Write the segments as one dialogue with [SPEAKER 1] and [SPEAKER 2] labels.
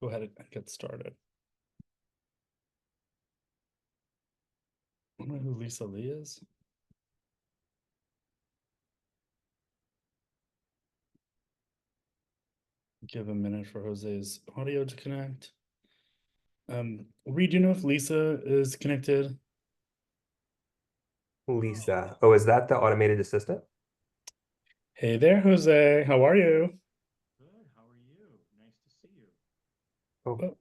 [SPEAKER 1] Go ahead and get started. I don't know who Lisa Lee is. Give a minute for Jose's audio to connect. Reed, do you know if Lisa is connected?
[SPEAKER 2] Lisa. Oh, is that the automated assistant?
[SPEAKER 1] Hey there, Jose. How are you?
[SPEAKER 3] Good. How are you? Nice to see you.
[SPEAKER 2] Oh,
[SPEAKER 1] Oh,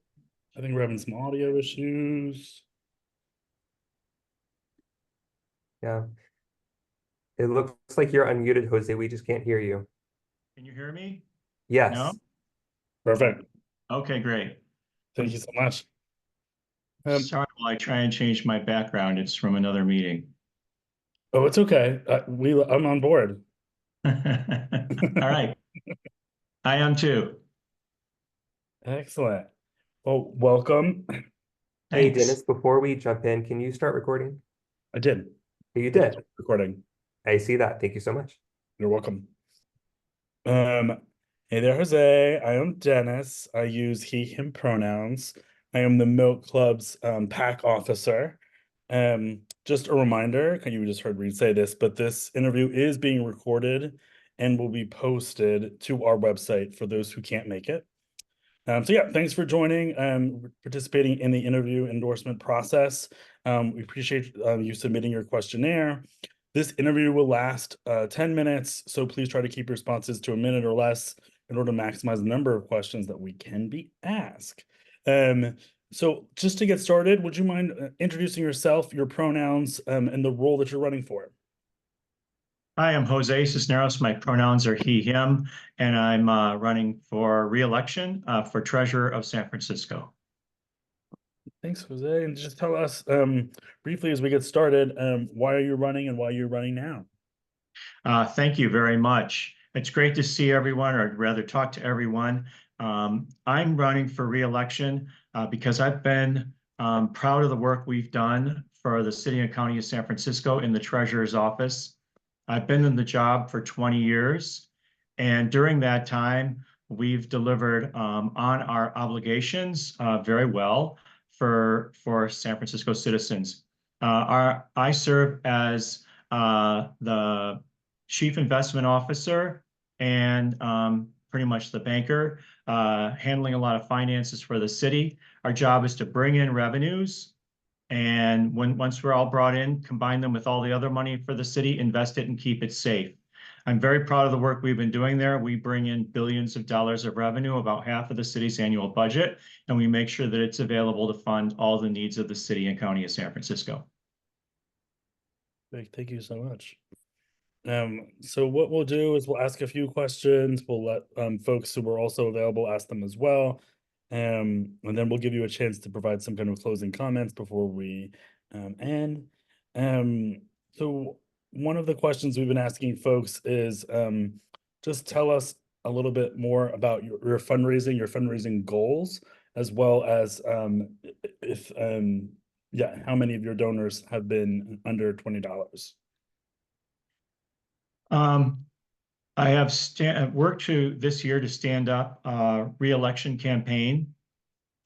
[SPEAKER 1] I think we're having some audio issues.
[SPEAKER 2] yeah. It looks like you're unmuted, Jose. We just can't hear you.
[SPEAKER 3] Can you hear me? No?
[SPEAKER 2] Yes.
[SPEAKER 1] Perfect.
[SPEAKER 3] Okay, great.
[SPEAKER 1] Thank you so much.
[SPEAKER 3] Sorry while I try and change my background. It's from another meeting.
[SPEAKER 1] Oh, it's okay. I'm on board.
[SPEAKER 3] All right. I am too.
[SPEAKER 1] Excellent. Well, welcome.
[SPEAKER 2] Hey,
[SPEAKER 3] Thanks.
[SPEAKER 2] Dennis, before we jump in, can you start recording?
[SPEAKER 1] I did.
[SPEAKER 2] You
[SPEAKER 1] I just
[SPEAKER 2] did.
[SPEAKER 1] recording.
[SPEAKER 2] I see that. Thank you so much.
[SPEAKER 1] You're welcome. Hey there, Jose. I am Dennis. I use he, him pronouns. I am the Milk Club's PAC officer. Just a reminder, you just heard Reed say this, but this interview is being recorded and will be posted to our website for those who can't make it. So yeah, thanks for joining, participating in the interview endorsement process. We appreciate you submitting your questionnaire. This interview will last 10 minutes, so please try to keep your responses to a minute or less in order to maximize the number of questions that we can be asked. So just to get started, would you mind introducing yourself, your pronouns, and the role that you're running for?
[SPEAKER 3] I am Jose Cisneros. My pronouns are he, him, and I'm running for re-election for treasurer of San Francisco.
[SPEAKER 1] Thanks, Jose. And just tell us briefly as we get started, why are you running and why you're running now?
[SPEAKER 3] Thank you very much. It's great to see everyone, or rather talk to everyone. I'm running for re-election because I've been proud of the work we've done for the city and county of San Francisco in the treasurer's office. I've been in the job for 20 years, and during that time, we've delivered on our obligations very well for San Francisco citizens. I serve as the chief investment officer and pretty much the banker, handling a lot of finances for the city. Our job is to bring in revenues, and once we're all brought in, combine them with all the other money for the city, invest it and keep it safe. I'm very proud of the work we've been doing there. We bring in billions of dollars of revenue, about half of the city's annual budget, and we make sure that it's available to fund all the needs of the city and county of San Francisco.
[SPEAKER 1] Thank you so much. So what we'll do is we'll ask a few questions. We'll let folks who are also available ask them as well. And then we'll give you a chance to provide some kind of closing comments before we end. So one of the questions we've been asking folks is just tell us a little bit more about your fundraising goals, as well as if yeah, how many of your donors have been under $20?
[SPEAKER 3] I have worked this year to stand up a re-election campaign,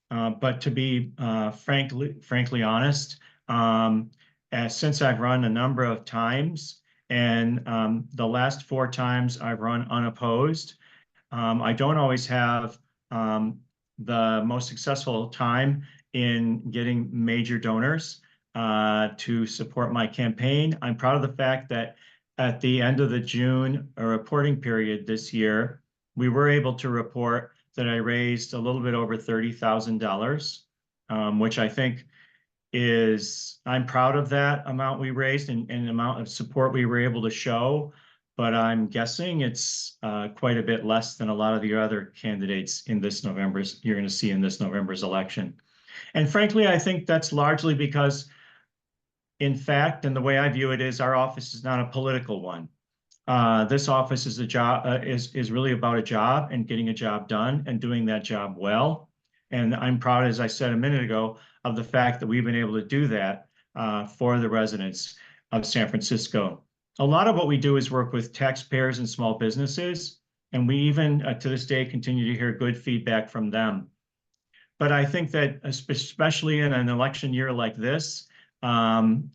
[SPEAKER 3] but to be frankly honest, since I've run a number of times, and the last 4 times I've run unopposed, I don't always have the most successful time in getting major donors to support my campaign. I'm proud of the fact that at the end of the June reporting period this year, we were able to report that I raised a little bit over $30,000, which I think I'm proud of that amount we raised and the amount of support we were able to show, but I'm guessing it's quite a bit less than a lot of the other candidates in this you're going to see in this November's election. And frankly, I think that's largely because, in fact, and the way I view it is, our office is not a political one. This office is a job is really about a job and getting a job done and doing that job well. And I'm proud, as I said a minute ago, of the fact that we've been able to do that for the residents of San Francisco. A lot of what we do is work with taxpayers and small businesses, and we even to this day continue to hear good feedback from them. But I think that especially in an election year like this, I'm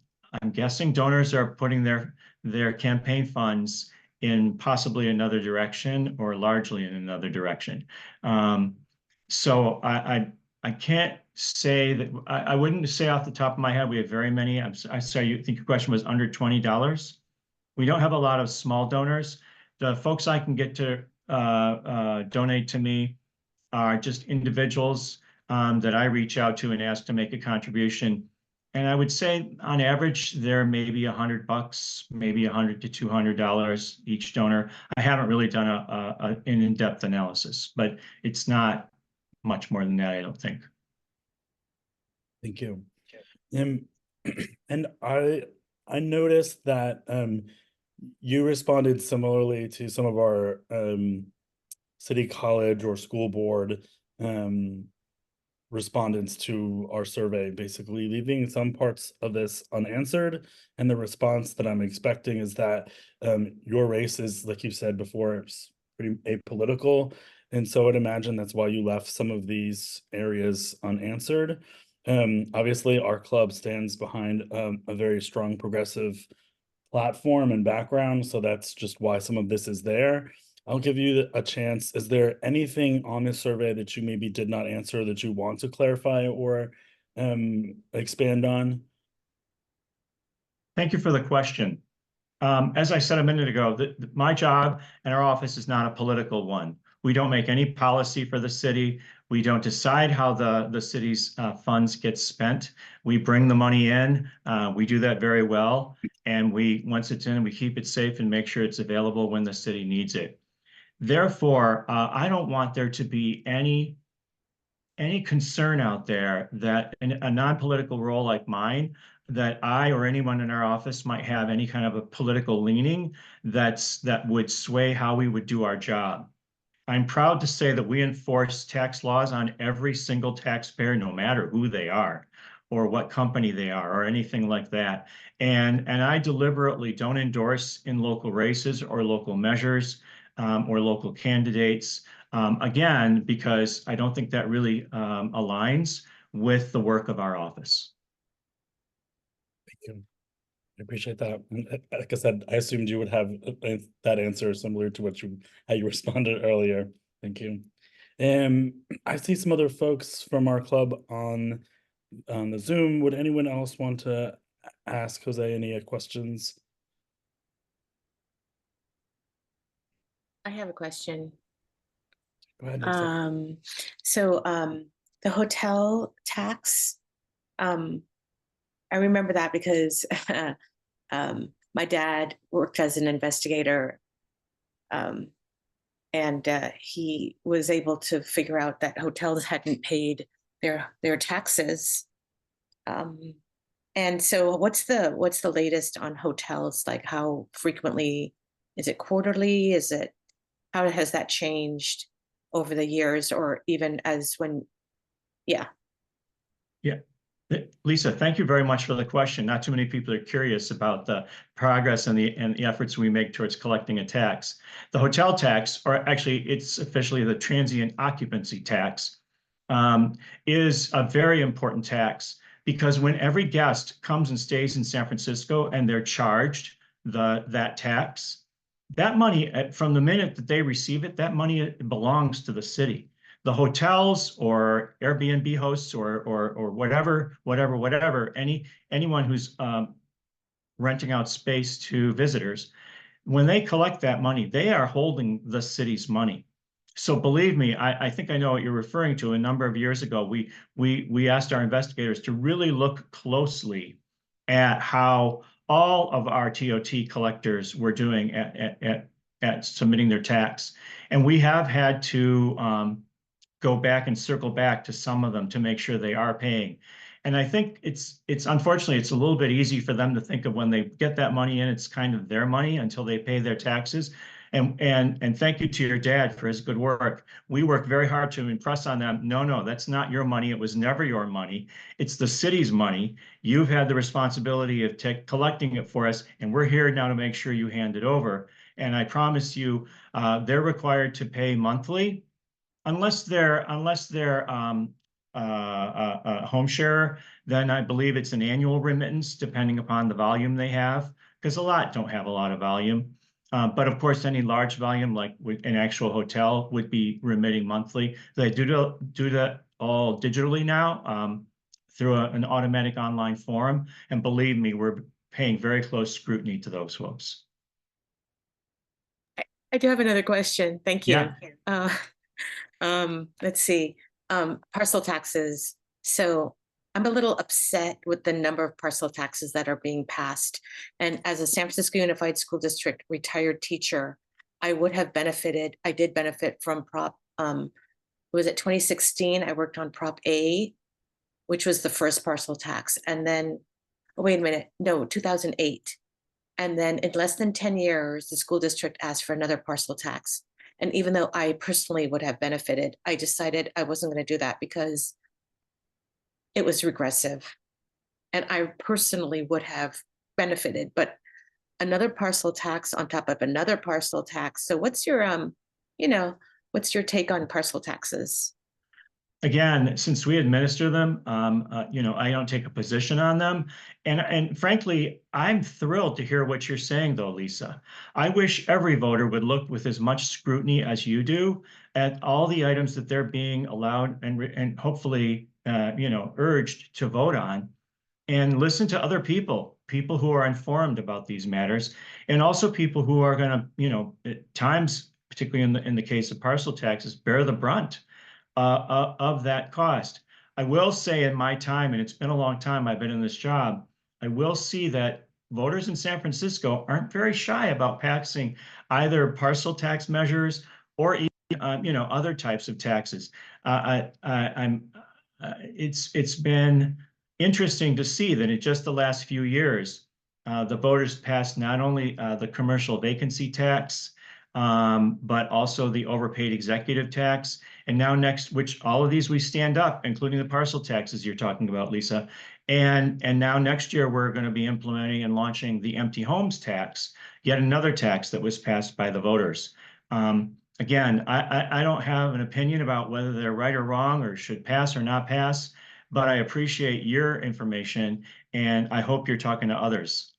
[SPEAKER 3] guessing donors are putting their campaign funds in possibly another direction or largely in another direction. Um, so I can't say that I wouldn't say off the top of my head we have very many. I sorry, you think your question was under $20? We don't have a lot of small donors. The folks I can get to donate to me are just individuals that I reach out to and ask to make a contribution. And I would say on average, they're maybe $100, maybe $100 to $200 each donor. I haven't really done an in-depth analysis, but it's not much more than that, I don't think.
[SPEAKER 1] Thank you. Um, and I noticed that you responded similarly to some of our city college or school board respondents to our survey, basically leaving some parts of this unanswered. And the response that I'm expecting is that your race is, like you said before, it's pretty apolitical. And so I'd imagine that's why you left some of these areas unanswered. Obviously, our club stands behind a very strong progressive platform and background, so that's just why some of this is there. I'll give you a chance. Is there anything on this survey that you maybe did not answer that you want to clarify or expand on?
[SPEAKER 3] Thank you for the question. As I said a minute ago, my job and our office is not a political one. We don't make any policy for the city. We don't decide how the city's funds get spent. We bring the money in. We do that very well. And once it's in, we keep it safe and make sure it's available when the city needs it. Therefore, I don't want there to be any concern out there that in a non-political role like mine, that I or anyone in our office might have any kind of a political leaning that would sway how we would do our job. I'm proud to say that we enforce tax laws on every single taxpayer, no matter who they are or what company they are or anything like that. And I deliberately don't endorse in local races or local measures or local candidates. Again, because I don't think that really aligns with the work of our office.
[SPEAKER 1] Thank you. I appreciate that. And like I said, I assumed you would have that answer similar to how you responded earlier. Thank you. I see some other folks from our club on the Zoom. Would anyone else want to ask Jose any questions?
[SPEAKER 4] I have a question.
[SPEAKER 1] Go ahead. Lisa.
[SPEAKER 4] The hotel tax, I remember that because my dad worked as an investigator, and he was able to figure out that hotels hadn't paid their taxes. And so what's the latest on hotels? Like, how frequently? Is it quarterly? How has that changed over the years, or even yeah.
[SPEAKER 3] Yeah. Lisa, thank you very much for the question. Not too many people are curious about the progress and the efforts we make towards collecting a tax. The hotel tax, or actually it's officially the transient occupancy tax, is a very important tax because when every guest comes and stays in San Francisco and they're charged that tax, that money, from the minute that they receive it, that money belongs to the city. The hotels or Airbnb hosts or whatever, anyone who's renting out space to visitors, when they collect that money, they are holding the city's money. So believe me, I think I know what you're referring to. A number of years ago, we asked our investigators to really look closely at how all of our TOT collectors were doing at submitting their tax. And we have had to go back and circle back to some of them to make sure they are paying. And I think it's unfortunately, it's a little bit easy for them to think of when they get that money in, it's kind of their money until they pay their taxes. And thank you to your dad for his good work. We work very hard to impress on them. No, that's not your money. It was never your money. It's the city's money. You've had the responsibility of collecting it for us, and we're here now to make sure you hand it over. And I promise you, they're required to pay monthly, unless they're home share, then I believe it's an annual remittance depending upon the volume they have, because a lot don't have a lot of volume. But of course, any large volume, like with an actual hotel, would be remitting monthly. They do that all digitally now through an automatic online form. And believe me, we're paying very close scrutiny to those folks.
[SPEAKER 4] I do have another question. Thank you.
[SPEAKER 3] Yeah.
[SPEAKER 4] Let's see. Parcel taxes. So I'm a little upset with the number of parcel taxes that are being passed. And as a San Francisco Unified School District retired teacher, I did benefit from was it 2016? I worked on Prop A, which was the first parcel tax. And then, oh, wait a minute, no, 2008. And then in less than 10 years, the school district asked for another parcel tax. And even though I personally would have benefited, I decided I wasn't going to do that because it was regressive. And I personally would have benefited, but another parcel tax on top of another parcel tax. So what's your, what's your take on parcel taxes?
[SPEAKER 3] Again, since we administer them, I don't take a position on them. And frankly, I'm thrilled to hear what you're saying, though, Lisa. I wish every voter would look with as much scrutiny as you do at all the items that they're being allowed and hopefully, urged to vote on, and listen to other people who are informed about these matters, and also people who are going to, at times, particularly in the case of parcel taxes, bear the brunt of that cost. I will say in my time, and it's been a long time I've been in this job, I will see that voters in San Francisco aren't very shy about passing either parcel tax measures or even, other types of taxes. It's been interesting to see that in just the last few years, the voters passed not only the commercial vacancy tax, but also the overpaid executive tax. And now which all of these we stand up, including the parcel taxes you're talking about, Lisa. And now next year, we're going to be implementing and launching the empty homes tax, yet another tax that was passed by the voters. Again, I don't have an opinion about whether they're right or wrong or should pass or not pass, but I appreciate your information, and I hope you're talking to others.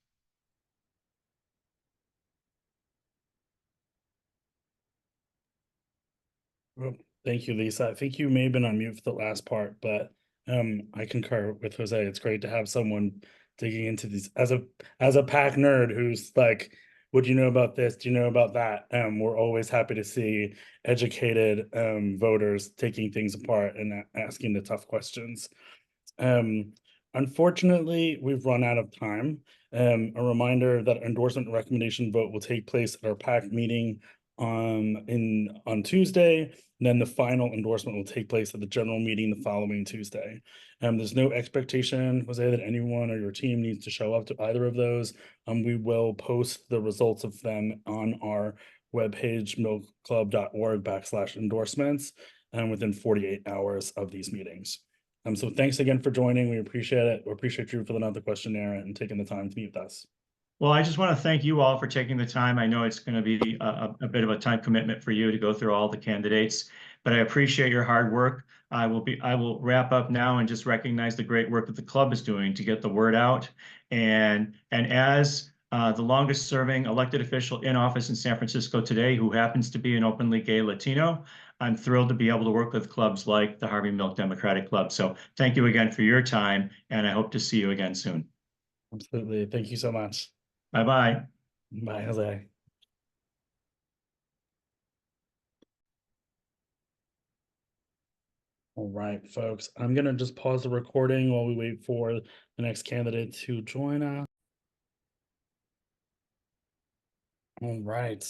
[SPEAKER 1] Well, thank you, Lisa. I think you may have been on mute for the last part, but I concur with Jose. It's great to have someone digging into these as a PAC nerd who's like, what do you know about this? Do you know about that? We're always happy to see educated voters taking things apart and asking the tough questions. Unfortunately, we've run out of time. A reminder that endorsement recommendation vote will take place at our PAC meeting on Tuesday. And then the final endorsement will take place at the general meeting the following Tuesday. There's no expectation, Jose, that anyone or your team needs to show up to either of those. We will post the results of them on our webpage, milkclub.org/endorsements, within 48 hours of these meetings. So thanks again for joining. We appreciate it. We appreciate you filling out the questionnaire and taking the time to meet with us.
[SPEAKER 3] Well, I just want to thank you all for taking the time. I know it's going to be a bit of a time commitment for you to go through all the candidates, but I appreciate your hard work. I will wrap up now and just recognize the great work that the club is doing to get the word out. And as the longest serving elected official in office in San Francisco today, who happens to be an openly gay Latino, I'm thrilled to be able to work with clubs like the Harvey Milk Democratic Club. So thank you again for your time, and I hope to see you again soon.
[SPEAKER 1] Absolutely. Thank you so much.
[SPEAKER 3] Bye-bye.
[SPEAKER 1] Bye, Jose. All right, folks, I'm going to just pause the recording while we wait for the next candidate to join us. All right.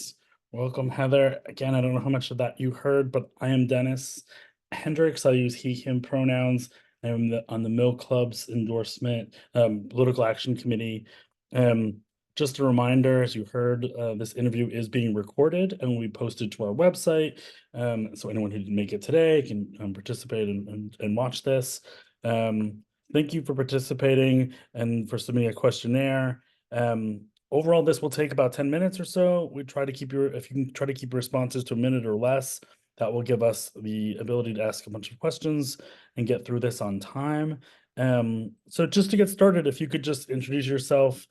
[SPEAKER 1] Welcome, Heather. Again, I don't know how much of that you heard, but I am Dennis Hendricks. I use he, him pronouns. I am on the Mill Club's endorsement, political action committee. Just a reminder, as you heard, this interview is being recorded and will be posted to our website. So anyone who didn't make it today can participate and watch this. Thank you for participating and for submitting a questionnaire. Overall, this will take about 10 minutes or so. We try to keep if you can try to keep your responses to a minute or less. That will give us the ability to ask a bunch of questions and get through this on time. So just to get started, if you could just introduce yourself,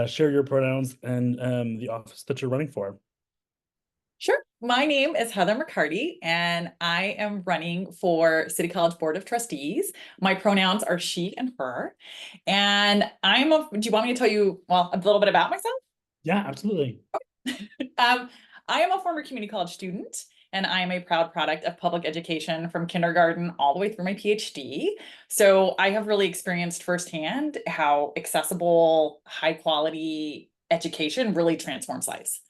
[SPEAKER 1] share your pronouns, and the office that you're running for.
[SPEAKER 5] Sure. My name is Heather McCarty, and I am running for City College Board of Trustees. My pronouns are she and her. And do you want me to tell you, well, a little bit about myself?
[SPEAKER 1] Yeah, absolutely.
[SPEAKER 5] I am a former community college student, and I am a proud product of public education from kindergarten all the way through my PhD. So I have really experienced firsthand how accessible, high quality education really transforms lives.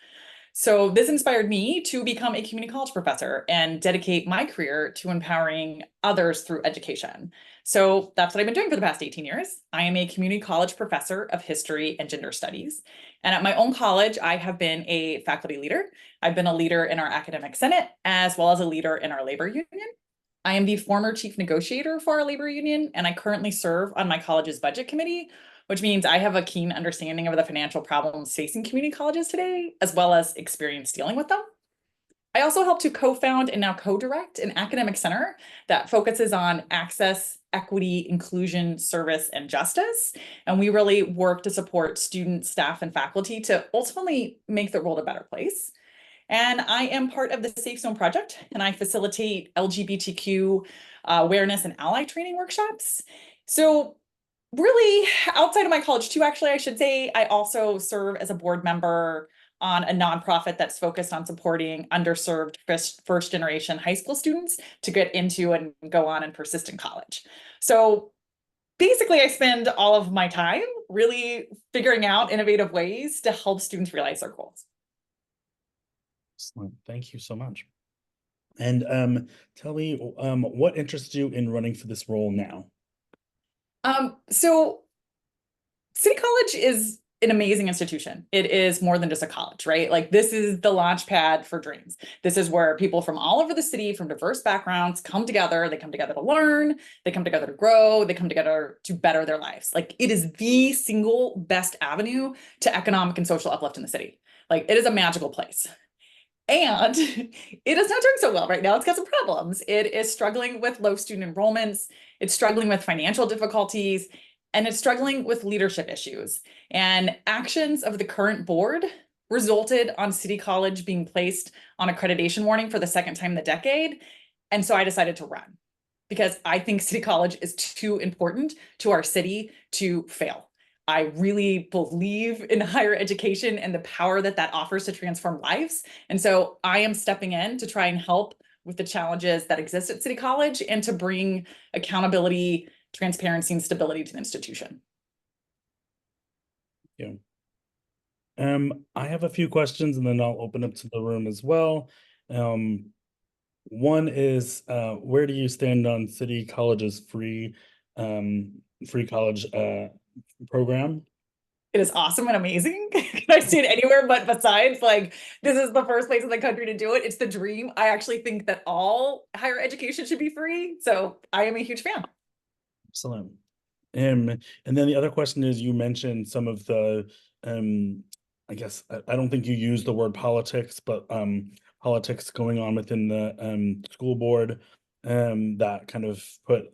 [SPEAKER 5] So this inspired me to become a community college professor and dedicate my career to empowering others through education. So that's what I've been doing for the past 18 years. I am a community college professor of history and gender studies. And at my own college, I have been a faculty leader. I've been a leader in our academic senate, as well as a leader in our labor union. I am the former chief negotiator for our labor union, and I currently serve on my college's budget committee, which means I have a keen understanding of the financial problems facing community colleges today, as well as experience dealing with them. I also help to co-found and now co-direct an academic center that focuses on access, equity, inclusion, service, and justice. And we really work to support students, staff, and faculty to ultimately make the world a better place. And I am part of the Safe Zone Project, and I facilitate LGBTQ awareness and ally training workshops. So really, outside of my college too, actually, I should say, I also serve as a board member on a nonprofit that's focused on supporting underserved first generation high school students to get into and go on and persist in college. So basically, I spend all of my time really figuring out innovative ways to help students realize their goals.
[SPEAKER 1] Excellent. Thank you so much. And tell me, what interests you in running for this role now?
[SPEAKER 5] So City College is an amazing institution. It is more than just a college, right? Like this is the launch pad for dreams. This is where people from all over the city, from diverse backgrounds, come together. They come together to learn, they come together to grow, they come together to better their lives. Like it is the single best avenue to economic and social uplift in the city. Like it is a magical place. And it is not doing so well right now. It's got some problems. It is struggling with low student enrollments. It's struggling with financial difficulties, and it's struggling with leadership issues. And actions of the current board resulted on City College being placed on accreditation warning for the second time in the decade. And so I decided to run because I think City College is too important to our city to fail. I really believe in higher education and the power that that offers to transform lives. And so I am stepping in to try and help with the challenges that exist at City College and to bring accountability, transparency, and stability to the institution.
[SPEAKER 1] Yeah. I have a few questions and then I'll open up to the room as well. One is, where do you stand on City College's free college program?
[SPEAKER 5] It is awesome and amazing. Can I see it anywhere but besides, like, this is the first place in the country to do it. It's the dream. I actually think that all higher education should be free. So I am a huge fan.
[SPEAKER 1] Excellent. And then the other question is, you mentioned some of the, I guess, I don't think you used the word politics, but politics going on within the school board that kind of put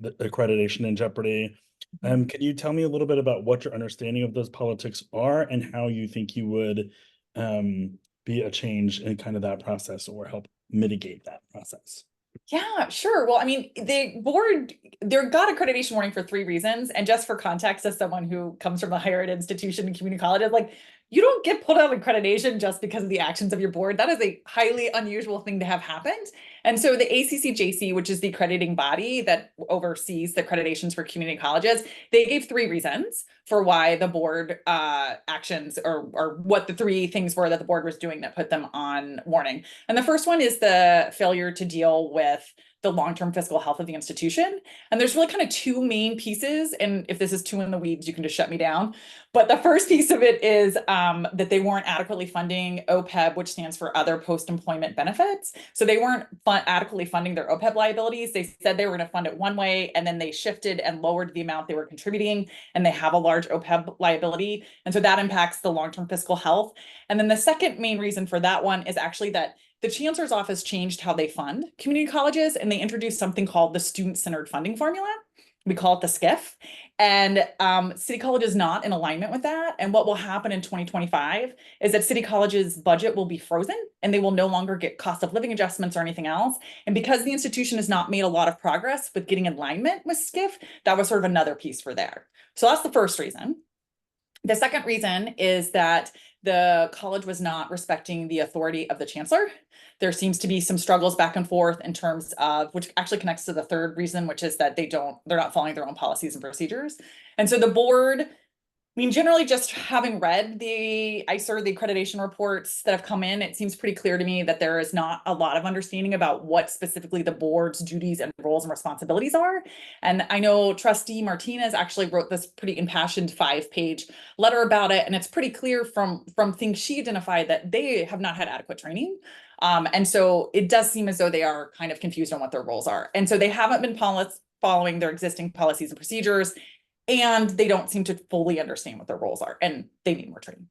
[SPEAKER 1] the accreditation in jeopardy. Can you tell me a little bit about what your understanding of those politics are and how you think you would be a change in kind of that process or help mitigate that process?
[SPEAKER 5] Yeah, sure. Well, I mean, the board, they got accreditation warning for 3 reasons. And just for context, as someone who comes from a higher ed institution and community college, like you don't get put on accreditation just because of the actions of your board. That is a highly unusual thing to have happened. And so the ACCJC, which is the accrediting body that oversees the accreditations for community colleges, they gave 3 reasons for why the board actions or what the 3 things were that the board was doing that put them on warning. And the first one is the failure to deal with the long-term fiscal health of the institution. And there's really kind of 2 main pieces. And if this is too in the weeds, you can just shut me down. But the first piece of it is that they weren't adequately funding OPEB, which stands for other post-employment benefits. So they weren't adequately funding their OPEB liabilities. They said they were going to fund it one way, and then they shifted and lowered the amount they were contributing, and they have a large OPEB liability. And so that impacts the long-term fiscal health. And then the second main reason for that one is actually that the chancellor's office changed how they fund community colleges, and they introduced something called the student-centered funding formula. We call it the SCIF. And City College is not in alignment with that. And what will happen in 2025 is that City College's budget will be frozen, and they will no longer get cost of living adjustments or anything else. And because the institution has not made a lot of progress with getting alignment with SCIF, that was sort of another piece for there. So that's the first reason. The second reason is that the college was not respecting the authority of the chancellor. There seems to be some struggles back and forth in terms of, which actually connects to the third reason, which is that they're not following their own policies and procedures. And so the board, I mean, generally just having read the ICER, the accreditation reports that have come in, it seems pretty clear to me that there is not a lot of understanding about what specifically the board's duties and roles and responsibilities are. And I know Trustee Martinez actually wrote this pretty impassioned 5-page letter about it. And it's pretty clear from things she identified that they have not had adequate training. And so it does seem as though they are kind of confused on what their roles are. And so they haven't been following their existing policies and procedures, and they don't seem to fully understand what their roles are, and they need more training.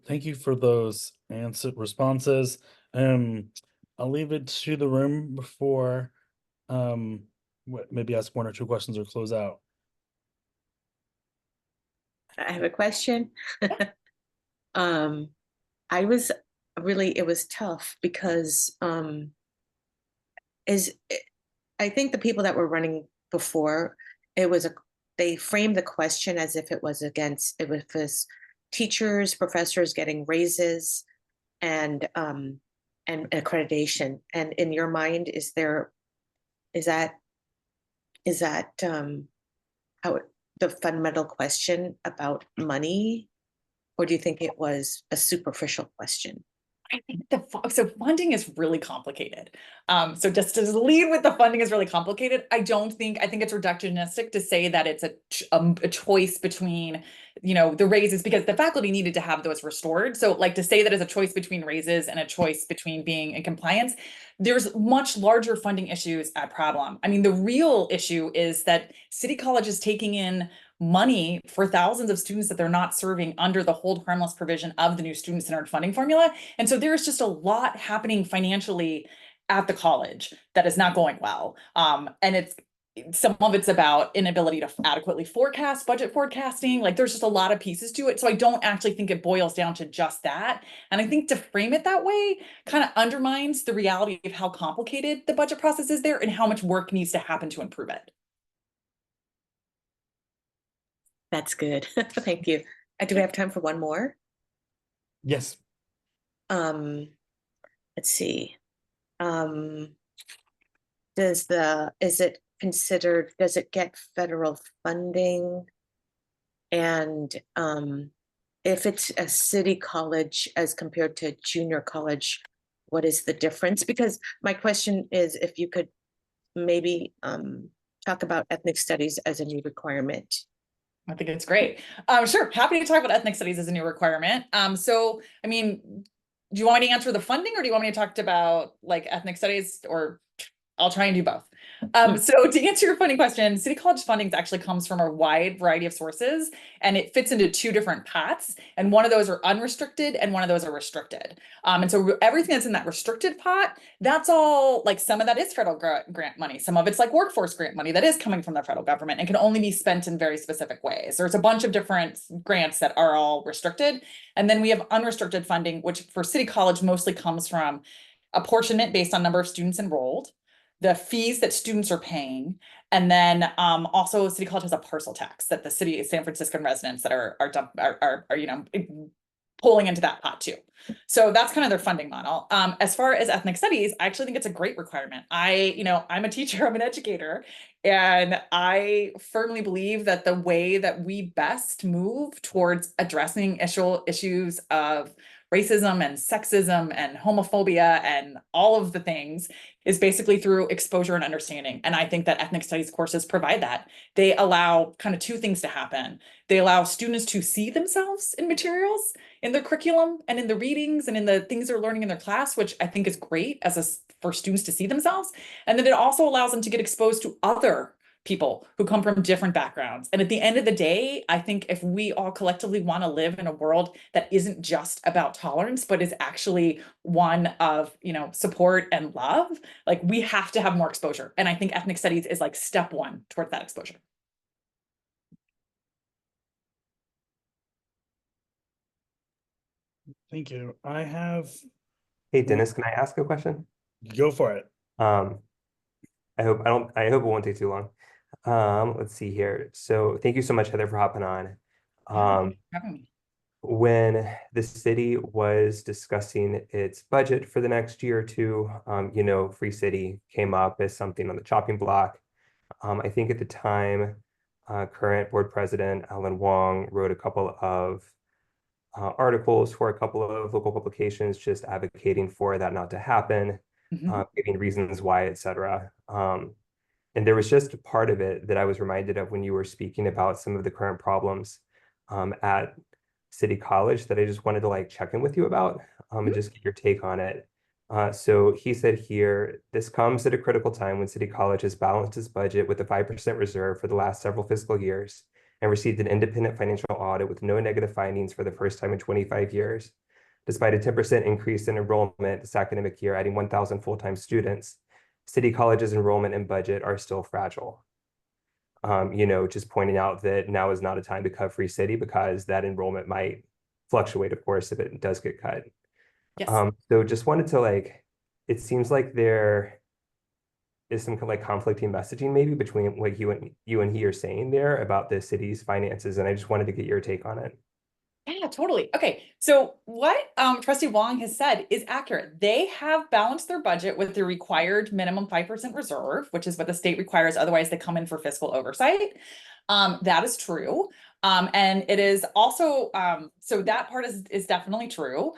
[SPEAKER 1] Thank you for those responses. I'll leave it to the room before maybe ask 1 or 2 questions or close out.
[SPEAKER 4] I have a question. It was tough because I think the people that were running before, they framed the question as if it was teachers, professors getting raises and accreditation. And in your mind, is that how the fundamental question about money, or do you think it was a superficial question?
[SPEAKER 5] I think so funding is really complicated. So just to lead with the funding is really complicated. I think it's reductionistic to say that it's a choice between, the raises, because the faculty needed to have those restored. So like to say that it's a choice between raises and a choice between being in compliance, there's much larger funding issues at problem. I mean, the real issue is that City College is taking in money for thousands of students that they're not serving under the hold harmless provision of the new student-centered funding formula. And so there's just a lot happening financially at the college that is not going well. And some of it's about inability to adequately forecast, budget forecasting. Like there's just a lot of pieces to it. So I don't actually think it boils down to just that. And I think to frame it that way kind of undermines the reality of how complicated the budget process is there and how much work needs to happen to improve it.
[SPEAKER 4] That's good. Thank you. Do we have time for one more?
[SPEAKER 1] Yes.
[SPEAKER 4] Let's see. Does it get federal funding? And if it's a city college as compared to junior college, what is the difference? Because my question is if you could maybe talk about ethnic studies as a new requirement.
[SPEAKER 5] I think it's great. Sure, happy to talk about ethnic studies as a new requirement. So, I mean, do you want me to answer the funding, or do you want me to talk about like ethnic studies, or I'll try and do both. So to answer your funding question, City College funding actually comes from a wide variety of sources, and it fits into 2 different pots. And one of those are unrestricted and one of those are restricted. And so everything that's in that restricted pot, that's all like some of that is federal grant money. Some of it's like workforce grant money that is coming from the federal government and can only be spent in very specific ways. There's a bunch of different grants that are all restricted. And then we have unrestricted funding, which for City College mostly comes from apportionment based on number of students enrolled, the fees that students are paying, and then also City College has a parcel tax that the city of San Franciscan residents that are pulling into that pot too. So that's kind of their funding model. As far as ethnic studies, I actually think it's a great requirement. I'm a teacher, I'm an educator, and I firmly believe that the way that we best move towards addressing issues of racism and sexism and homophobia and all of the things is basically through exposure and understanding. And I think that ethnic studies courses provide that. They allow kind of 2 things to happen. They allow students to see themselves in materials, in their curriculum and in the readings and in the things they're learning in their class, which I think is great for students to see themselves. And then it also allows them to get exposed to other people who come from different backgrounds. And at the end of the day, I think if we all collectively want to live in a world that isn't just about tolerance, but is actually one of, you know, support and love, like we have to have more exposure. And I think ethnic studies is like step one towards that exposure.
[SPEAKER 1] Thank you. I have,
[SPEAKER 2] Hey, Dennis, can I ask a question?
[SPEAKER 1] go for it.
[SPEAKER 2] I hope it won't take too long. Let's see here. So thank you so much, Heather, for hopping on.
[SPEAKER 5] Having me.
[SPEAKER 2] When the city was discussing its budget for the next year or two, you know, Free City came up as something on the chopping block. I think at the time, current board president Alan Wong wrote a couple of articles for a couple of local publications, just advocating for that not to happen, giving reasons why, etc. And there was just a part of it that I was reminded of when you were speaking about some of the current problems at City College that I just wanted to like check in with you about and just get your take on it. So he said here, this comes at a critical time when City College has balanced its budget with a 5% reserve for the last several fiscal years and received an independent financial audit with no negative findings for the first time in 25 years. Despite a 10% increase in enrollment this academic year, adding 1,000 full-time students, City College's enrollment and budget are still fragile. You know, just pointing out that now is not a time to cut Free City because that enrollment might fluctuate, of course, if it does get cut.
[SPEAKER 5] Yes.
[SPEAKER 2] So just wanted to like, it seems like there is some like conflicting messaging maybe between what you and he are saying there about the city's finances, and I just wanted to get your take on it.
[SPEAKER 5] Yeah, totally. Okay, so what Trustee Wong has said is accurate. They have balanced their budget with the required minimum 5% reserve, which is what the state requires. Otherwise, they come in for fiscal oversight. That is true. And it is also, so that part is definitely true.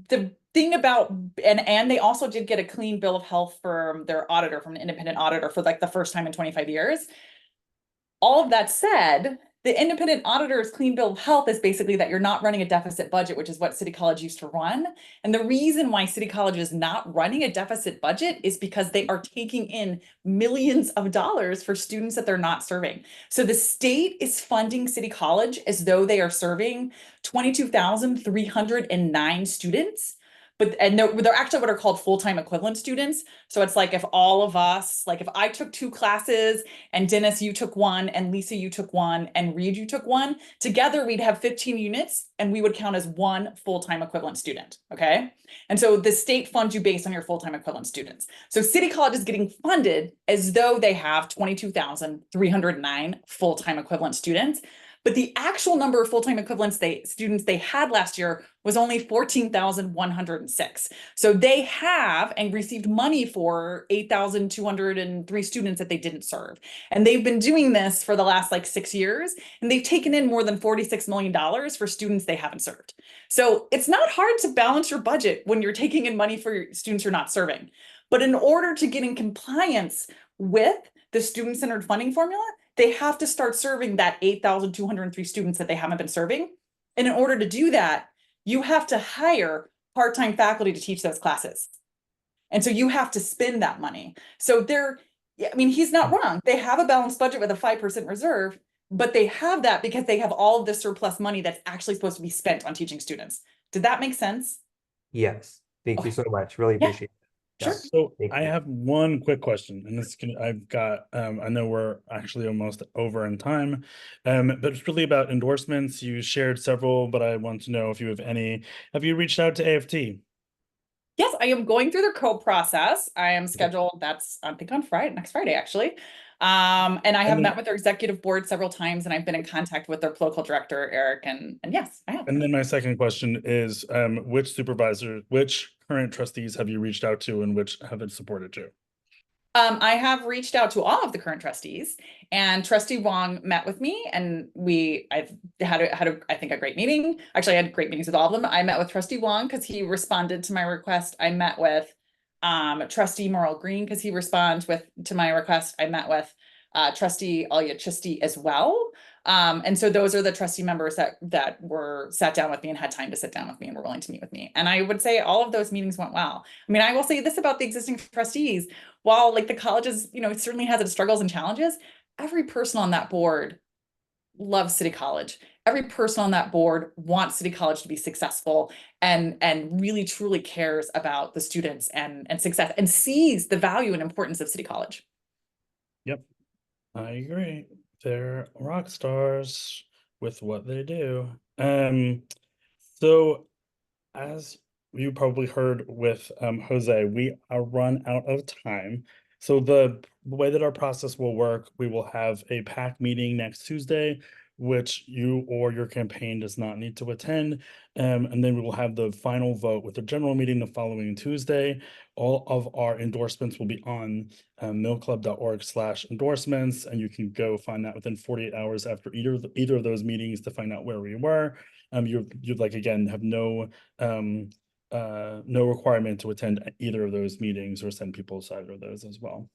[SPEAKER 5] The thing about, and they also did get a clean bill of health from their auditor, from an independent auditor for like the first time in 25 years. All of that said, the independent auditor's clean bill of health is basically that you're not running a deficit budget, which is what City College used to run. And the reason why City College is not running a deficit budget is because they are taking in millions of dollars for students that they're not serving. So the state is funding City College as though they are serving 22,309 students. And they're actually what are called full-time equivalent students. So it's like if all of us, like if I took 2 classes and Dennis, you took 1, and Lisa, you took 1, and Reed, you took 1, together we'd have 15 units and we would count as 1 full-time equivalent student, okay? And so the state funds you based on your full-time equivalent students. So City College is getting funded as though they have 22,309 full-time equivalent students. But the actual number of full-time equivalent students they had last year was only 14,106. So they have and received money for 8,203 students that they didn't serve. And they've been doing this for the last like 6 years, and they've taken in more than $46 million for students they haven't served. So it's not hard to balance your budget when you're taking in money for students you're not serving. But in order to get in compliance with the student-centered funding formula, they have to start serving that 8,203 students that they haven't been serving. And in order to do that, you have to hire part-time faculty to teach those classes. And so you have to spend that money. So I mean, he's not wrong. They have a balanced budget with a 5% reserve, but they have that because they have all of the surplus money that's actually supposed to be spent on teaching students. Did that make sense?
[SPEAKER 2] Yes, thank you so much. Really
[SPEAKER 5] Yeah.
[SPEAKER 2] appreciate it.
[SPEAKER 5] Sure.
[SPEAKER 1] So
[SPEAKER 2] Thank
[SPEAKER 1] I
[SPEAKER 2] you.
[SPEAKER 1] have one quick question, and I've got, I know we're actually almost over in time, but it's really about endorsements. You shared several, but I want to know if you have any. Have you reached out to AFT?
[SPEAKER 5] Yes, I am going through the co-process. I am scheduled, that's I think on Friday, next Friday, actually. And I have met with their executive board several times, and I've been in contact with their political director, Eric, and yes, I have.
[SPEAKER 1] And then my second question is, which current trustees have you reached out to and which have it supported you?
[SPEAKER 5] I have reached out to all of the current trustees, and Trustee Wong met with me, and I've had I think a great meeting. Actually, I had great meetings with all of them. I met with Trustee Wong because he responded to my request. I met with Trustee Merle Green because he responded to my request. I met with Trustee Alia Chisti as well. And so those are the trustee members that were sat down with me and had time to sit down with me and were willing to meet with me. And I would say all of those meetings went well. I mean, I will say this about the existing trustees, while like the colleges, it certainly has its struggles and challenges, every person on that board loves City College. Every person on that board wants City College to be successful and really truly cares about the students and success and sees the value and importance of City College.
[SPEAKER 1] Yep, I agree. They're rock stars with what they do. So as you probably heard with Jose, we are run out of time. So the way that our process will work, we will have a PAC meeting next Tuesday, which you or your campaign does not need to attend. And then we will have the final vote with the general meeting the following Tuesday. All of our endorsements will be on millclub.org/endorsements, and you can go find that within 48 hours after either of those meetings to find out where we were. You'd like, again, have no requirement to attend either of those meetings or send people aside of those as well.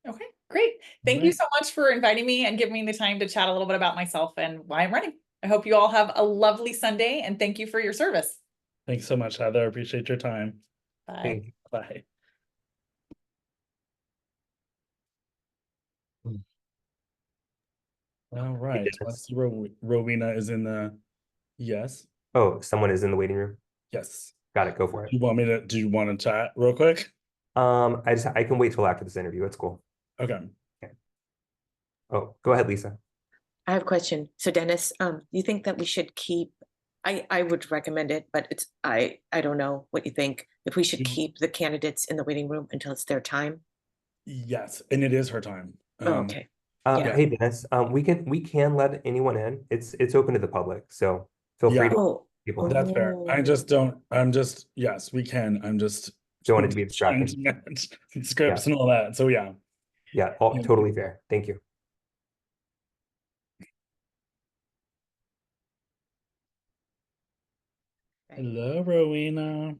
[SPEAKER 5] Okay, great. Thank you
[SPEAKER 1] Right.
[SPEAKER 5] so much for inviting me and giving me the time to chat a little bit about myself and why I'm running. I hope you all have a lovely Sunday and thank you for your service.
[SPEAKER 1] Thanks so much, Heather. I appreciate your time.
[SPEAKER 5] Bye.
[SPEAKER 2] Thank you.
[SPEAKER 1] Bye. All right. So I
[SPEAKER 2] Dennis.
[SPEAKER 1] see Rowena is in the, yes,
[SPEAKER 2] Oh, someone is in the waiting room.
[SPEAKER 1] yes.
[SPEAKER 2] Got it. Go for it.
[SPEAKER 1] Do you want to chat real quick?
[SPEAKER 2] I can wait till after this interview. It's cool.
[SPEAKER 1] Okay.
[SPEAKER 2] Oh, go ahead, Lisa.
[SPEAKER 4] I have a question. So Dennis, you think that we should keep, I would recommend it, but I don't know what you think. If we should
[SPEAKER 1] Mhm.
[SPEAKER 4] keep the candidates in the waiting room until it's their time?
[SPEAKER 1] Yes, and it is her time.
[SPEAKER 4] Oh, okay. Yeah.
[SPEAKER 2] Hey, Dennis, we can let anyone in. It's open to the public, so feel free
[SPEAKER 1] Yeah.
[SPEAKER 2] to
[SPEAKER 4] Oh,
[SPEAKER 2] people in.
[SPEAKER 1] That's fair. Yes, we can. I'm just
[SPEAKER 2] Don't want it to be
[SPEAKER 1] trying
[SPEAKER 2] distracting.
[SPEAKER 1] to manage scripts and all that. So yeah.
[SPEAKER 2] Yeah,
[SPEAKER 1] Yeah.
[SPEAKER 2] totally fair. Thank you.
[SPEAKER 1] Hello, Rowena.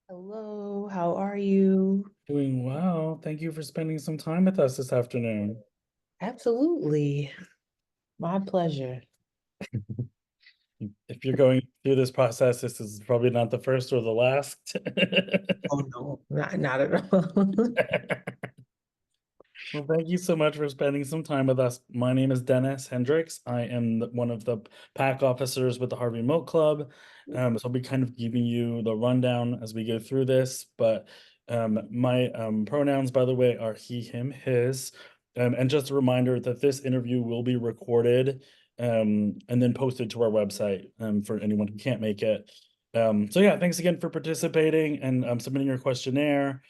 [SPEAKER 6] Hello, how are you?
[SPEAKER 1] Doing well. Thank you for spending some time with us this afternoon.
[SPEAKER 6] Absolutely. My pleasure.
[SPEAKER 1] If you're going through this process, this is probably not the first or the last.
[SPEAKER 6] Oh no, not at all.
[SPEAKER 1] Well, thank you so much for spending some time with us. My name is Dennis Hendricks. I am one of the PAC officers with the Harvey Milk Club. So I'll be kind of giving you the rundown as we go through this. But my pronouns, by the way, are he, him, his. And just a reminder that this interview will be recorded and then posted to our website for anyone who can't make it. So yeah, thanks again for participating and submitting your questionnaire.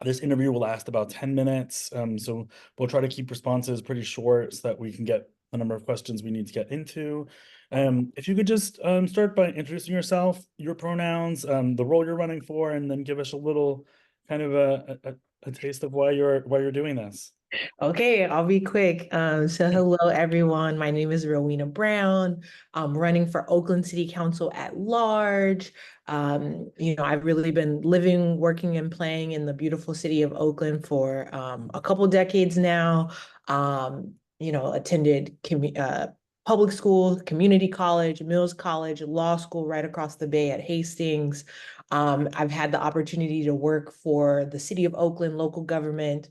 [SPEAKER 1] This interview will last about 10 minutes. So we'll try to keep responses pretty short so that we can get the number of questions we need to get into. If you could just start by introducing yourself, your pronouns, the role you're running for, and then give us a little kind of a taste of why you're doing this.
[SPEAKER 6] Okay, I'll be quick. So hello everyone. My name is Rowena Brown. I'm running for Oakland City Council at large. I've really been living, working, and playing in the beautiful city of Oakland for a couple decades now. Attended public school, community college, Mills College, law school right across the bay at Hastings. I've had the opportunity to work for the city of Oakland local government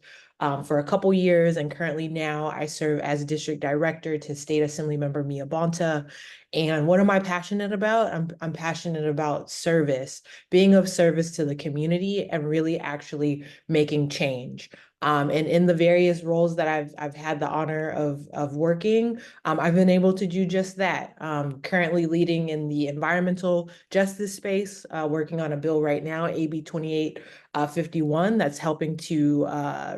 [SPEAKER 6] for a couple years, and currently now I serve as district director to State Assembly Member Mia Bonta. And what am I passionate about? I'm passionate about service, being of service to the community and really actually making change. And in the various roles that I've had the honor of working, I've been able to do just that. Currently leading in the environmental justice space, working on a bill right now, AB 2851, that's helping to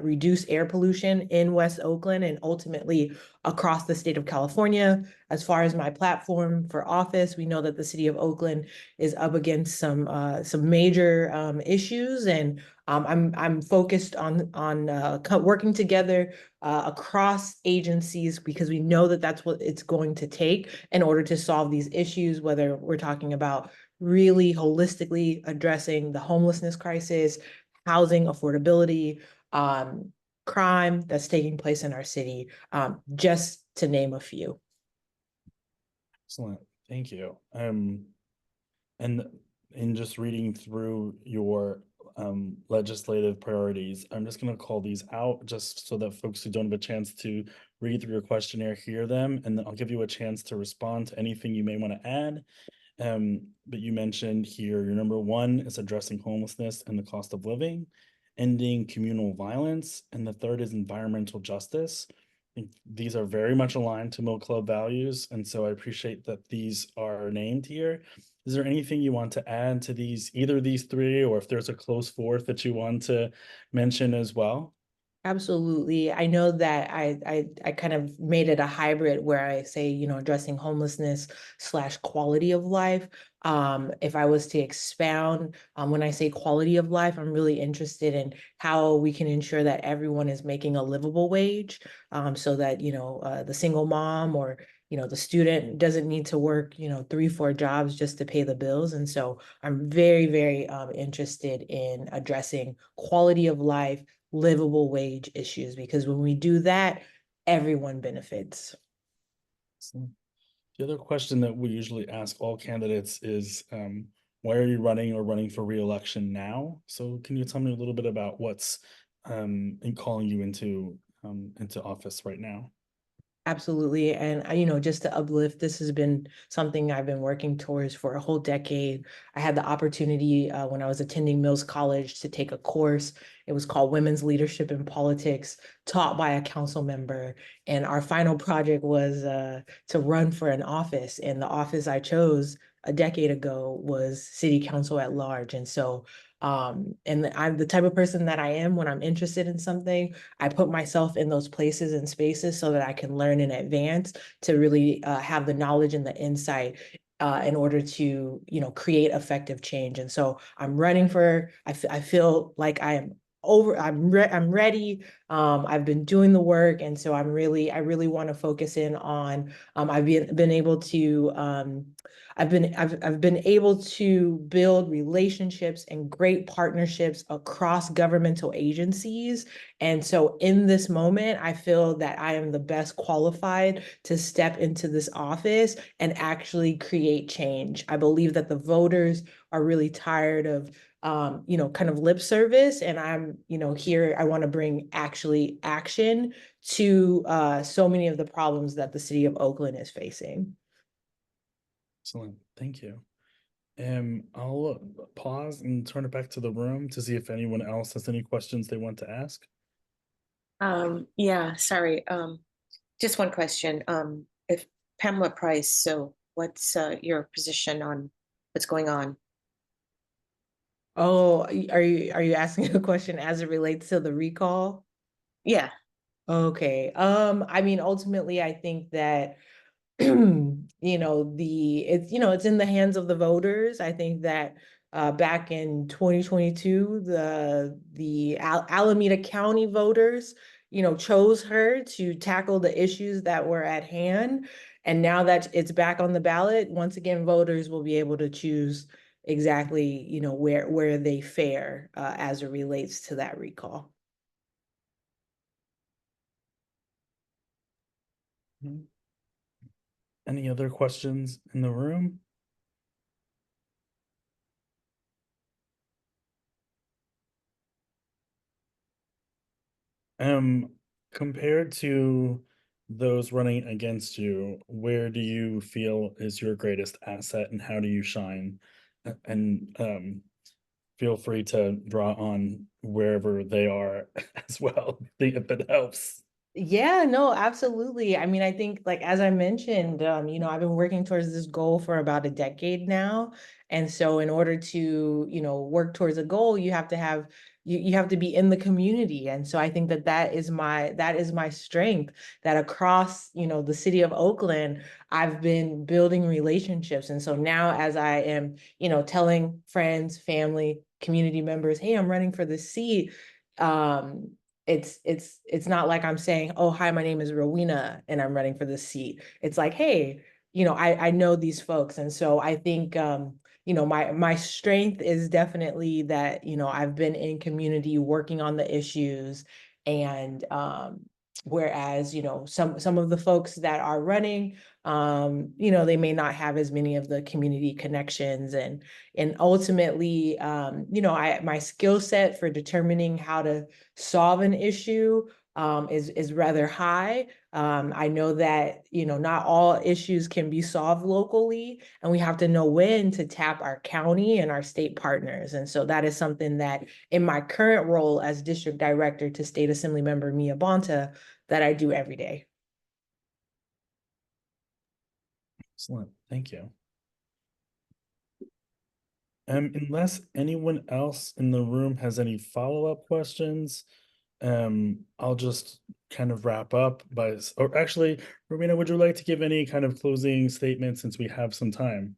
[SPEAKER 6] reduce air pollution in West Oakland and ultimately across the state of California. As far as my platform for office, we know that the city of Oakland is up against some major issues, and I'm focused on working together across agencies because we know that that's what it's going to take in order to solve these issues, whether we're talking about really holistically addressing the homelessness crisis, housing affordability, crime that's taking place in our city, just to name a few.
[SPEAKER 1] Excellent, thank you. And in just reading through your legislative priorities, I'm just going to call these out just so that folks who don't have a chance to read through your questionnaire hear them, and then I'll give you a chance to respond to anything you may want to add. But you mentioned here your number one is addressing homelessness and the cost of living, ending communal violence, and the third is environmental justice. I think these are very much aligned to Mill Club values, and so I appreciate that these are named here. Is there anything you want to add to these, either of these three, or if there's a close fourth that you want to mention as well?
[SPEAKER 6] Absolutely. I know that I kind of made it a hybrid where I say, addressing homelessness / quality of life. If I was to expound, when I say quality of life, I'm really interested in how we can ensure that everyone is making a livable wage, so that, the single mom or, the student doesn't need to work, 3, 4 jobs just to pay the bills. And so I'm very, very interested in addressing quality of life, livable wage issues, because when we do that, everyone benefits.
[SPEAKER 1] So the other question that we usually ask all candidates is, why are you running or running for re-election now? So can you tell me a little bit about what's in calling you into office right now?
[SPEAKER 6] Absolutely. And just to uplift, this has been something I've been working towards for a whole decade. I had the opportunity when I was attending Mills College to take a course. It was called Women's Leadership in Politics, taught by a council member. And our final project was to run for an office. And the office I chose a decade ago was city council at large. And so, and I'm the type of person that I am. When I'm interested in something, I put myself in those places and spaces so that I can learn in advance to really have the knowledge and the insight in order to, create effective change. And so I'm running for, I feel like I'm ready. I've been doing the work. And so I really want to focus in on, I've been able to, I've been able to build relationships and great partnerships across governmental agencies. And so in this moment, I feel that I am the best qualified to step into this office and actually create change. I believe that the voters are really tired of kind of lip service. And I'm, here, I want to bring actually action to so many of the problems that the city of Oakland is facing.
[SPEAKER 1] Excellent, thank you. I'll pause and turn it back to the room to see if anyone else has any questions they want to ask.
[SPEAKER 4] Yeah, sorry. Just one question. If Pamela Price, so what's your position on what's going on?
[SPEAKER 6] Oh, are you asking a question as it relates to the recall?
[SPEAKER 4] Yeah.
[SPEAKER 6] Okay. I mean, ultimately, I think that it's in the hands of the voters. I think that back in 2022, the Alameda County voters, chose her to tackle the issues that were at hand. And now that it's back on the ballot, once again, voters will be able to choose exactly, where they fare as it relates to that recall.
[SPEAKER 1] Any other questions in the room? Compared to those running against you, where do you feel is your greatest asset and how do you shine? And feel free to draw on wherever they are as well, if it helps.
[SPEAKER 6] Yeah, no, absolutely. I mean, I think like as I mentioned, I've been working towards this goal for about a decade now. And so in order to, work towards a goal, you have to have you have to be in the community. And so I think that is my strength, that across, the city of Oakland, I've been building relationships. And so now as I am, telling friends, family, community members, hey, I'm running for this seat, um, it's not like I'm saying, oh, hi, my name is Rowena and I'm running for this seat. It's like, hey, I know these folks. And so I think my strength is definitely that, I've been in community working on the issues And whereas, some of the folks that are running, they may not have as many of the community connections, and ultimately, my skill set for determining how to solve an issue is rather high. I know that, not all issues can be solved locally, and we have to know when to tap our county and our state partners. And so that is something that in my current role as district director to State Assembly Member Mia Bonta, that I do every day.
[SPEAKER 1] Excellent, thank you. Unless anyone else in the room has any follow-up questions, I'll just kind of wrap up or actually, Rowena, would you like to give any kind of closing statement since we have some time?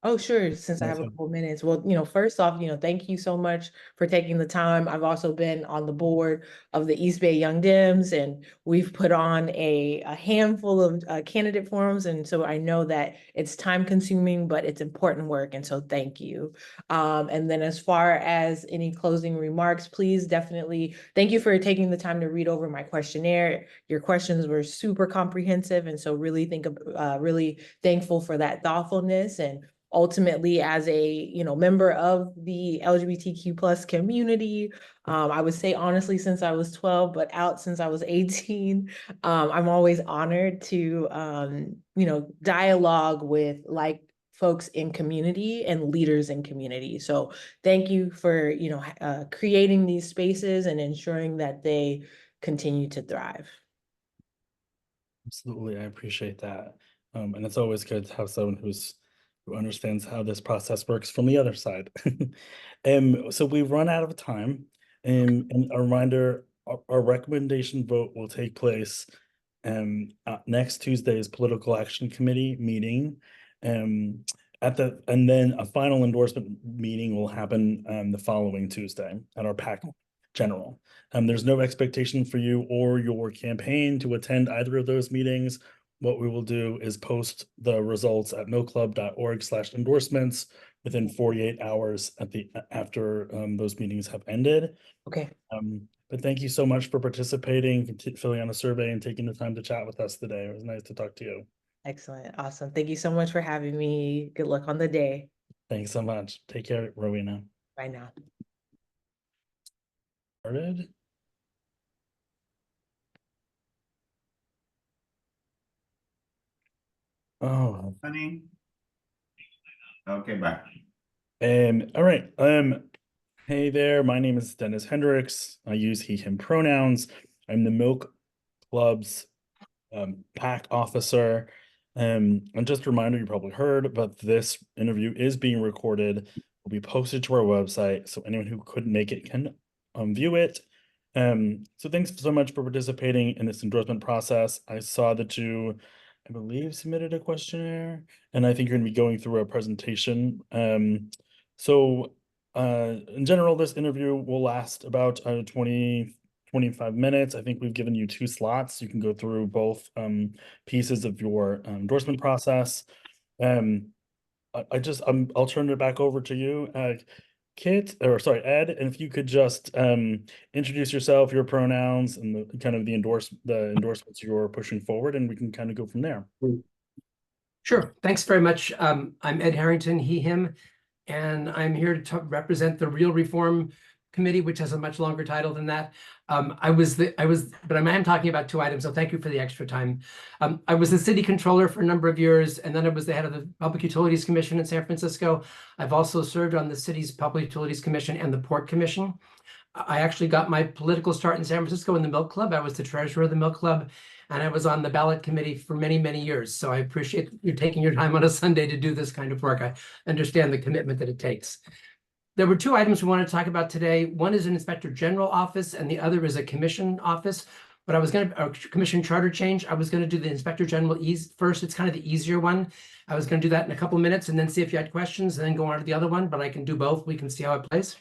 [SPEAKER 6] Oh, sure. Since I have a
[SPEAKER 1] Awesome.
[SPEAKER 6] couple minutes. Well, first off, thank you so much for taking the time. I've also been on the board of the East Bay Young Dems, and we've put on a handful of candidate forums. And so I know that it's time consuming, but it's important work. And so thank you. And then as far as any closing remarks, please definitely thank you for taking the time to read over my questionnaire. Your questions were super comprehensive. And so really really thankful for that thoughtfulness. And ultimately, as a member of the LGBTQ plus community, I would say honestly since I was 12, but out since I was 18, I'm always honored to dialogue with folks in community and leaders in community. So thank you for creating these spaces and ensuring that they continue to thrive.
[SPEAKER 1] Absolutely, I appreciate that. And it's always good to have someone who understands how this process works from the other side. So we've run out of time. And a reminder, our recommendation vote will take place next Tuesday's Political Action Committee meeting. And then a final endorsement meeting will happen the following Tuesday at our PAC General. There's no expectation for you or your campaign to attend either of those meetings. What we will do is post the results at milclub.org/endorsements within 48 hours after those meetings have ended.
[SPEAKER 6] Okay.
[SPEAKER 1] But thank you so much for participating, filling out a survey, and taking the time to chat with us today. It was nice to talk to you.
[SPEAKER 6] Excellent. Awesome. Thank you so much for having me. Good luck on the day.
[SPEAKER 1] Thanks so much. Take care, Rowena.
[SPEAKER 6] Bye now.
[SPEAKER 1] Started. Oh,
[SPEAKER 7] Honey. Okay, bye.
[SPEAKER 1] all right. Hey there, my name is Dennis Hendricks. I use he, him pronouns. I'm the Milk Club's PAC officer. And just a reminder, you probably heard, but this interview is being recorded, will be posted to our website, so anyone who couldn't make it can view it. So thanks so much for participating in this endorsement process. I saw that you, I believe, submitted a questionnaire, and I think you're going to be going through a presentation. So in general, this interview will last about 25 minutes. I think we've given you 2 slots. You can go through both pieces of your endorsement process. I'll turn it back over to you, Ed, and if you could just introduce yourself, your pronouns, and the kind of the endorsements you're pushing forward, and we can kind of go from there.
[SPEAKER 8] Sure. Thanks very much. I'm Ed Harrington, he, him, and I'm here to represent the Real Reform Committee, which has a much longer title than that. But I am talking about 2 items, so thank you for the extra time. I was the city controller for a number of years, and then I was the head of the Public Utilities Commission in San Francisco. I've also served on the city's Public Utilities Commission and the Port Commission. I actually got my political start in San Francisco in the Milk Club. I was the treasurer of the Milk Club, and I was on the ballot committee for many, many years. So I appreciate you taking your time on a Sunday to do this kind of work. I understand the commitment that it takes. There were 2 items we want to talk about today. One is an Inspector General office, and the other is a commission office. But I was going to, commission charter change. I was going to do the Inspector General first. It's kind of the easier one. I was going to do that in a couple of minutes and then see if you had questions and then go on to the other one, but I can do both. We can see how it plays.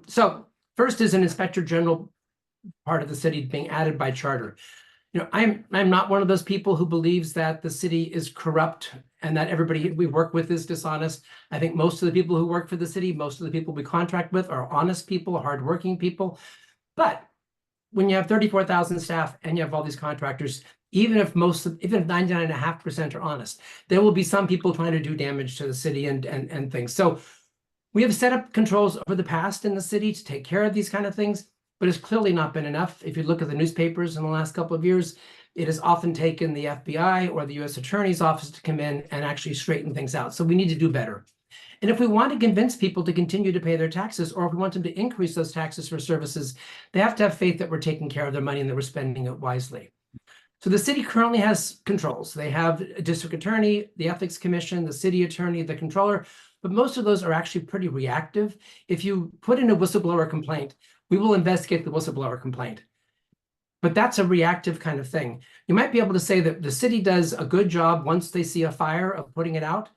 [SPEAKER 8] So first is an Inspector General part of the city being added by charter. I'm not one of those people who believes that the city is corrupt and that everybody we work with is dishonest. I think most of the people who work for the city, most of the people we contract with are honest people, hardworking people. But when you have 34,000 staff and you have all these contractors, even if 99.5% are honest, there will be some people trying to do damage to the city and things. So we have set up controls over the past in the city to take care of these kind of things, but it's clearly not been enough. If you look at the newspapers in the last couple of years, it has often taken the FBI or the U.S. Attorney's Office to come in and actually straighten things out. So we need to do better. And if we want to convince people to continue to pay their taxes, or if we want them to increase those taxes for services, they have to have faith that we're taking care of their money and that we're spending it wisely. So the city currently has controls. They have a district attorney, the ethics commission, the city attorney, the controller, but most of those are actually pretty reactive. If you put in a whistleblower complaint, we will investigate the whistleblower complaint. But that's a reactive kind of thing. You might be able to say that the city does a good job once they see a fire of putting it out,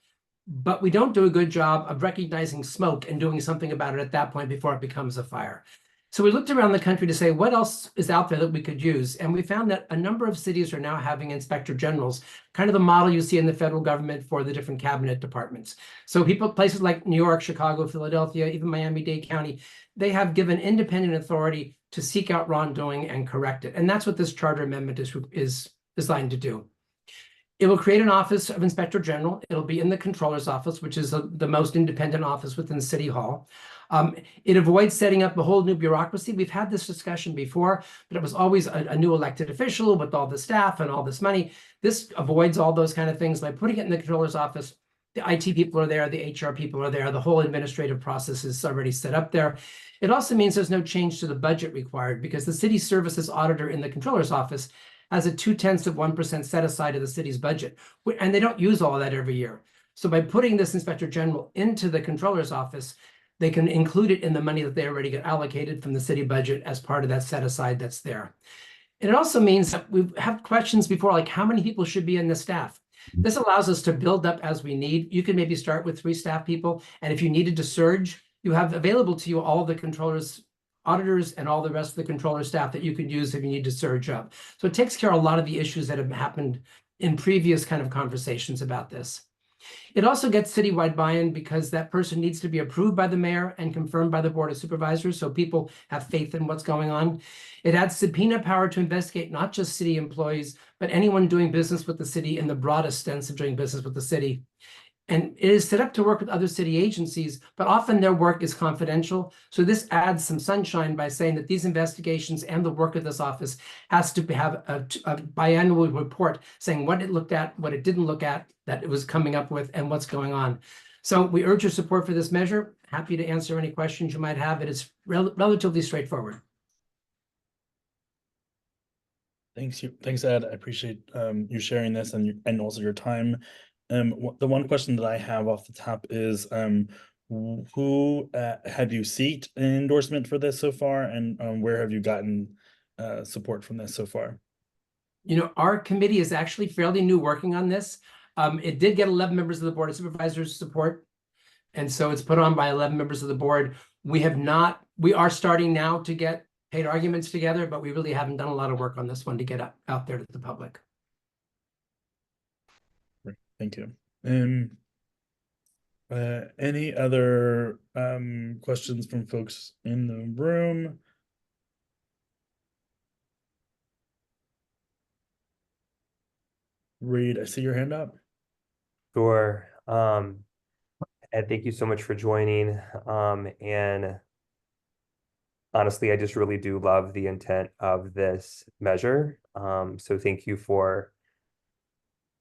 [SPEAKER 8] but we don't do a good job of recognizing smoke and doing something about it at that point before it becomes a fire. So we looked around the country to say, what else is out there that we could use? And we found that a number of cities are now having inspector generals, kind of the model you see in the federal government for the different cabinet departments. So places like New York, Chicago, Philadelphia, even Miami-Dade County, they have given independent authority to seek out wrongdoing and correct it. And that's what this charter amendment is designed to do. It will create an office of inspector general. It'll be in the controller's office, which is the most independent office within City Hall. It avoids setting up a whole new bureaucracy. We've had this discussion before, but it was always a new elected official with all the staff and all this money. This avoids all those kind of things by putting it in the controller's office. The IT people are there, the HR people are there, the whole administrative process is already set up there. It also means there's no change to the budget required because the city services auditor in the controller's office has a 0.2% set aside of the city's budget, and they don't use all of that every year. So by putting this inspector general into the controller's office, they can include it in the money that they already get allocated from the city budget as part of that set aside that's there. And it also means that we've had questions before, like how many people should be in the staff? This allows us to build up as we need. You can maybe start with 3 staff people, and if you needed to surge, you have available to you all the controllers, auditors, and all the rest of the controller staff that you could use if you need to surge up. So it takes care of a lot of the issues that have happened in previous kind of conversations about this. It also gets citywide buy-in because that person needs to be approved by the mayor and confirmed by the board of supervisors, so people have faith in what's going on. It adds subpoena power to investigate not just city employees, but anyone doing business with the city in the broadest sense of doing business with the city. And it is set up to work with other city agencies, but often their work is confidential. So this adds some sunshine by saying that these investigations and the work of this office has to have a biannual report saying what it looked at, what it didn't look at, that it was coming up with, and what's going on. So we urge your support for this measure. Happy to answer any questions you might have. It is relatively straightforward.
[SPEAKER 1] Thanks, Ed. I appreciate you sharing this and also your time. The one question that I have off the top is who have you seeked an endorsement for this so far, and where have you gotten support from this so far?
[SPEAKER 8] You know, our committee is actually fairly new working on this. It did get 11 members of the Board of Supervisors support, and so it's put on by 11 members of the board. We are starting now to get paid arguments together, but we really haven't done a lot of work on this one to get out there to the public.
[SPEAKER 1] Thank you. Any other questions from folks in the room? Reed, I see your hand up.
[SPEAKER 2] Sure. Ed, thank you so much for joining. And honestly, I just really do love the intent of this measure. So thank you for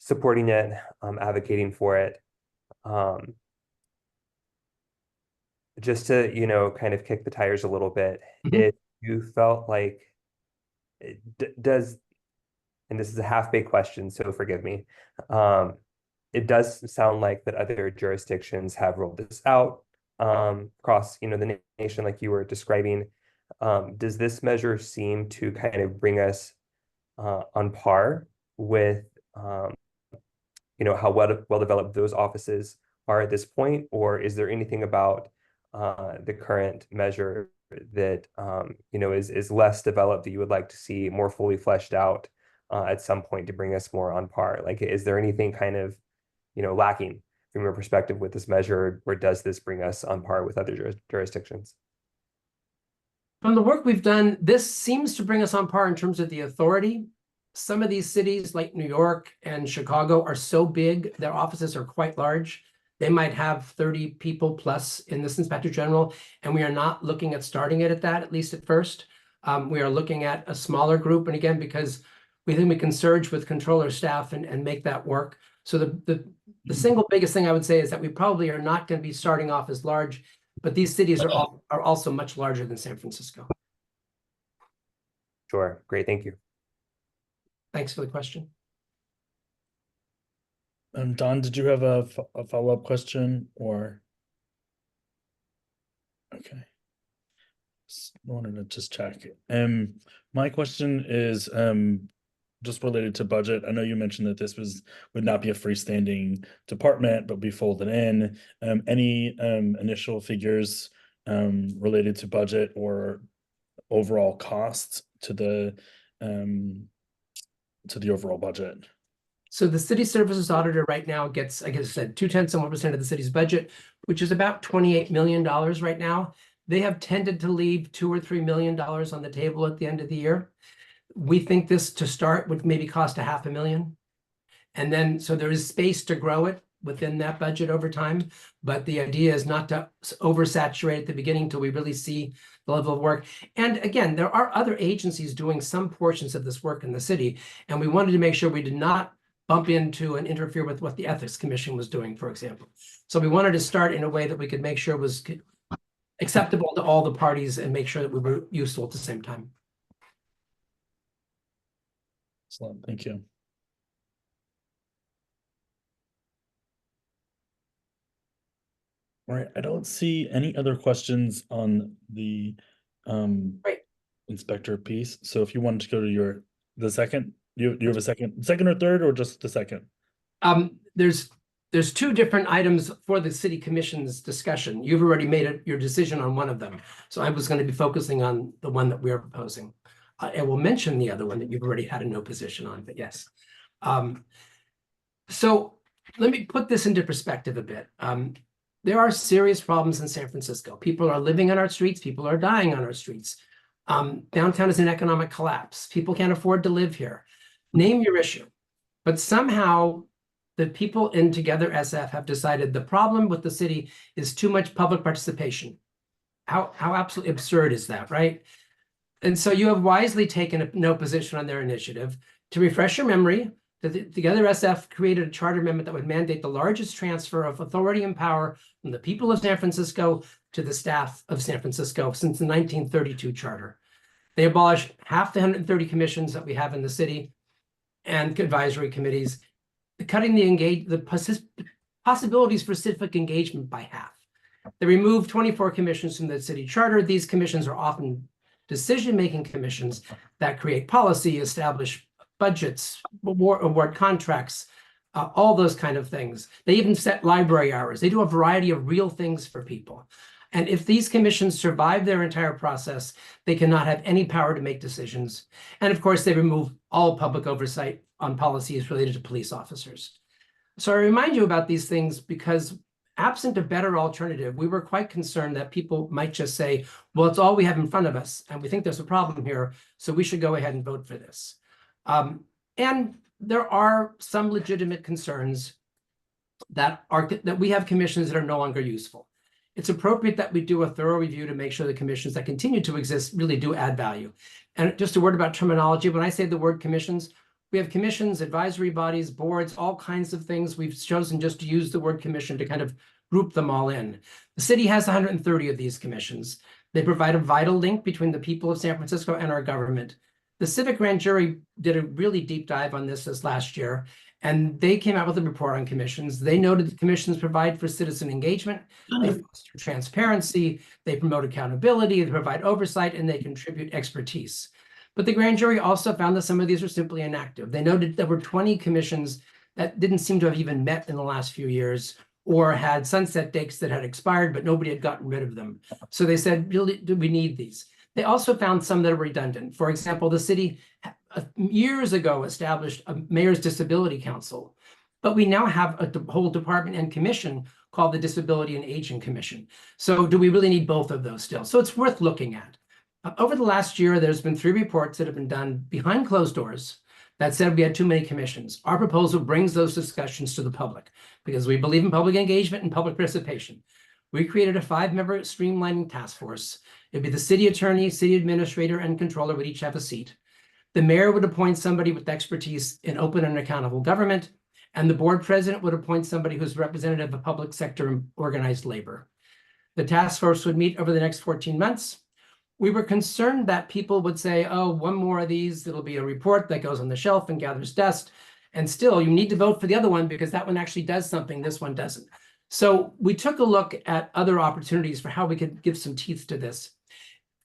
[SPEAKER 2] supporting it, advocating for it. Just to, you know, kind of kick the tires a little bit, if you felt like, does, and this is a half-baked question, so forgive me, it does sound like that other jurisdictions have rolled this out across, you know, the nation like you were describing. Does this measure seem to kind of bring us on par with you know, how well developed those offices are at this point, or is there anything about the current measure that you know, is less developed that you would like to see more fully fleshed out at some point to bring us more on par? Like, is there anything kind of, you know, lacking from your perspective with this measure, or does this bring us on par with other jurisdictions?
[SPEAKER 8] From the work we've done, this seems to bring us on par in terms of the authority. Some of these cities like New York and Chicago are so big, their offices are quite large. They might have 30 people plus in this inspector general, and we are not looking at starting it at that, at least at first. We are looking at a smaller group, and again, because we think we can surge with controller staff and make that work. So the single biggest thing I would say is that we probably are not going to be starting off as large, but these cities are also much larger than San Francisco.
[SPEAKER 2] Sure, great, thank you.
[SPEAKER 8] Thanks for the question.
[SPEAKER 1] Don, did you have a follow-up question or? Okay. Wanted to just check. My question is just related to budget. I know you mentioned that this would not be a freestanding department, but be folded in. Any initial figures related to budget or overall costs to the overall budget?
[SPEAKER 8] So the city services auditor right now gets, I guess I said, 0.2% of the city's budget, which is about $28 million right now. They have tended to leave $2 or $3 million on the table at the end of the year. We think this to start would maybe cost $500,000. And then, so there is space to grow it within that budget over time. But the idea is not to oversaturate at the beginning until we really see the level of work. And again, there are other agencies doing some portions of this work in the city. And we wanted to make sure we did not bump into and interfere with what the Ethics Commission was doing, for example. So we wanted to start in a way that we could make sure it was acceptable to all the parties and make sure that we were useful at the same time.
[SPEAKER 1] Excellent, thank you. All right, I don't see any other questions on the
[SPEAKER 8] Right.
[SPEAKER 1] inspector piece. So if you wanted to go to the second, do you have a second or third, or just the second?
[SPEAKER 8] There's two different items for the city commission's discussion. You've already made your decision on one of them. So I was going to be focusing on the one that we're proposing. I will mention the other one that you've already had a no position on, but yes. So let me put this into perspective a bit. There are serious problems in San Francisco. People are living on our streets. People are dying on our streets. Downtown is in economic collapse. People can't afford to live here. Name your issue. But somehow the people in Together SF have decided the problem with the city is too much public participation. How absolutely absurd is that, right? And so you have wisely taken a no position on their initiative. To refresh your memory, that Together SF created a charter amendment that would mandate the largest transfer of authority and power from the people of San Francisco to the staff of San Francisco since the 1932 charter. They abolished half the 130 commissions that we have in the city and advisory committees, cutting the possibilities for civic engagement by half. They removed 24 commissions from the city charter. These commissions are often decision-making commissions that create policy, establish budgets, award contracts, all those kind of things. They even set library hours. They do a variety of real things for people. And if these commissions survive their entire process, they cannot have any power to make decisions. And of course, they remove all public oversight on policies related to police officers. So I remind you about these things because absent a better alternative, we were quite concerned that people might just say, well, it's all we have in front of us, and we think there's a problem here, so we should go ahead and vote for this. And there are some legitimate concerns that we have commissions that are no longer useful. It's appropriate that we do a thorough review to make sure the commissions that continue to exist really do add value. And just a word about terminology. When I say the word commissions, we have commissions, advisory bodies, boards, all kinds of things. We've chosen just to use the word commission to kind of group them all in. The city has 130 of these commissions. They provide a vital link between the people of San Francisco and our government. The Civic Grand Jury did a really deep dive on this last year, and they came out with a report on commissions. They noted that commissions provide for citizen engagement, they foster transparency, they promote accountability, they provide oversight, and they contribute expertise. But the grand jury also found that some of these are simply inactive. They noted there were 20 commissions that didn't seem to have even met in the last few years or had sunset dates that had expired, but nobody had gotten rid of them. So they said, really, do we need these? They also found some that are redundant. For example, the city years ago established a Mayor's Disability Council, but we now have a whole department and commission called the Disability and Aging Commission. So do we really need both of those still? So it's worth looking at. Over the last year, there's been 3 reports that have been done behind closed doors that said we had too many commissions. Our proposal brings those discussions to the public because we believe in public engagement and public participation. We created a 5-member streamlining task force. It'd be the city attorney, city administrator, and controller would each have a seat. The mayor would appoint somebody with expertise in open and accountable government, and the board president would appoint somebody who's representative of public sector and organized labor. The task force would meet over the next 14 months. We were concerned that people would say, oh, one more of these, it'll be a report that goes on the shelf and gathers dust. And still, you need to vote for the other one because that one actually does something, this one doesn't. So we took a look at other opportunities for how we could give some teeth to this.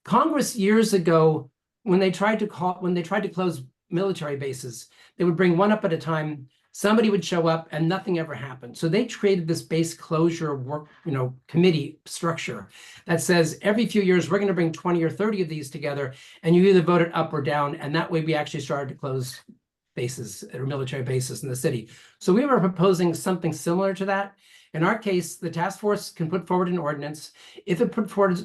[SPEAKER 8] Congress years ago, when they tried to close military bases, they would bring one up at a time. Somebody would show up and nothing ever happened. So they created this base closure work, committee structure that says every few years, we're going to bring 20 or 30 of these together and you either vote it up or down. And that way we actually started to close bases or military bases in the city. So we were proposing something similar to that. In our case, the task force can put forward an ordinance. If it put forward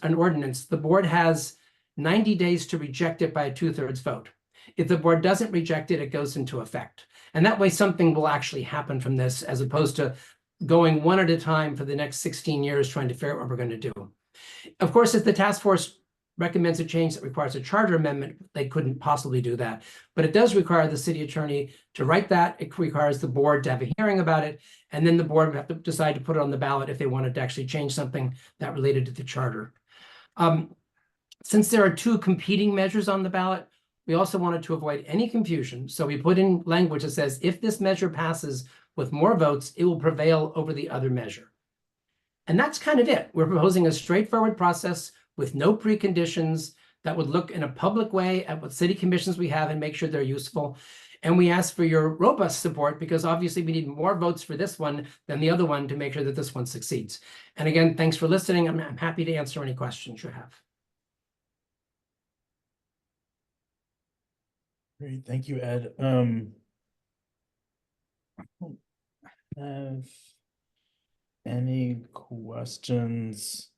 [SPEAKER 8] an ordinance, the board has 90 days to reject it by a 2/3 vote. If the board doesn't reject it, it goes into effect. And that way something will actually happen from this as opposed to going one at a time for the next 16 years trying to figure out what we're going to do. Of course, if the task force recommends a change that requires a charter amendment, they couldn't possibly do that. But it does require the city attorney to write that. It requires the board to have a hearing about it. And then the board would have to decide to put it on the ballot if they wanted to actually change something that related to the charter. Since there are 2 competing measures on the ballot, we also wanted to avoid any confusion. So we put in language that says, if this measure passes with more votes, it will prevail over the other measure. And that's kind of it. We're proposing a straightforward process with no preconditions that would look in a public way at what city commissions we have and make sure they're useful. And we ask for your robust support because obviously we need more votes for this one than the other one to make sure that this one succeeds. And again, thanks for listening. I'm happy to answer any questions you have.
[SPEAKER 1] Great, thank you, Ed. I don't have any questions.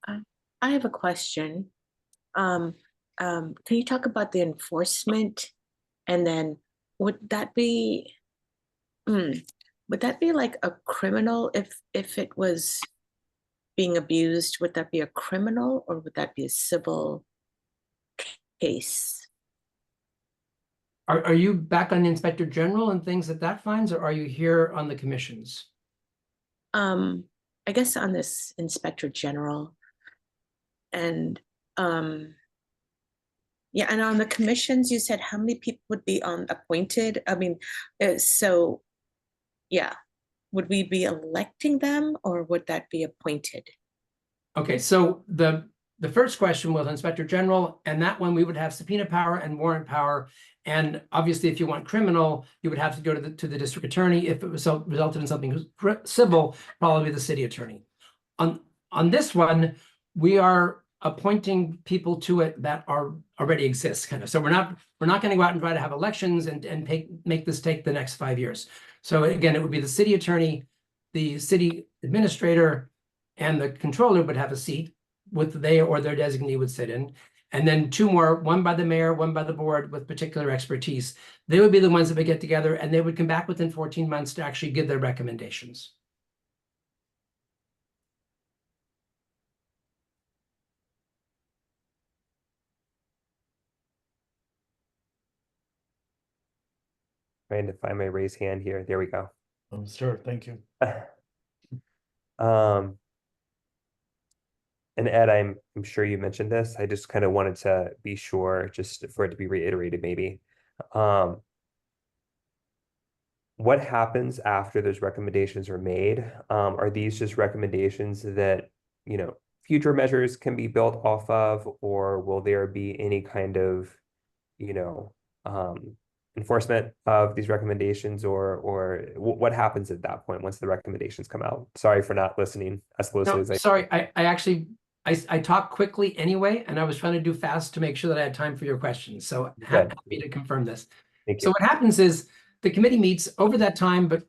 [SPEAKER 4] I have a question. Can you talk about the enforcement? And then would that be like a criminal if it was being abused? Would that be a criminal or would that be a civil case?
[SPEAKER 8] Are you back on the Inspector General and things that finds, or are you here on the commissions?
[SPEAKER 4] I guess on this Inspector General. And yeah, and on the commissions, you said how many people would be appointed? I mean, so yeah, would we be electing them or would that be appointed?
[SPEAKER 8] Okay, so the first question was Inspector General, and that one we would have subpoena power and warrant power. And obviously, if you want criminal, you would have to go to the district attorney. If it resulted in something civil, probably the city attorney. On this one, we are appointing people to it that already exist, kind of. So we're not going to go out and try to have elections and make this take the next 5 years. So again, it would be the city attorney, the city administrator, and the controller would have a seat with they or their designee would sit in. And then 2 more, one by the mayor, one by the board with particular expertise. They would be the ones that would get together and they would come back within 14 months to actually give their recommendations.
[SPEAKER 2] Trying to find my raise hand here. There we go.
[SPEAKER 1] Oh, sure, thank you.
[SPEAKER 2] And Ed, I'm sure you mentioned this. I just kind of wanted to be sure, just for it to be reiterated, maybe. What happens after those recommendations are made? Are these just recommendations that, future measures can be built off of, or will there be any kind of, enforcement of these recommendations, or what happens at that point once the recommendations come out? Sorry for not listening as closely as I.
[SPEAKER 8] Sorry, I talk quickly anyway, and I was trying to do fast to make sure that I had time for your questions. So happy to confirm this.
[SPEAKER 2] Thank you.
[SPEAKER 8] So what happens is the committee meets over that time, but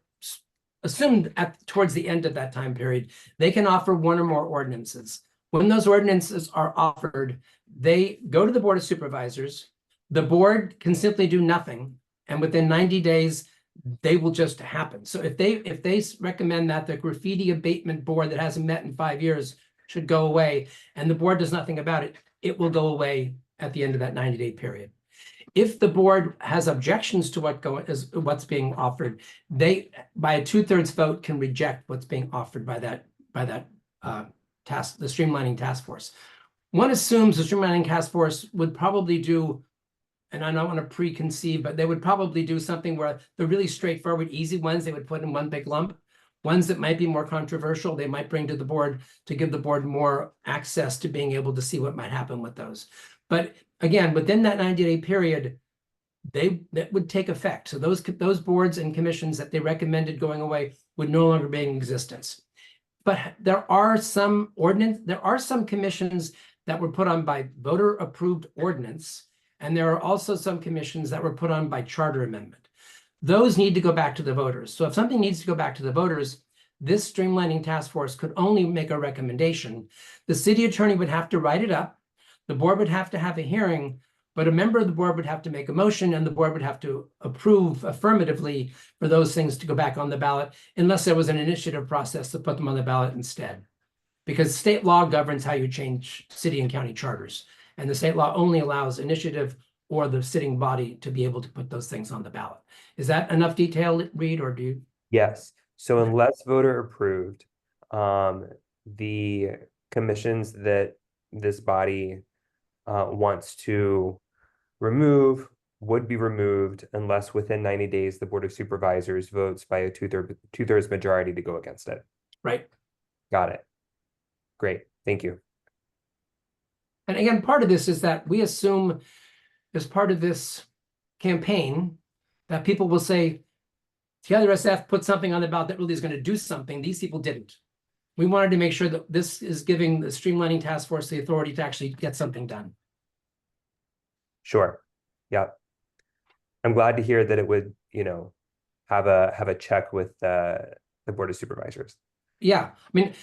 [SPEAKER 8] assumed towards the end of that time period, they can offer 1 or more ordinances. When those ordinances are offered, they go to the Board of Supervisors. The board can simply do nothing, and within 90 days, they will just happen. So if they recommend that the graffiti abatement board that hasn't met in 5 years should go away, and the board does nothing about it, it will go away at the end of that 90-day period. If the board has objections to what's being offered, they, by a 2/3 vote, can reject what's being offered by that task, the streamlining task force. One assumes the streamlining task force would probably do, and I don't want to preconceive, but they would probably do something where the really straightforward, easy ones, they would put in one big lump. Ones that might be more controversial, they might bring to the board to give the board more access to being able to see what might happen with those. But again, within that 90-day period, that would take effect. So those boards and commissions that they recommended going away would no longer be in existence. But there are some commissions that were put on by voter-approved ordinance, and there are also some commissions that were put on by charter amendment. Those need to go back to the voters. So if something needs to go back to the voters, this streamlining task force could only make a recommendation. The city attorney would have to write it up. The board would have to have a hearing, but a member of the board would have to make a motion, and the board would have to approve affirmatively for those things to go back on the ballot, unless there was an initiative process to put them on the ballot instead. Because state law governs how you change city and county charters, and the state law only allows initiative or the sitting body to be able to put those things on the ballot. Is that enough detail, Reed, or do you?
[SPEAKER 2] Yes. So unless voter approved, the commissions that this body wants to remove would be removed unless within 90 days the Board of Supervisors votes by a two-thirds majority to go against it.
[SPEAKER 8] Right.
[SPEAKER 2] Got it. Great. Thank you.
[SPEAKER 8] And again, part of this is that we assume as part of this campaign that people will say, the other SF put something on the ballot that really is going to do something. These people didn't. We wanted to make sure that this is giving the streamlining task force the authority to actually get something done.
[SPEAKER 2] Sure. Yeah. I'm glad to hear that it would, have a check with the Board of Supervisors.
[SPEAKER 8] Yeah. I mean,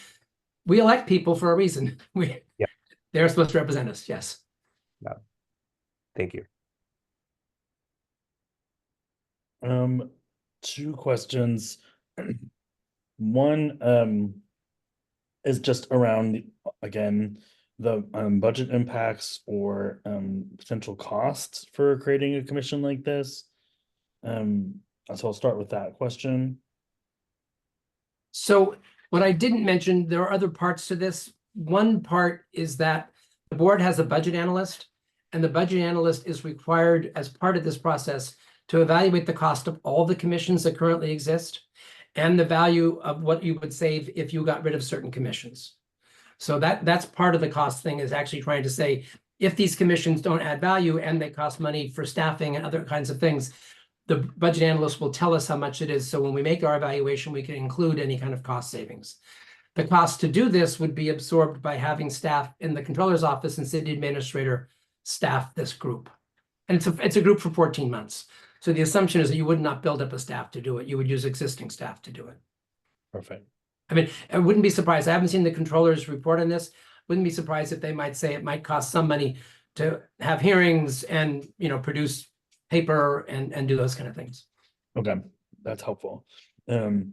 [SPEAKER 8] we elect people for a reason.
[SPEAKER 2] Yeah.
[SPEAKER 8] They're supposed to represent us. Yes.
[SPEAKER 2] Yeah. Thank you.
[SPEAKER 1] Two questions. One is just around, again, the budget impacts or potential costs for creating a commission like this. So I'll start with that question.
[SPEAKER 8] So what I didn't mention, there are other parts to this. One part is that the board has a budget analyst, and the budget analyst is required as part of this process to evaluate the cost of all the commissions that currently exist and the value of what you would save if you got rid of certain commissions. So that's part of the cost thing, is actually trying to say, if these commissions don't add value and they cost money for staffing and other kinds of things, the budget analyst will tell us how much it is. So when we make our evaluation, we can include any kind of cost savings. The cost to do this would be absorbed by having staff in the controller's office and city administrator staff this group. And it's a group for 14 months. So the assumption is that you would not build up a staff to do it. You would use existing staff to do it.
[SPEAKER 1] Perfect.
[SPEAKER 8] I mean, I wouldn't be surprised. I haven't seen the controller's report on this. Wouldn't be surprised if they might say it might cost some money to have hearings and, produce paper and do those kind of things.
[SPEAKER 1] Okay, that's helpful. The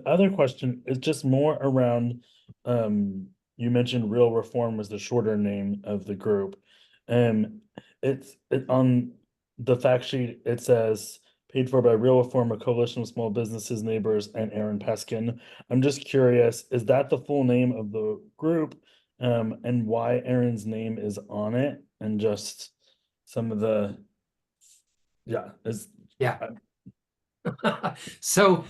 [SPEAKER 1] other question is just more around, you mentioned Real Reform was the shorter name of the group. It's on the fact sheet, it says paid for by Real Reform, a coalition of small businesses, neighbors, and Aaron Peskin. I'm just curious, is that the full name of the group, and why Aaron's name is on it, and just some of the, yeah.
[SPEAKER 8] So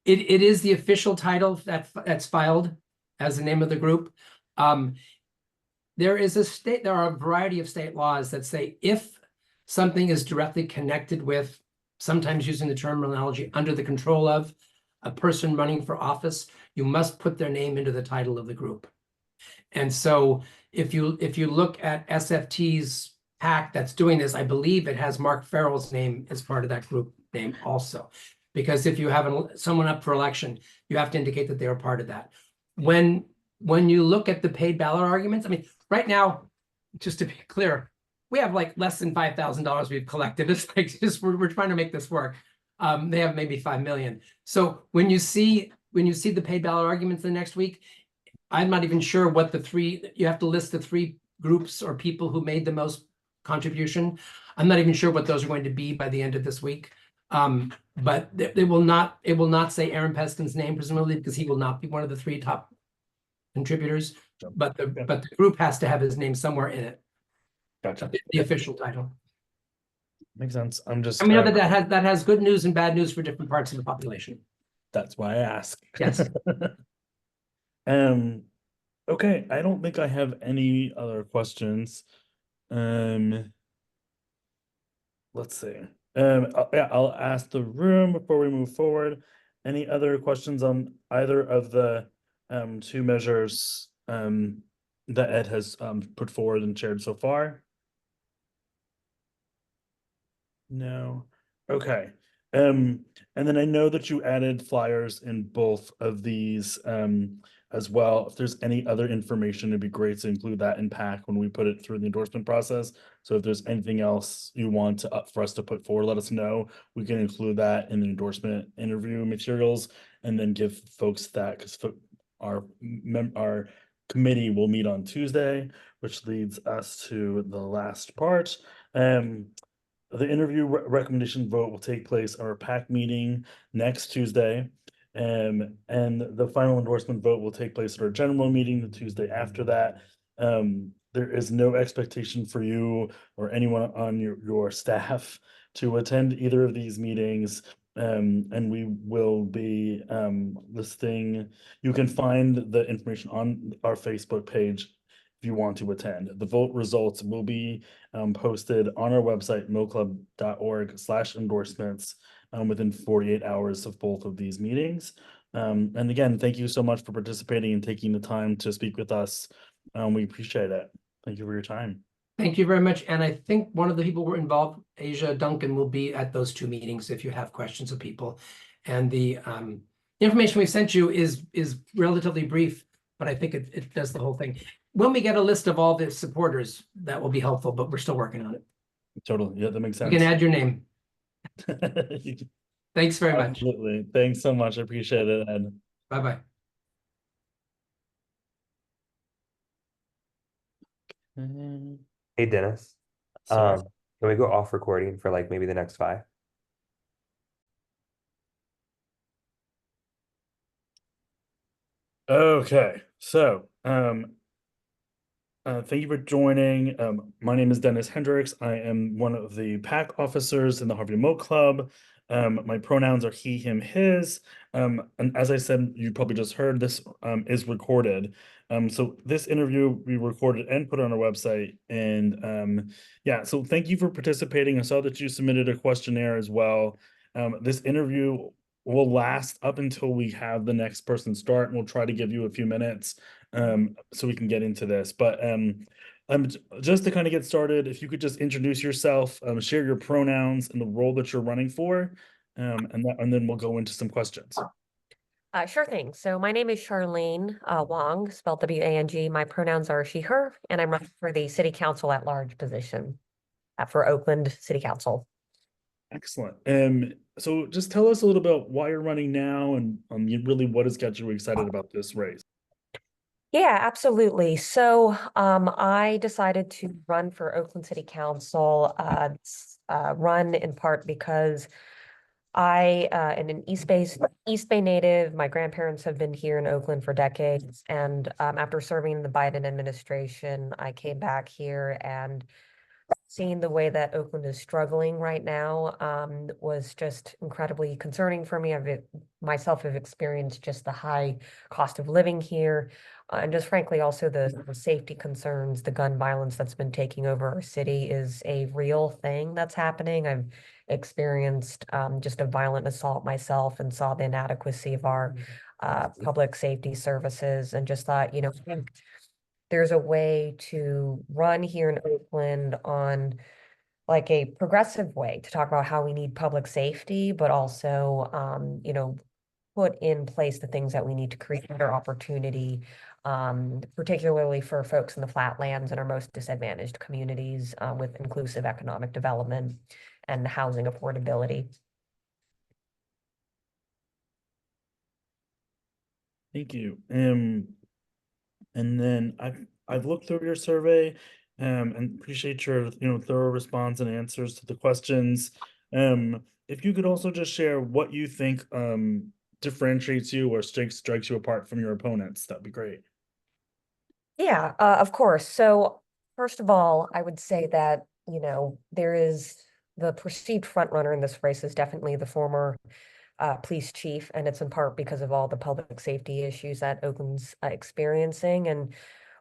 [SPEAKER 8] it is the official title that's filed as the name of the group. There are a variety of state laws that say if something is directly connected with, sometimes using the terminology, under the control of a person running for office, you must put their name into the title of the group. And so if you look at SFT's PAC that's doing this, I believe it has Mark Farrell's name as part of that group name also. Because if you have someone up for election, you have to indicate that they are part of that. When when you look at the paid ballot arguments, I mean, right now, just to be clear, we have like less than $5,000 we've collected. It's like just we're trying to make this work. They have maybe 5 million. So when you see the paid ballot arguments the next week, I'm not even sure what you have to list the 3 groups or people who made the most contribution. I'm not even sure what those are going to be by the end of this week. But it will not say Aaron Peskin's name, presumably, because he will not be one of the 3 top contributors. But the group has to have his name somewhere in it.
[SPEAKER 1] Gotcha.
[SPEAKER 8] The official title.
[SPEAKER 1] Makes sense. I'm just.
[SPEAKER 8] I mean, that has good news and bad news for different parts of the population.
[SPEAKER 1] That's why I ask.
[SPEAKER 8] Yes.
[SPEAKER 1] Okay, I don't think I have any other questions. Let's see. Yeah, I'll ask the room before we move forward. Any other questions on either of the 2 measures that Ed has put forward and shared so far? No. Okay. And then I know that you added flyers in both of these as well. If there's any other information, it'd be great to include that in PAC when we put it through the endorsement process. So if there's anything else you want for us to put forward, let us know. We can include that in the endorsement interview materials and then give folks that, because our committee will meet on Tuesday, which leads us to the last part. The interview recommendation vote will take place at our PAC meeting next Tuesday. And the final endorsement vote will take place at our general meeting the Tuesday after that. There is no expectation for you or anyone on your staff to attend either of these meetings. And we will be listing, you can find the information on our Facebook page if you want to attend. The vote results will be posted on our website, milclub.org/endorsements within 48 hours of both of these meetings. And again, thank you so much for participating and taking the time to speak with us. We appreciate it. Thank you for your time.
[SPEAKER 8] Thank you very much. And I think one of the people who were involved, Asia Duncan, will be at those 2 meetings if you have questions of people. And the information we sent you is relatively brief, but I think it does the whole thing. When we get a list of all the supporters, that will be helpful, but we're still working on it.
[SPEAKER 1] Totally. Yeah, that makes sense.
[SPEAKER 8] You can add your name. Thanks very much.
[SPEAKER 1] Absolutely. Thanks so much. I appreciate it, Ed.
[SPEAKER 8] Bye-bye.
[SPEAKER 2] Hey, Dennis.
[SPEAKER 1] Sorry.
[SPEAKER 2] Can we go off recording for like maybe the next 5?
[SPEAKER 1] Okay, so thank you for joining. My name is Dennis Hendricks. I am one of the PAC officers in the Harvey Milk Club. My pronouns are he, him, his. And as I said, you probably just heard, this is recorded. So this interview we recorded and put on our website. And yeah, so thank you for participating. I saw that you submitted a questionnaire as well. This interview will last up until we have the next person start, and we'll try to give you a few minutes so we can get into this. But just to kind of get started, if you could just introduce yourself, share your pronouns and the role that you're running for, and then we'll go into some questions.
[SPEAKER 9] Sure thing. So my name is Charlene Wang, spelled W-A-N-G. My pronouns are she, her, and I'm running for the City Council at Large position for Oakland City Council.
[SPEAKER 1] Excellent. So just tell us a little about why you're running now and really what has got you excited about this race.
[SPEAKER 9] Yeah, absolutely. So I decided to run for Oakland City Council, run in part because I am an East Bay native. My grandparents have been here in Oakland for decades. And after serving in the Biden administration, I came back here, and seeing the way that Oakland is struggling right now was just incredibly concerning for me. Myself have experienced just the high cost of living here, and just frankly also the safety concerns. The gun violence that's been taking over our city is a real thing that's happening. I've experienced just a violent assault myself and saw the inadequacy of our public safety services, and just thought, I think there's a way to run here in Oakland on like a progressive way to talk about how we need public safety, but also, put in place the things that we need to create better opportunity particularly for folks in the flatlands and our most disadvantaged communities, with inclusive economic development and housing affordability.
[SPEAKER 1] Thank you. And then I've looked through your survey, and appreciate your, thorough response and answers to the questions. If you could also just share what you think differentiates you or strikes you apart from your opponents, that'd be great.
[SPEAKER 9] Yeah, of course. So first of all, I would say that, there is the perceived front runner in this race is definitely the former police chief, and it's in part because of all the public safety issues that Oakland's experiencing. And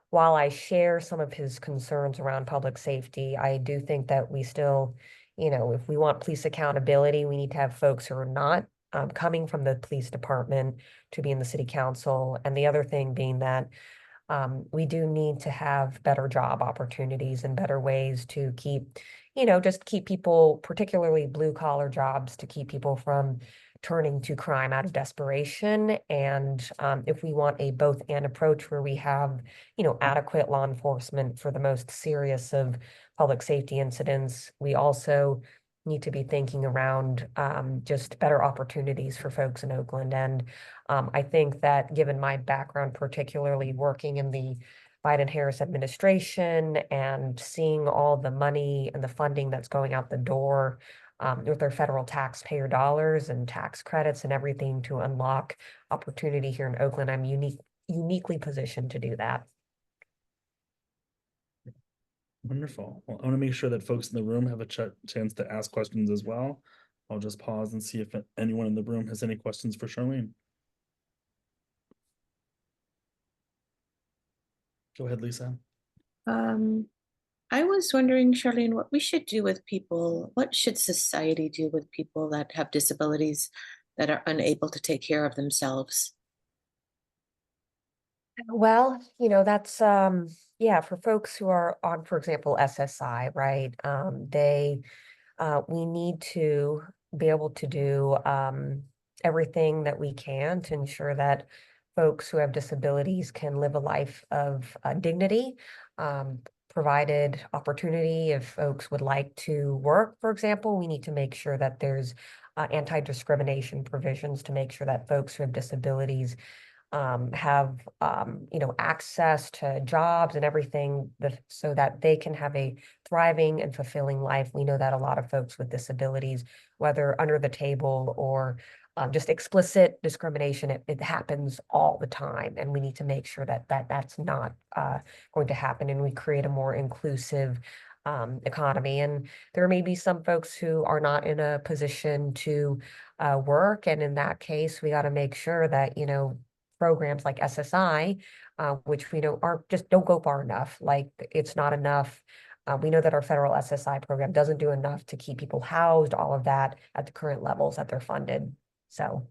[SPEAKER 9] while I share some of his concerns around public safety, I do think that we still, if we want police accountability, we need to have folks who are not coming from the police department to be in the city council. And the other thing being that we do need to have better job opportunities and better ways to keep, just keep people, particularly blue collar jobs, to keep people from turning to crime out of desperation. And if we want a both and approach where we have, adequate law enforcement for the most serious of public safety incidents, we also need to be thinking around just better opportunities for folks in Oakland. And I think that given my background, particularly working in the Biden-Harris administration and seeing all the money and the funding that's going out the door with their federal taxpayer dollars and tax credits and everything to unlock opportunity here in Oakland, I'm uniquely positioned to do that.
[SPEAKER 1] Wonderful. Well, I want to make sure that folks in the room have a chance to ask questions as well. I'll just pause and see if anyone in the room has any questions for Charlene. Go ahead, Lisa.
[SPEAKER 4] I was wondering, Charlene, what we should do with people, what should society do with people that have disabilities that are unable to take care of themselves?
[SPEAKER 9] Well, that's yeah, for folks who are on, for example, SSI, right? We need to be able to do everything that we can to ensure that folks who have disabilities can live a life of dignity, provided opportunity. If folks would like to work, for example, we need to make sure that there's anti-discrimination provisions to make sure that folks who have disabilities have access to jobs and everything so that they can have a thriving and fulfilling life. We know that a lot of folks with disabilities, whether under the table or just explicit discrimination, it happens all the time, and we need to make sure that that's not going to happen, and we create a more inclusive economy. And there may be some folks who are not in a position to work, and in that case, we got to make sure that programs like SSI, which we know are just don't go far enough. Like it's not enough. We know that our federal SSI program doesn't do enough to keep people housed, all of that at the current levels that they're funded. So.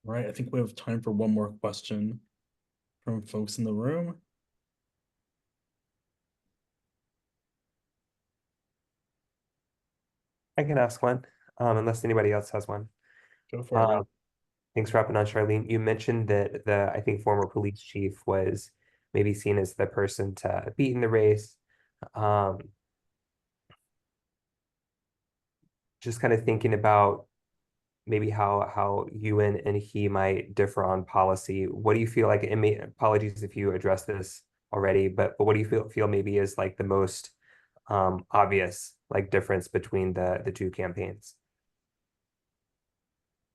[SPEAKER 1] All right, I think we have time for one more question from folks in the room.
[SPEAKER 2] I can ask one, unless anybody else has one.
[SPEAKER 1] Go for it.
[SPEAKER 2] Thanks for hopping on, Charlene. You mentioned that I think former police chief was maybe seen as the person to beat in the race. Just kind of thinking about maybe how you and he might differ on policy. What do you feel like, and apologies if you addressed this already, but what do you feel maybe is like the most obvious like difference between the two campaigns?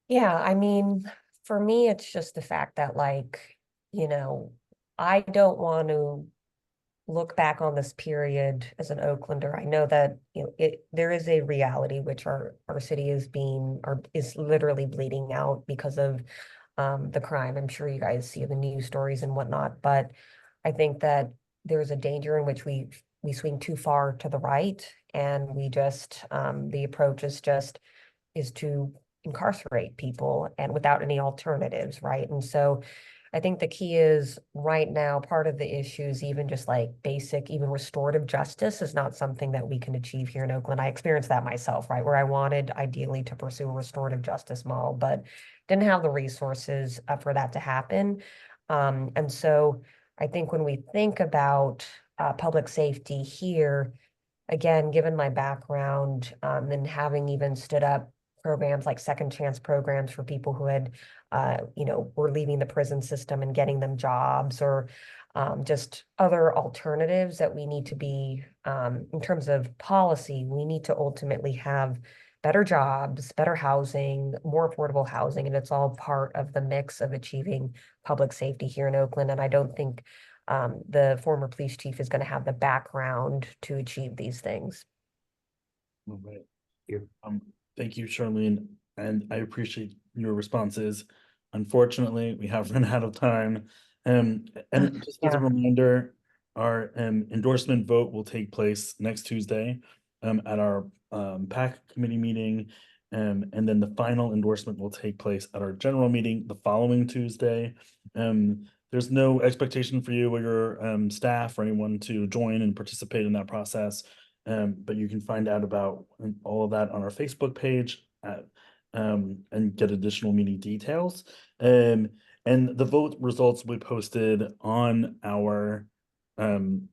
[SPEAKER 9] Yeah, I mean, for me, it's just the fact that I don't want to look back on this period as an Oaklander. I know that there is a reality which our city is literally bleeding out because of the crime. I'm sure you guys see the news stories and whatnot, but I think that there's a danger in which we swing too far to the right, and we just the approach is to incarcerate people and without any alternatives, right? And so I think the key is right now, part of the issues, even just like basic, even restorative justice is not something that we can achieve here in Oakland. I experienced that myself, right? Where I wanted ideally to pursue a restorative justice model, but didn't have the resources for that to happen. And so I think when we think about public safety here, again, given my background and having even stood up programs like second chance programs for people who had, were leaving the prison system and getting them jobs, or just other alternatives that we need to be, in terms of policy, we need to ultimately have better jobs, better housing, more affordable housing, and it's all part of the mix of achieving public safety here in Oakland. And I don't think the former police chief is going to have the background to achieve these things.
[SPEAKER 1] All right.
[SPEAKER 2] Yeah.
[SPEAKER 1] Thank you, Charlene, and I appreciate your responses. Unfortunately, we have run out of time. And just as a
[SPEAKER 9] Yeah.
[SPEAKER 1] reminder, our endorsement vote will take place next Tuesday at our PAC committee meeting. And then the final endorsement will take place at our general meeting the following Tuesday. There's no expectation for you or your staff or anyone to join and participate in that process. But you can find out about all of that on our Facebook page and get additional meeting details. And the vote results will be posted on our the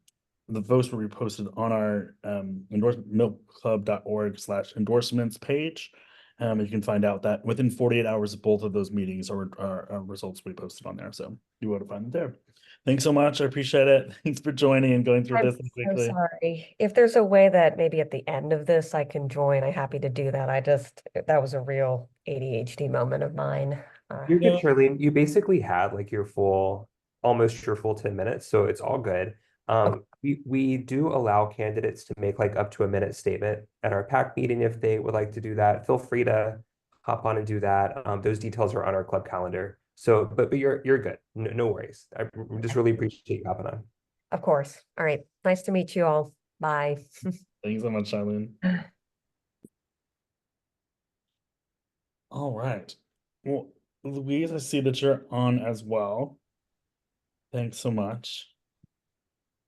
[SPEAKER 1] votes will be posted on our milkclub.org/endorsements page. You can find out that within 48 hours of both of those meetings, our results will be posted on there. So you want to find them there. Thanks so much. I appreciate it. Thanks for joining and going through
[SPEAKER 9] I'm
[SPEAKER 1] this
[SPEAKER 9] so
[SPEAKER 1] quickly.
[SPEAKER 9] sorry. If there's a way that maybe at the end of this I can join, I'm happy to do that. That was a real ADHD moment of mine.
[SPEAKER 2] You're good,
[SPEAKER 1] Yeah.
[SPEAKER 2] Charlene. You basically had like almost your full 10 minutes, so it's all good. We do allow candidates to make like up to a minute statement at our PAC meeting if they would like to do that. Feel free to hop on and do that. Those details are on our club calendar. So, but you're good. No worries. I just really appreciate you hopping on.
[SPEAKER 9] Of course. All right. Nice to meet you all. Bye.
[SPEAKER 1] Thanks so much, Charlene. All right. Well, Louise, I see that you're on as well. Thanks so much.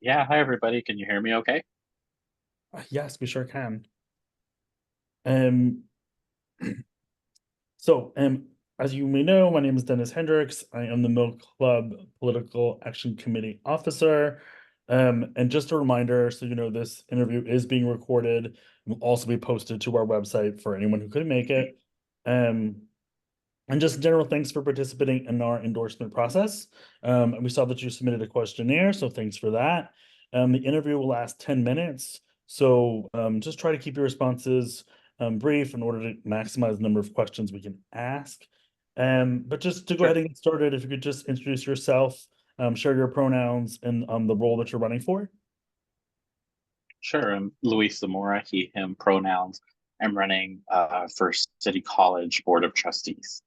[SPEAKER 10] Yeah, hi everybody. Can you hear me okay?
[SPEAKER 1] Yes, we sure can. So, as you may know, my name is Dennis Hendricks. I am the Milk Club Political Action Committee Officer. And just a reminder, so you know, this interview is being recorded and will also be posted to our website for anyone who couldn't make it. And just in general, thanks for participating in our endorsement process. And we saw that you submitted a questionnaire, so thanks for that. The interview will last 10 minutes. So just try to keep your responses brief in order to maximize the number of questions we can ask. But just to go ahead and get started, if you could just introduce yourself, share your pronouns and the role that you're running for.
[SPEAKER 10] Sure. I'm Luis Zamora, he, him pronouns. I'm running for City College Board of Trustees.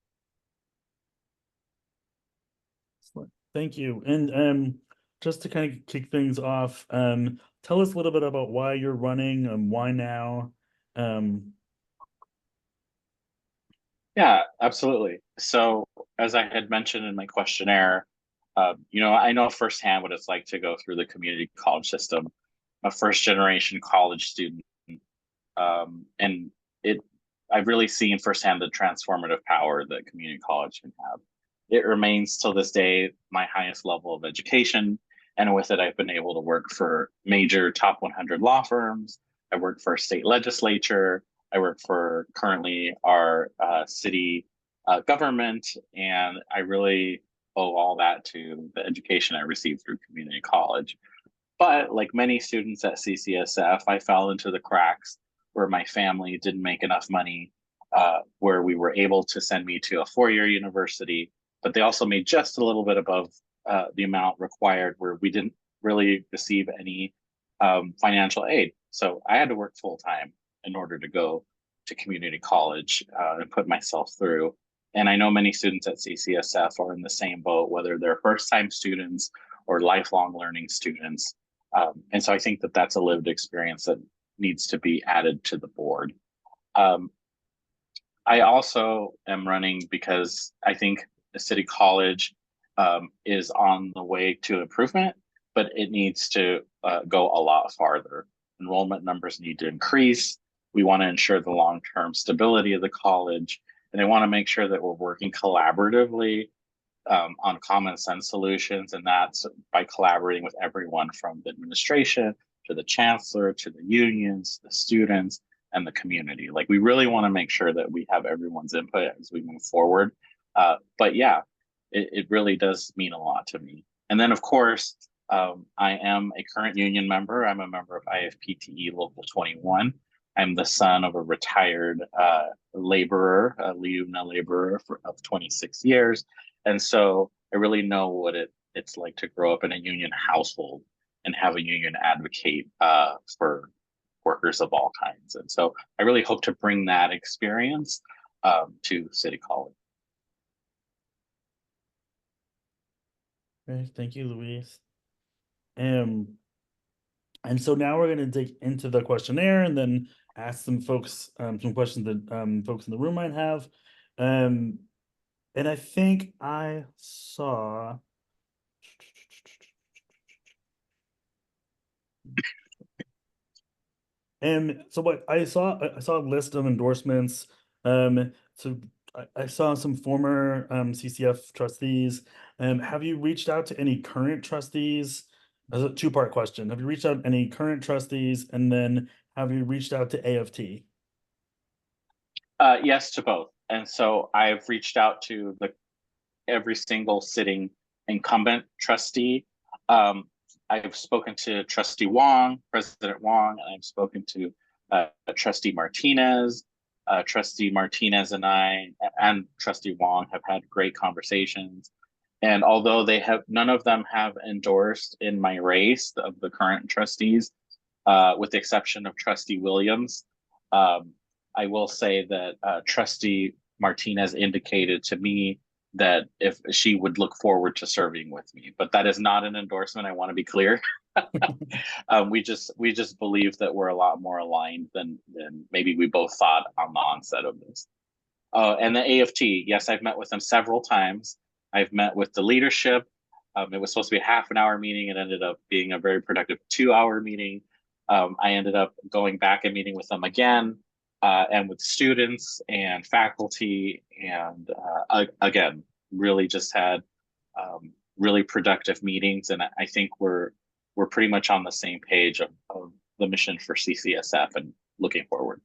[SPEAKER 1] Thank you. And just to kind of kick things off, tell us a little bit about why you're running and why now.
[SPEAKER 10] Yeah, absolutely. So as I had mentioned in my questionnaire, I know firsthand what it's like to go through the community college system, a first generation college student. And I've really seen firsthand the transformative power that community college can have. It remains till this day my highest level of education, and with it, I've been able to work for major top 100 law firms. I work for a state legislature. I work for currently our city government, and I really owe all that to the education I received through community college. But like many students at CCSF, I fell into the cracks where my family didn't make enough money, where we were able to send me to a four-year university, but they also made just a little bit above the amount required, where we didn't really receive any financial aid. So I had to work full-time in order to go to community college and put myself through. And I know many students at CCSF are in the same boat, whether they're first-time students or lifelong learning students. And so I think that that's a lived experience that needs to be added to the board. I also am running because I think the City College is on the way to improvement, but it needs to go a lot farther. Enrollment numbers need to increase. We want to ensure the long-term stability of the college, and I want to make sure that we're working collaboratively on common sense solutions, and that's by collaborating with everyone from the administration to the chancellor to the unions, the students, and the community. Like, we really want to make sure that we have everyone's input as we move forward. But yeah, it really does mean a lot to me. And then, of course, I am a current union member. I'm a member of IFPTE Local 21. I'm the son of a retired laborer, a LIUNA laborer of 26 years. And so I really know what it's like to grow up in a union household and have a union advocate for workers of all kinds. And so I really hope to bring that experience to City College.
[SPEAKER 1] Okay, thank you, Luis. And so now we're going to dig into the questionnaire and then ask some folks some questions that folks in the room might have. And I think I saw. And so what I saw a list of endorsements. So I saw some former CCF trustees. Have you reached out to any current trustees? That's a two-part question. Have you reached out to any current trustees, and then have you reached out to AFT?
[SPEAKER 10] Yes, to both. And so I've reached out to every single sitting incumbent trustee. I've spoken to Trustee Wong, President Wong, and I've spoken to Trustee Martinez. Trustee Martinez and I and Trustee Wong have had great conversations. And although none of them have endorsed in my race of the current trustees, with the exception of Trustee Williams, I will say that Trustee Martinez indicated to me that if she would look forward to serving with me, but that is not an endorsement. I want to be clear. We just believe that we're a lot more aligned than maybe we both thought on the onset of this. And the AFT, yes, I've met with them several times. I've met with the leadership. It was supposed to be a half an hour meeting. It ended up being a very productive 2-hour meeting. I ended up going back and meeting with them again, and with students and faculty, and again, really just had really productive meetings. And I think we're pretty much on the same page of the mission for CCSF and looking forward.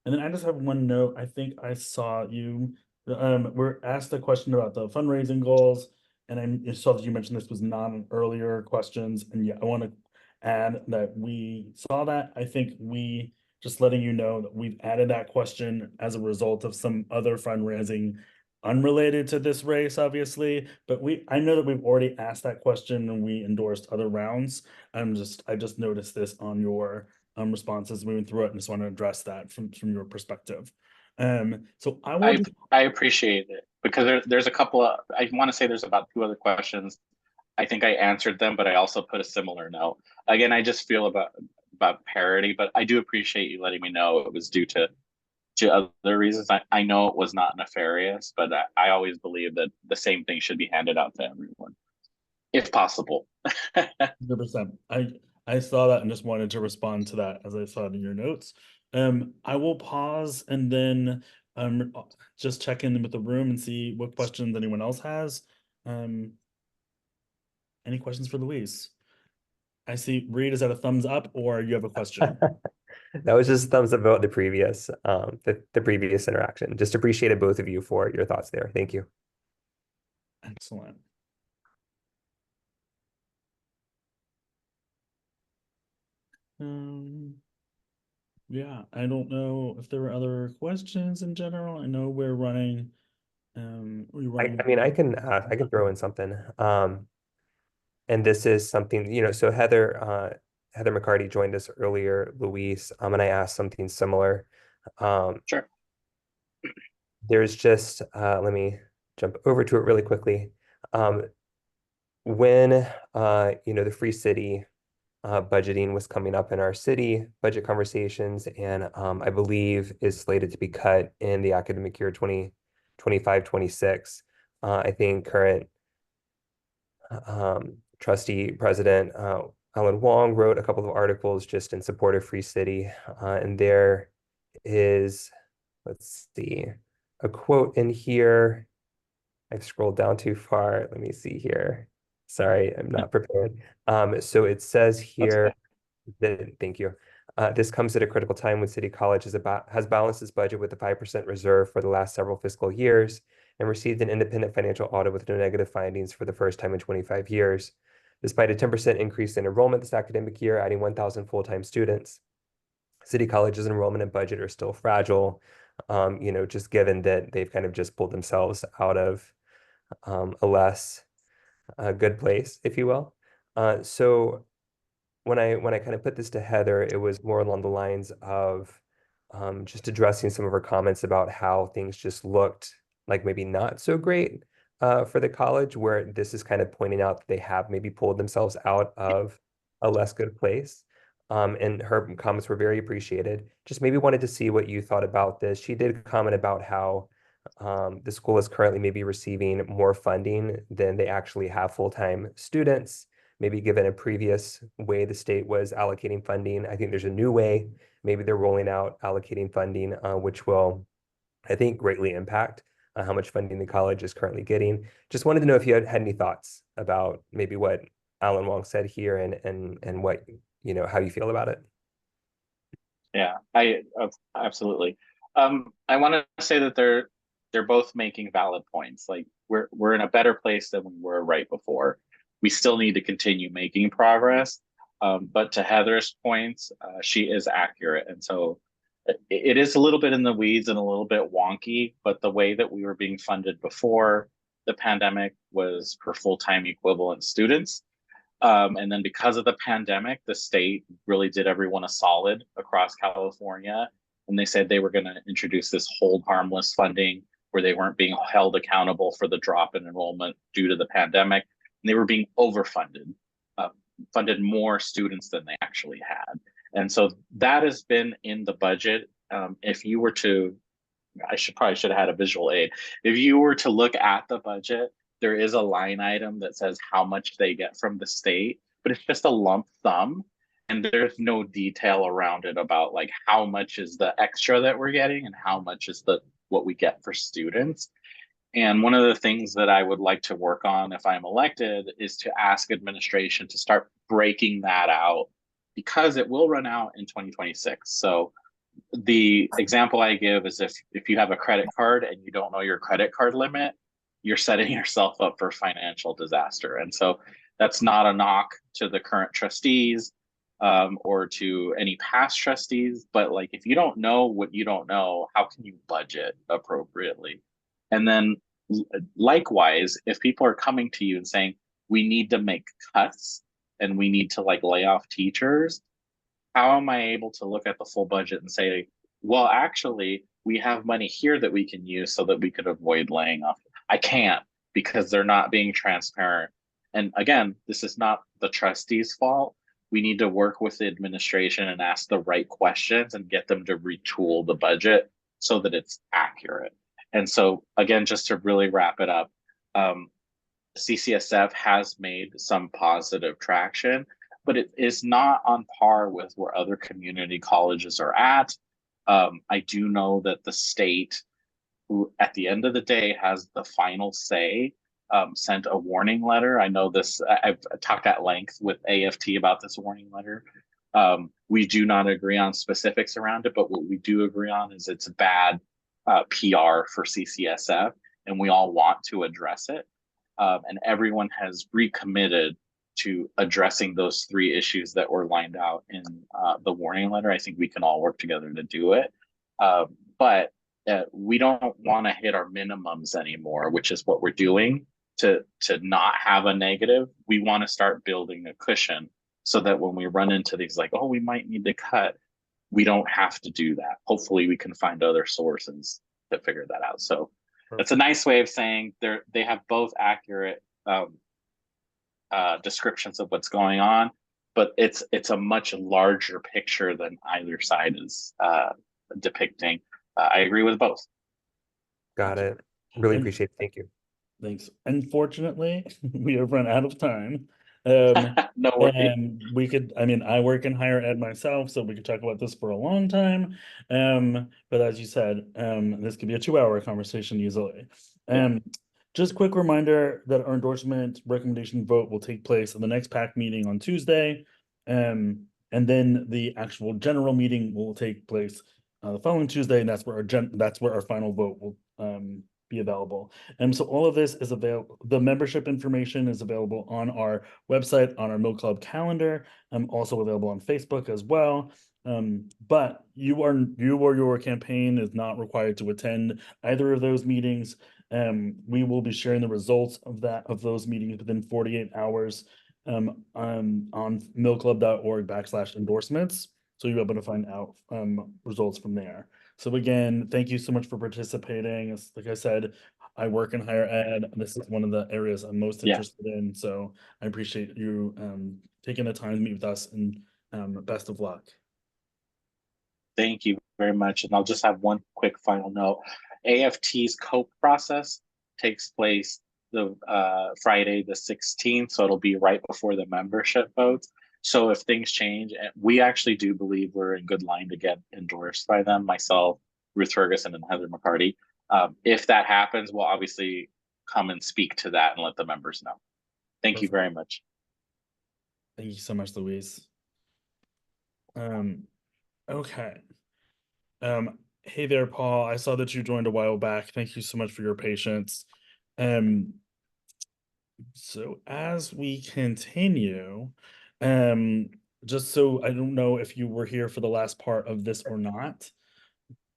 [SPEAKER 1] And then I just have one note. I think I saw you we're asked a question about the fundraising goals, and I saw that you mentioned this was not an earlier questions. And yeah, I want to add that we saw that. I think we just letting you know that we've added that question as a result of some other fundraising unrelated to this race, obviously. But I know that we've already asked that question and we endorsed other rounds. I just noticed this on your responses moving through it, and just want to address that from your perspective. So
[SPEAKER 10] I appreciate it, because there's a couple of, I want to say there's about 2 other questions. I think I answered them, but I also put a similar note. Again, I just feel about parity, but I do appreciate you letting me know it was due to other reasons. I know it was not nefarious, but I always believe that the same thing should be handed out to everyone, if possible.
[SPEAKER 1] 100%. I saw that and just wanted to respond to that as I saw it in your notes. I will pause and then just check in with the room and see what questions anyone else has. Any questions for Luis? I see Reed, is that a thumbs up or you have a question?
[SPEAKER 2] That was just a thumbs up about the previous the previous interaction. Just appreciated both of you for your thoughts there. Thank you.
[SPEAKER 1] Excellent. Yeah, I don't know if there were other questions in general. I know we're running.
[SPEAKER 2] I mean, I can throw in something. And this is something, so Heather McCarty joined us earlier, Luis, and I asked something similar.
[SPEAKER 10] Sure.
[SPEAKER 2] There's just let me jump over to it really quickly. When the Free City budgeting was coming up in our city budget conversations, and I believe is slated to be cut in the academic year 2025-26. I think current trustee president Alan Wong wrote a couple of articles just in support of Free City, and there is, let's see, a quote in here. I've scrolled down too far. Let me see here. Sorry, I'm not prepared. So it says here that, thank you. This comes at a critical time when City College has balanced its budget with a 5% reserve for the last several fiscal years and received an independent financial audit with no negative findings for the first time in 25 years. Despite a 10% increase in enrollment this academic year, adding 1,000 full-time students, City College's enrollment and budget are still fragile, just given that they've kind of just pulled themselves out of a less good place, if you will. So when I kind of put this to Heather, it was more along the lines of just addressing some of her comments about how things just looked like maybe not so great for the college, where this is kind of pointing out that they have maybe pulled themselves out of a less good place. And her comments were very appreciated. Just maybe wanted to see what you thought about this. She did comment about how the school is currently maybe receiving more funding than they actually have full-time students, maybe given a previous way the state was allocating funding. I think there's a new way, maybe they're rolling out allocating funding, which will, I think, greatly impact how much funding the college is currently getting. Just wanted to know if you had any thoughts about maybe what Alan Wong said here and what, how you feel about it.
[SPEAKER 10] Yeah, absolutely. I want to say that they're both making valid points. Like we're in a better place than we were right before. We still need to continue making progress. But to Heather's points, she is accurate. And so it is a little bit in the weeds and a little bit wonky, but the way that we were being funded before the pandemic was for full-time equivalent students. And then because of the pandemic, the state really did everyone a solid across California. And they said they were going to introduce this hold harmless funding where they weren't being held accountable for the drop in enrollment due to the pandemic. And they were being overfunded, funded more students than they actually had. And so that has been in the budget. If you were to, probably should have had a visual aid. If you were to look at the budget, there is a line item that says how much they get from the state, but it's just a lump sum. And there's no detail around it about like how much is the extra that we're getting and how much is what we get for students. And one of the things that I would like to work on if I'm elected is to ask administration to start breaking that out, because it will run out in 2026. So the example I give is if you have a credit card and you don't know your credit card limit, you're setting yourself up for financial disaster. And so that's not a knock to the current trustees or to any past trustees, but like if you don't know what you don't know, how can you budget appropriately? And then likewise, if people are coming to you and saying, we need to make cuts and we need to like lay off teachers, how am I able to look at the full budget and say, well, actually, we have money here that we can use so that we could avoid laying off? I can't, because they're not being transparent. And again, this is not the trustees' fault. We need to work with the administration and ask the right questions and get them to retool the budget so that it's accurate. And so, again, just to really wrap it up, CCSF has made some positive traction, but it is not on par with where other community colleges are at. I do know that the state, who at the end of the day has the final say, sent a warning letter. I know this, I've talked at length with AFT about this warning letter. We do not agree on specifics around it, but what we do agree on is it's bad PR for CCSF, and we all want to address it. And everyone has recommitted to addressing those three issues that were lined out in the warning letter. I think we can all work together to do it. But we don't want to hit our minimums anymore, which is what we're doing to not have a negative. We want to start building a cushion so that when we run into these like, oh, we might need to cut, we don't have to do that. Hopefully we can find other sources to figure that out. So that's a nice way of saying they have both accurate descriptions of what's going on, but it's a much larger picture than either side is depicting. I agree with both.
[SPEAKER 2] Got it. Really appreciate it. Thank you.
[SPEAKER 1] Thanks. Unfortunately, we have run out of time.
[SPEAKER 10] No worries.
[SPEAKER 1] And we could, I mean, I work in higher ed myself, so we could talk about this for a long time. But as you said, this could be a 2-hour conversation easily. Just quick reminder that our endorsement recommendation vote will take place in the next PAC meeting on Tuesday. And then the actual general meeting will take place the following Tuesday, and that's where our final vote will be available. And so all of this is available. The membership information is available on our website, on our Mill Club calendar, also available on Facebook as well. But you or your campaign is not required to attend either of those meetings. We will be sharing the results of those meetings within 48 hours on millclub.org/endorsements. So you'll be able to find out results from there. So again, thank you so much for participating. Like I said, I work in higher ed. This is one of the areas I'm most interested in. So I appreciate you taking the time to meet with us, and best of luck.
[SPEAKER 10] Thank you very much. And I'll just have one quick final note. AFT's COPE process takes place the Friday the 16th, so it'll be right before the membership votes. So if things change, we actually do believe we're in good line to get endorsed by them, myself, Ruth Ferguson, and Heather McCarty. If that happens, we'll obviously come and speak to that and let the members know. Thank you very much.
[SPEAKER 1] Thank you so much, Louise. Okay. Hey there, Paul. I saw that you joined a while back. Thank you so much for your patience. So as we continue, just so I don't know if you were here for the last part of this or not,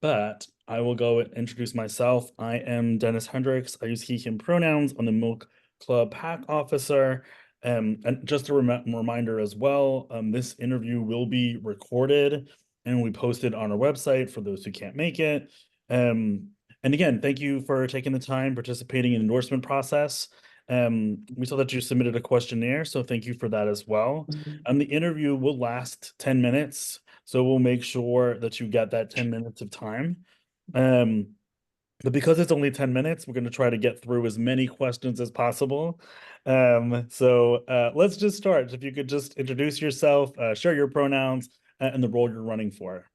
[SPEAKER 1] but I will go and introduce myself. I am Dennis Hendricks. I use he, him pronouns. I'm the Milk Club PAC officer. And just a reminder as well, this interview will be recorded and we posted on our website for those who can't make it. And again, thank you for taking the time, participating in the endorsement process. We saw that you submitted a questionnaire, so thank you for that as well. The interview will last 10 minutes, so we'll make sure that you get that 10 minutes of time. But because it's only 10 minutes, we're going to try to get through as many questions as possible. So let's just start. If you could just introduce yourself, share your pronouns, and the role you're running for.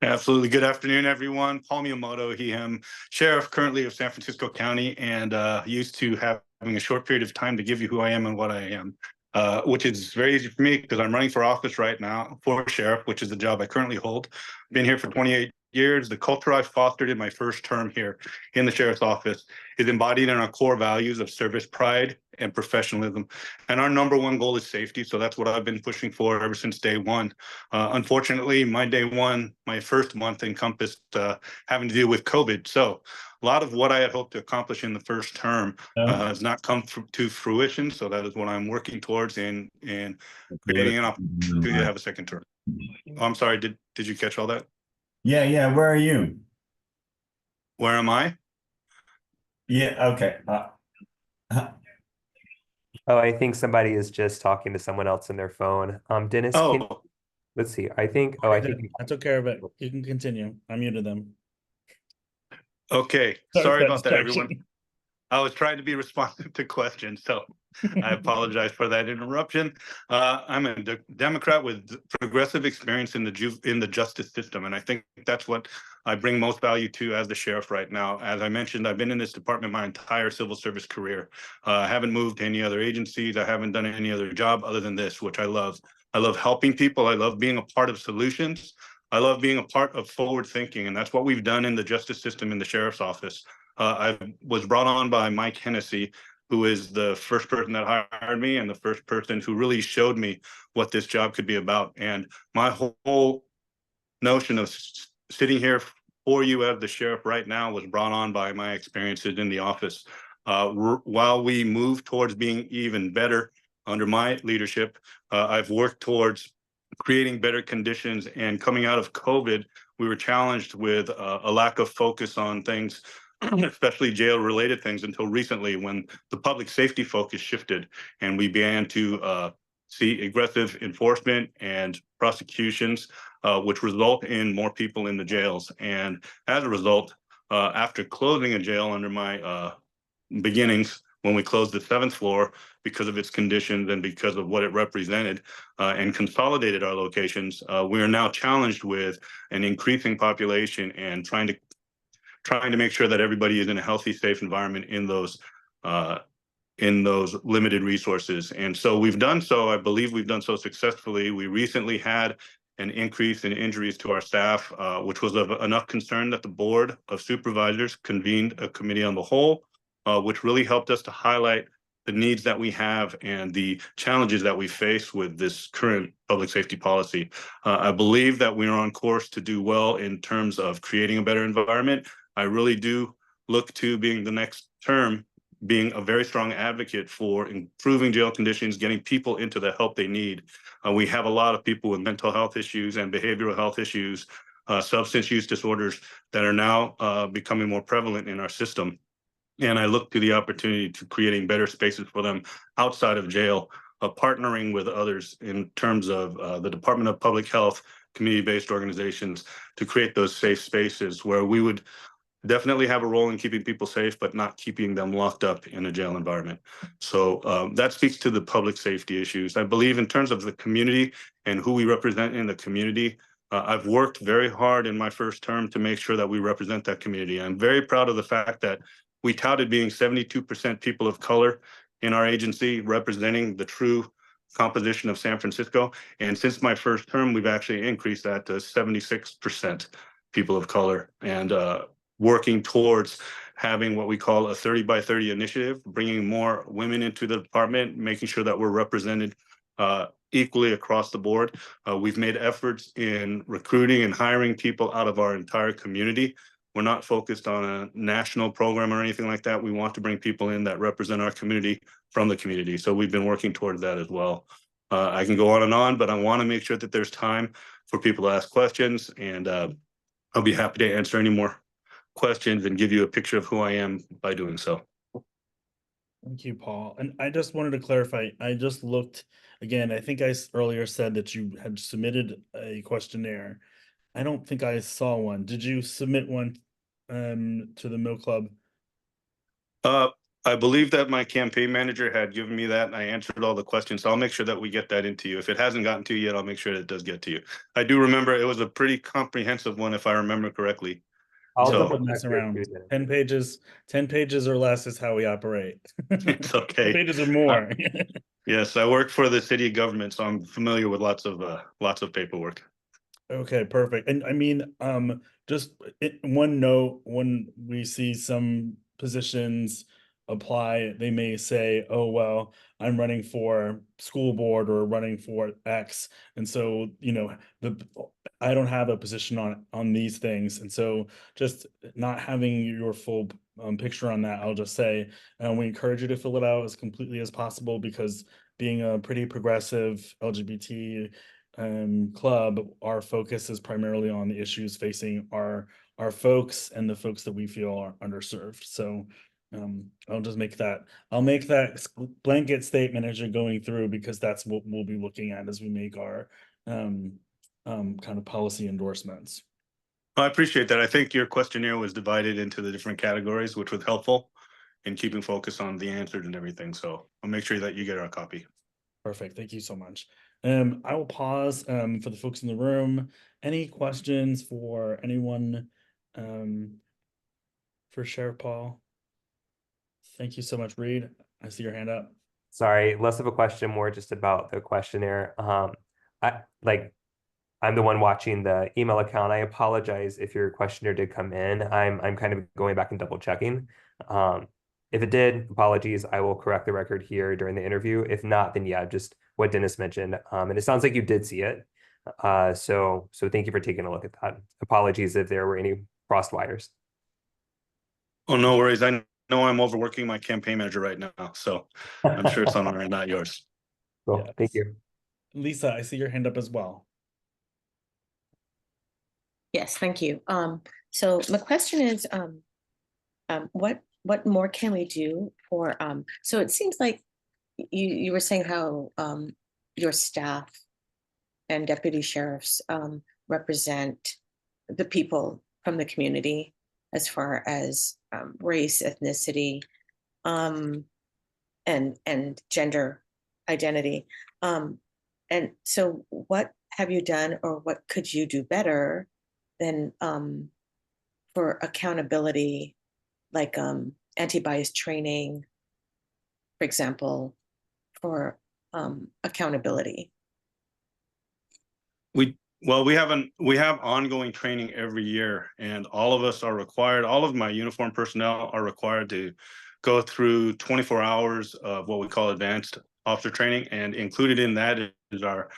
[SPEAKER 11] Absolutely. Good afternoon, everyone. Paul Miyamoto, he, him, sheriff currently of San Francisco County, and used to having a short period of time to give you who I am and what I am, which is very easy for me because I'm running for office right now for sheriff, which is the job I currently hold. Been here for 28 years. The culture I fostered in my first term here in the sheriff's office is embodied in our core values of service, pride, and professionalism. And our number one goal is safety. So that's what I've been pushing for ever since day one. Unfortunately, my day one, my first month encompassed having to deal with COVID. So a lot of what I had hoped to accomplish in the first term has not come to fruition. So that is what I'm working towards in creating an opportunity to have a second term. Oh, I'm sorry, did you catch all that?
[SPEAKER 7] Yeah. Where are you?
[SPEAKER 11] Where am I?
[SPEAKER 7] Yeah. Okay.
[SPEAKER 2] Oh, I think somebody is just talking to someone else in their phone. Dennis, let's see. I think I
[SPEAKER 1] took care of it. You can continue. I muted them.
[SPEAKER 11] Okay. Sorry about that, everyone. I was trying to be responsive to questions, so I apologize for that interruption. I'm a Democrat with progressive experience in the justice system, and I think that's what I bring most value to as the sheriff right now. As I mentioned, I've been in this department my entire civil service career. I haven't moved to any other agencies. I haven't done any other job other than this, which I love. I love helping people. I love being a part of solutions. I love being a part of forward thinking, and that's what we've done in the justice system in the sheriff's office. I was brought on by Mike Hennessy, who is the first person that hired me and the first person who really showed me what this job could be about. And my whole notion of sitting here for you as the sheriff right now was brought on by my experiences in the office. While we move towards being even better under my leadership, I've worked towards creating better conditions. And coming out of COVID, we were challenged with a lack of focus on things, especially jail-related things, until recently when the public safety focus shifted and we began to see aggressive enforcement and prosecutions, which result in more people in the jails. And as a result, after closing a jail under my beginnings when we closed the 7th floor because of its conditions and because of what it represented, and consolidated our locations. We are now challenged with an increasing population and trying to make sure that everybody is in a healthy, safe environment in those limited resources. And so we've done so. I believe we've done so successfully. We recently had an increase in injuries to our staff, which was of enough concern that the Board of Supervisors convened a committee on the whole, which really helped us to highlight the needs that we have and the challenges that we face with this current public safety policy. I believe that we are on course to do well in terms of creating a better environment. I really do look to being the next term being a very strong advocate for improving jail conditions, getting people into the help they need. We have a lot of people with mental health issues and behavioral health issues, substance use disorders that are now becoming more prevalent in our system. And I look to the opportunity to creating better spaces for them outside of jail, partnering with others in terms of the Department of Public Health, community-based organizations to create those safe spaces where we would definitely have a role in keeping people safe, but not keeping them locked up in a jail environment. So that speaks to the public safety issues. I believe in terms of the community and who we represent in the community, I've worked very hard in my first term to make sure that we represent that community. I'm very proud of the fact that we touted being 72% people of color in our agency, representing the true composition of San Francisco. And since my first term, we've actually increased that to 76% people of color, and working towards having what we call a 30 by 30 initiative, bringing more women into the department, making sure that we're represented equally across the board. We've made efforts in recruiting and hiring people out of our entire community. We're not focused on a national program or anything like that. We want to bring people in that represent our community from the community. So we've been working towards that as well. I can go on, but I want to make sure that there's time for people to ask questions, and I'll be happy to answer any more questions and give you a picture of who I am by doing so.
[SPEAKER 1] Thank you, Paul. And I just wanted to clarify, I just looked again, I think I earlier said that you had submitted a questionnaire. I don't think I saw one. Did you submit one to the Mill Club?
[SPEAKER 11] I believe that my campaign manager had given me that, and I answered all the questions. So I'll make sure that we get that into you. If it hasn't gotten to you yet, I'll make sure that it does get to you. I do remember it was a pretty comprehensive one, if I remember correctly.
[SPEAKER 2] I'll
[SPEAKER 11] So-
[SPEAKER 2] double
[SPEAKER 1] Mess
[SPEAKER 2] check here
[SPEAKER 1] around.
[SPEAKER 2] too,
[SPEAKER 1] 10 pages or less is how we operate.
[SPEAKER 11] It's okay.
[SPEAKER 1] 10 pages or more.
[SPEAKER 11] Yes, I work for the city government, so I'm familiar with lots of paperwork.
[SPEAKER 1] Okay, perfect. And I mean, just one note, when we see some positions apply, they may say, oh, well, I'm running for school board or running for X. And so, I don't have a position on these things. And so just not having your full picture on that, I'll just say, we encourage you to fill it out as completely as possible, because being a pretty progressive LGBT club, our focus is primarily on the issues facing our folks and the folks that we feel are underserved. So I'll make that blanket statement as you're going through, because that's what we'll be looking at as we make our kind of policy endorsements.
[SPEAKER 11] I appreciate that. I think your questionnaire was divided into the different categories, which was helpful in keeping focus on the answers and everything. So I'll make sure that you get our copy.
[SPEAKER 1] Perfect. Thank you so much. I will pause for the folks in the room. Any questions for anyone for Sheriff Paul? Thank you so much, Reed. I see your hand up.
[SPEAKER 2] Sorry, less of a question, more just about the questionnaire. I'm the one watching the email account. I apologize if your questionnaire did come in. I'm kind of going back and double checking. If it did, apologies. I will correct the record here during the interview. If not, then yeah, just what Dennis mentioned. And it sounds like you did see it. So thank you for taking a look at that. Apologies if there were any crossed wires.
[SPEAKER 11] Oh, no worries. I know I'm overworking my campaign manager right now, so I'm sure it's on our end, not yours.
[SPEAKER 2] Cool.
[SPEAKER 1] Yes.
[SPEAKER 2] Thank you.
[SPEAKER 1] Lisa, I see your hand up as well.
[SPEAKER 4] Yes, thank you. So my question is, what more can we do for, so it seems like you were saying how your staff and deputy sheriffs represent the people from the community as far as race, ethnicity, and gender identity. And so what have you done, or what could you do better than for accountability, like anti-bias training, for example, for accountability?
[SPEAKER 11] We have ongoing training every year, and all of us are required, all of my uniform personnel are required to go through 24 hours of what we call advanced officer training, and included in that is our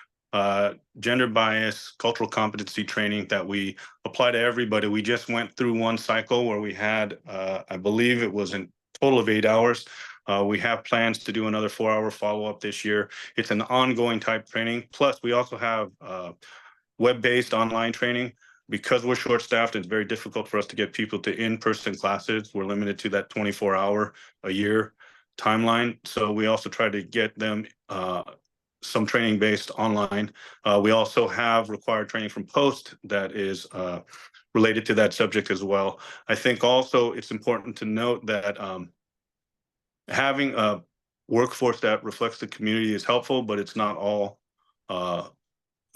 [SPEAKER 11] gender bias cultural competency training that we apply to everybody. We just went through one cycle where we had I believe it was a total of 8 hours. We have plans to do another 4-hour follow-up this year. It's an ongoing type training. Plus, we also have web-based online training. Because we're short-staffed, it's very difficult for us to get people to in-person classes. We're limited to that 24-hour a year timeline. So we also try to get them some training based online. We also have required training from Post that is related to that subject as well. I think also it's important to note that having a workforce that reflects the community is helpful, but it's not all.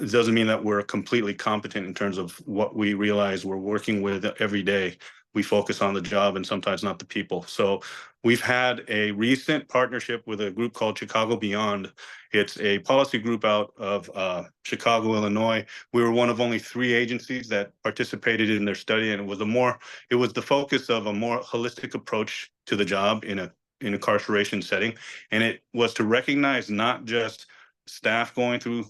[SPEAKER 11] It doesn't mean that we're completely competent in terms of what we realize we're working with every day. We focus on the job and sometimes not the people. So we've had a recent partnership with a group called Chicago Beyond. It's a policy group out of Chicago, Illinois. We were one of only 3 agencies that participated in their study, and it was the focus of a more holistic approach to the job in an incarceration setting. And it was to recognize not just staff going through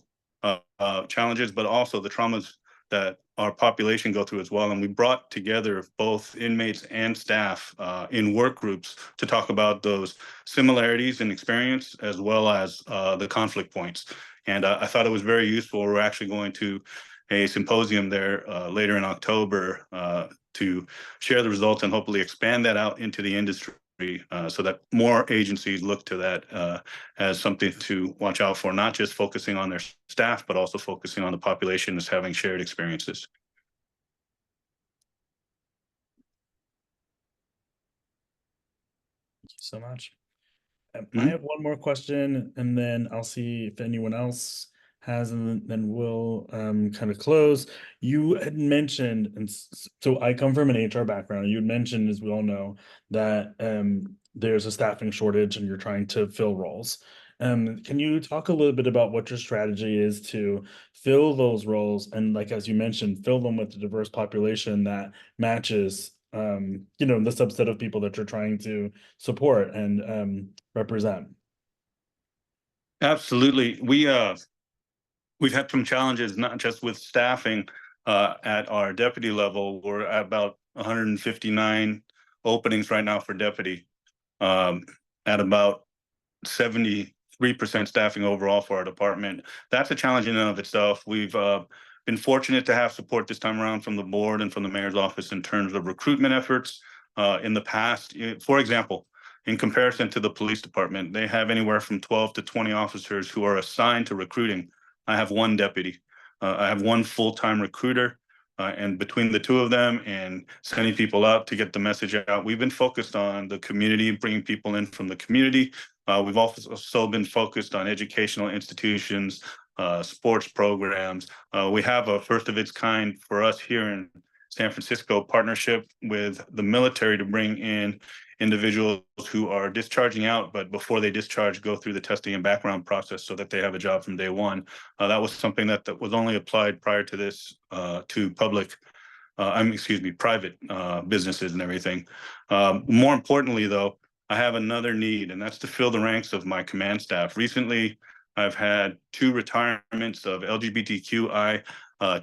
[SPEAKER 11] challenges, but also the traumas that our population go through as well. And we brought together both inmates and staff in work groups to talk about those similarities in experience as well as the conflict points. And I thought it was very useful. We're actually going to a symposium there later in October to share the results and hopefully expand that out into the industry. So that more agencies look to that as something to watch out for, not just focusing on their staff, but also focusing on the population as having shared experiences.
[SPEAKER 1] Thank you so much. I have one more question, and then I'll see if anyone else has, and then we'll kind of close. You had mentioned, and so I come from an HR background. You had mentioned, as we all know, that there's a staffing shortage and you're trying to fill roles. Can you talk a little bit about what your strategy is to fill those roles, and, like, as you mentioned, fill them with a diverse population that matches the subset of people that you're trying to support and represent?
[SPEAKER 11] Absolutely. We've had some challenges, not just with staffing at our deputy level. We're at about 159 openings right now for deputy, at about 73% staffing overall for our department. That's a challenge in and of itself. We've been fortunate to have support this time around from the board and from the mayor's office in terms of recruitment efforts. In the past, for example, in comparison to the police department, they have anywhere from 12 to 20 officers who are assigned to recruiting. I have 1 deputy. I have 1 full-time recruiter. And between the 2 of them and sending people out to get the message out, we've been focused on the community, bringing people in from the community. We've also been focused on educational institutions, sports programs. We have a first of its kind for us here in San Francisco partnership with the military to bring in individuals who are discharging out, but before they discharge, go through the testing and background process so that they have a job from day one. That was something that was only applied prior to this to private businesses and everything. More importantly, though, I have another need, and that's to fill the ranks of my command staff. Recently, I've had 2 retirements of LGBTQI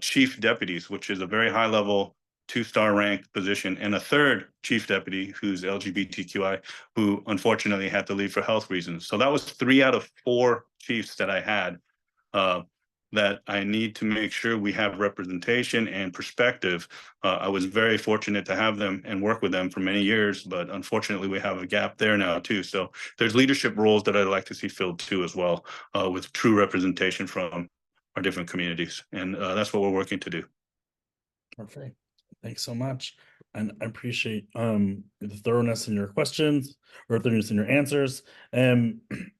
[SPEAKER 11] chief deputies, which is a very high level 2-star ranked position, and a 3rd chief deputy who's LGBTQI, who unfortunately had to leave for health reasons. So that was 3 out of 4 chiefs that I had that I need to make sure we have representation and perspective. I was very fortunate to have them and work with them for many years, but unfortunately we have a gap there now too. So there's leadership roles that I'd like to see filled too as well, with true representation from our different communities. And that's what we're working to do.
[SPEAKER 1] Perfect. Thanks so much. and I appreciate the thoroughness in your questions or thoroughness in your answers.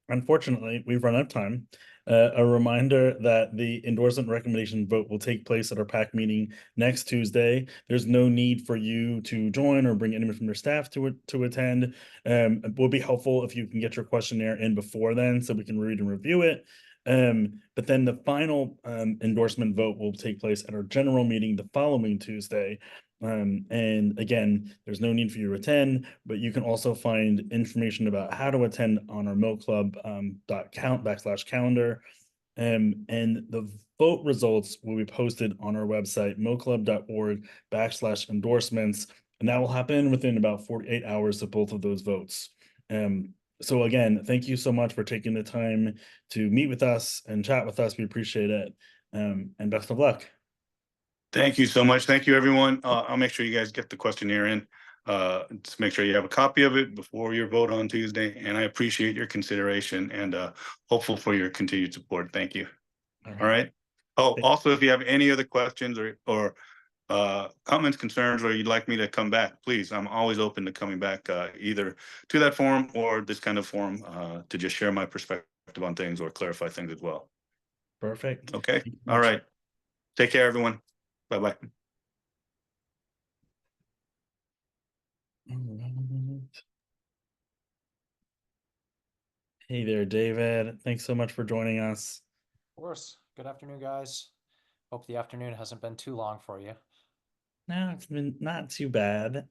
[SPEAKER 1] Unfortunately, we've run out of time. A reminder that the endorsement recommendation vote will take place at our PAC meeting next Tuesday. There's no need for you to join or bring anyone from your staff to attend. It will be helpful if you can get your questionnaire in before then so we can read and review it. But then the final endorsement vote will take place at our general meeting the following Tuesday. And again, there's no need for you to attend, but you can also find information about how to attend on our Mill Club .count/calendar. And the vote results will be posted on our website, millclub.org/endorsements, and that will happen within about 48 hours of both of those votes. So again, thank you so much for taking the time to meet with us and chat with us. We appreciate it. And best of luck.
[SPEAKER 11] Thank you so much. Thank you, everyone. I'll make sure you guys get the questionnaire in. Just make sure you have a copy of it before your vote on Tuesday. And I appreciate your consideration and hopeful for your continued support. Thank you. All right. Oh, also, if you have any other questions or comments, concerns, or you'd like me to come back, please, I'm always open to coming back either to that forum or this kind of forum to just share my perspective on things or clarify things as well.
[SPEAKER 1] Perfect.
[SPEAKER 11] Okay. All right. Take care, everyone. Bye-bye.
[SPEAKER 1] Hey there, David. Thanks so much for joining us.
[SPEAKER 12] Of course. Good afternoon, guys. Hope the afternoon hasn't been too long for you.
[SPEAKER 1] No, it's been not too bad.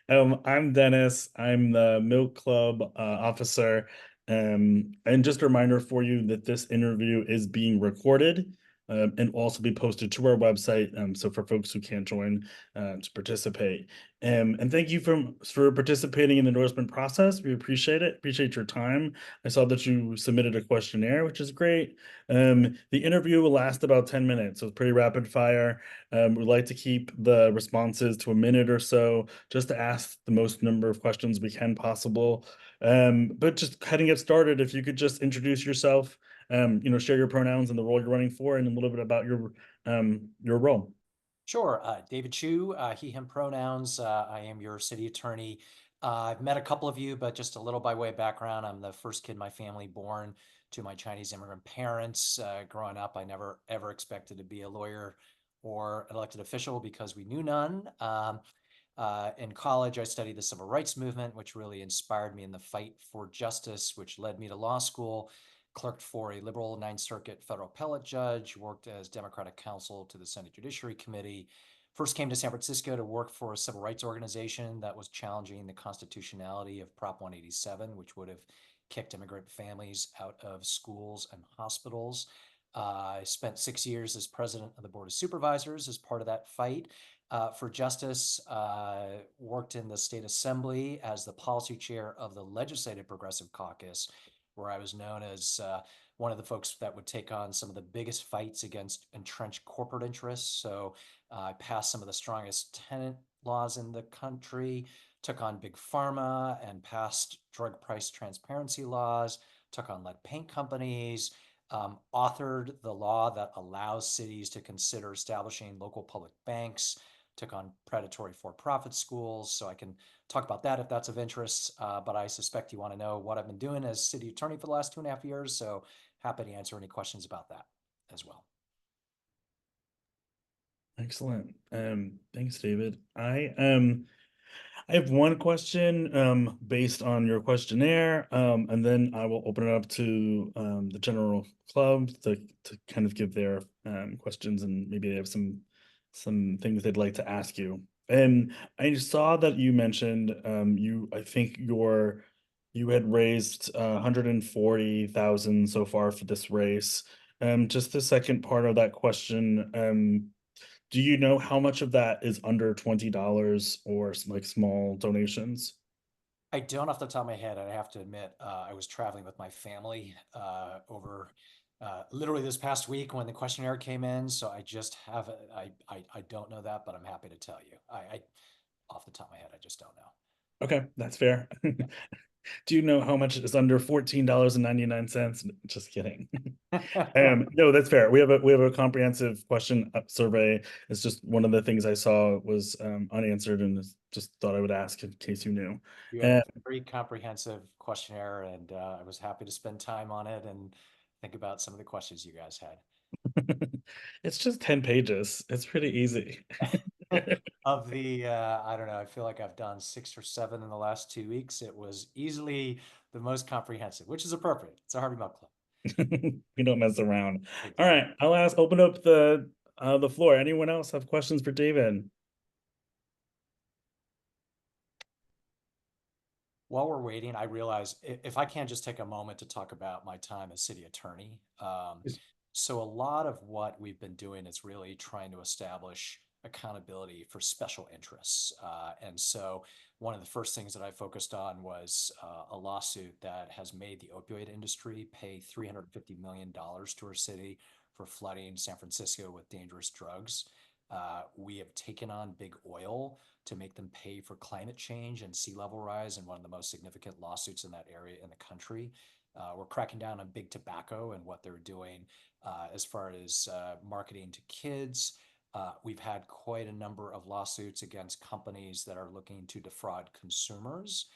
[SPEAKER 1] I'm Dennis. I'm the Milk Club officer. And just a reminder for you that this interview is being recorded and also be posted to our website. So for folks who can't join to participate. And thank you for participating in the endorsement process. We appreciate it. Appreciate your time. I saw that you submitted a questionnaire, which is great. The interview will last about 10 minutes, so it's pretty rapid fire. We'd like to keep the responses to a minute or so, just to ask the most number of questions we can possible. But just heading it started, if you could just introduce yourself, share your pronouns and the role you're running for, and a little bit about your role.
[SPEAKER 12] Sure. David Chu, he, him pronouns. I am your city attorney. I've met a couple of you, but just a little by way of background, I'm the first kid in my family born to my Chinese immigrant parents. Growing up, I never, ever expected to be a lawyer or an elected official because we knew none. In college, I studied the civil rights movement, which really inspired me in the fight for justice, which led me to law school. Clerked for a liberal Ninth Circuit federal appellate judge, worked as Democratic counsel to the Senate Judiciary Committee. First came to San Francisco to work for a civil rights organization that was challenging the constitutionality of Prop 187, which would have kicked immigrant families out of schools and hospitals. I spent 6 years as president of the Board of Supervisors as part of that fight for justice. Worked in the state assembly as the policy chair of the Legislative Progressive Caucus, where I was known as one of the folks that would take on some of the biggest fights against entrenched corporate interests. So I passed some of the strongest tenant laws in the country, took on big pharma and passed drug price transparency laws, took on lead paint companies, authored the law that allows cities to consider establishing local public banks, took on predatory for-profit schools. So I can talk about that if that's of interest, but I suspect you want to know what I've been doing as city attorney for the last 2.5 years. So happy to answer any questions about that as well.
[SPEAKER 1] Excellent. Thanks, David. I have one question based on your questionnaire, and then I will open it up to the general club to kind of give their questions, and maybe they have some things they'd like to ask you. And I saw that you mentioned I think you had raised 140,000 so far for this race. Just the second part of that question, do you know how much of that is under $20 or like small donations?
[SPEAKER 12] I don't off the top of my head. I have to admit, I was traveling with my family over literally this past week when the questionnaire came in. So I just have, I don't know that, but I'm happy to tell you. I off the top of my head, I just don't know.
[SPEAKER 1] Okay, that's fair. Do you know how much is under $14.99? Just kidding. No, that's fair. We have a comprehensive question survey. It's just one of the things I saw was unanswered, and just thought I would ask in case you knew.
[SPEAKER 12] You have a very comprehensive questionnaire, and I was happy to spend time on it and think about some of the questions you guys had.
[SPEAKER 1] It's just 10 pages. It's pretty easy.
[SPEAKER 12] Of the, I don't know, I feel like I've done 6 or 7 in the last 2 weeks. It was easily the most comprehensive, which is appropriate. It's a Harvey Milk Club.
[SPEAKER 1] We don't mess around. All right, open up the floor. Anyone else have questions for David?
[SPEAKER 12] While we're waiting, I realize if I can just take a moment to talk about my time as city attorney. So a lot of what we've been doing is really trying to establish accountability for special interests. And so one of the first things that I focused on was a lawsuit that has made the opioid industry pay $350 million to our city for flooding San Francisco with dangerous drugs. We have taken on big oil to make them pay for climate change and sea level rise in one of the most significant lawsuits in that area in the country. We're cracking down on big tobacco and what they're doing as far as marketing to kids. We've had quite a number of lawsuits against companies that are looking to defraud consumers.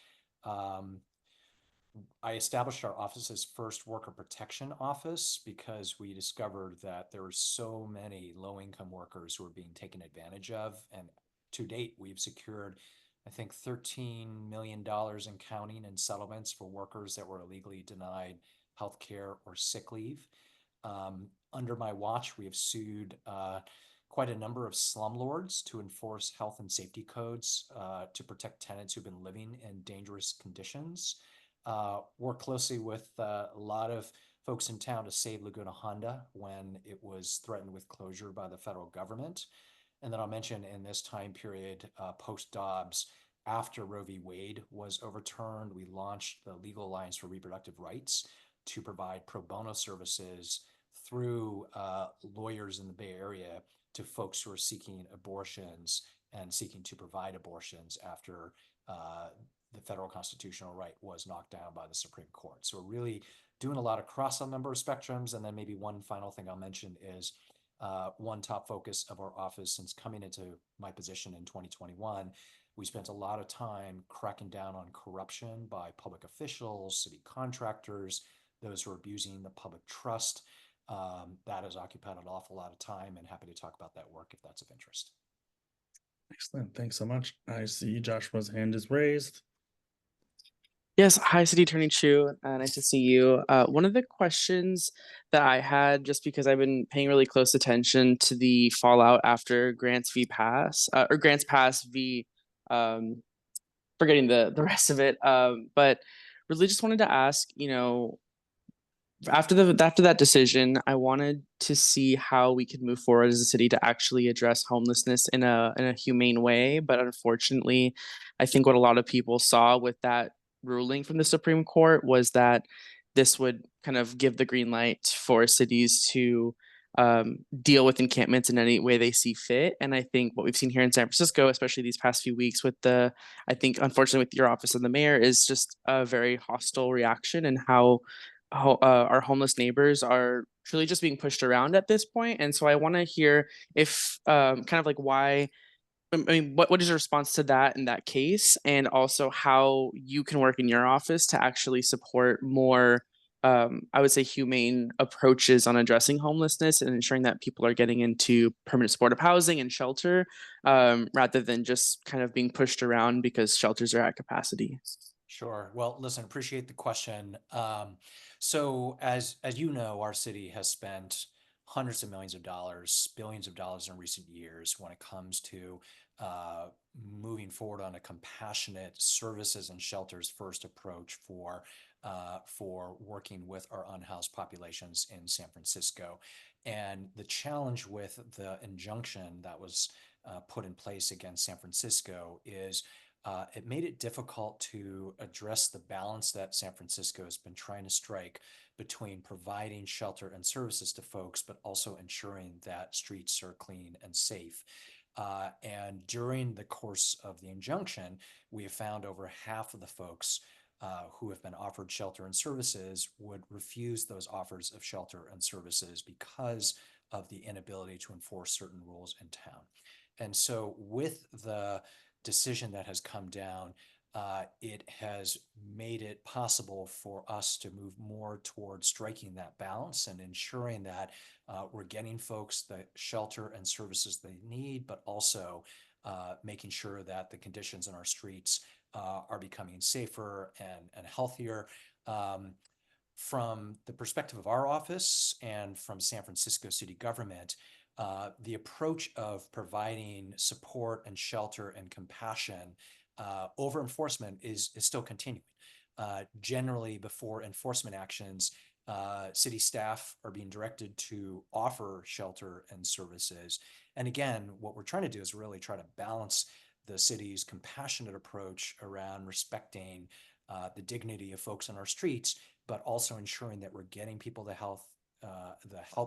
[SPEAKER 12] I established our office's first worker protection office because we discovered that there were so many low-income workers who were being taken advantage of. And to date, we've secured, I think, $13 million in counting in settlements for workers that were illegally denied health care or sick leave. Under my watch, we have sued quite a number of slumlords to enforce health and safety codes to protect tenants who've been living in dangerous conditions. Work closely with a lot of folks in town to save Laguna Honda when it was threatened with closure by the federal government. And then I'll mention in this time period, post-Dobbs, after Roe v. Wade was overturned, we launched the Legal Alliance for Reproductive Rights to provide pro bono services through lawyers in the Bay Area to folks who are seeking abortions and seeking to provide abortions after the federal constitutional right was knocked down by the Supreme Court. So we're really doing a lot across a number of spectrums. And then maybe one final thing I'll mention is one top focus of our office since coming into my position in 2021, we spent a lot of time cracking down on corruption by public officials, city contractors, those who are abusing the public trust. That has occupied an awful lot of time, and happy to talk about that work if that's of interest.
[SPEAKER 1] Excellent. Thanks so much. I see Joshua's hand is raised.
[SPEAKER 13] Yes, hi, City Attorney Chu. Nice to see you. One of the questions that I had, just because I've been paying really close attention to the fallout after Grants v. Pass, or Grants Pass v. Forgetting the rest of it. But really just wanted to ask, after that decision, I wanted to see how we could move forward as a city to actually address homelessness in a humane way. But unfortunately, I think what a lot of people saw with that ruling from the Supreme Court was that this would kind of give the green light for cities to deal with encampments in any way they see fit. And I think what we've seen here in San Francisco, especially these past few weeks I think unfortunately with your office and the mayor, is just a very hostile reaction, and how our homeless neighbors are truly just being pushed around at this point. And so I want to hear if kind of like why, I mean, what is your response to that in that case, and also how you can work in your office to actually support more, I would say, humane approaches on addressing homelessness and ensuring that people are getting into permanent supportive housing and shelter, rather than just kind of being pushed around because shelters are at capacity.
[SPEAKER 12] Sure. Well, listen, appreciate the question. So as you know, our city has spent hundreds of millions of dollars, billions of dollars in recent years when it comes to moving forward on a compassionate services and shelters first approach for working with our unhoused populations in San Francisco. And the challenge with the injunction that was put in place against San Francisco is it made it difficult to address the balance that San Francisco has been trying to strike between providing shelter and services to folks, but also ensuring that streets are clean and safe. And during the course of the injunction, we have found over half of the folks who have been offered shelter and services would refuse those offers of shelter and services because of the inability to enforce certain rules in town. And so with the decision that has come down, it has made it possible for us to move more towards striking that balance and ensuring that we're getting folks the shelter and services they need, but also making sure that the conditions in our streets are becoming safer and healthier. From the perspective of our office and from San Francisco city government, the approach of providing support and shelter and compassion over enforcement is still continuing. Generally, before enforcement actions, city staff are being directed to offer shelter and services. And again, what we're trying to do is really try to balance the city's compassionate approach around respecting the dignity of folks on our streets, but also ensuring that we're getting people the help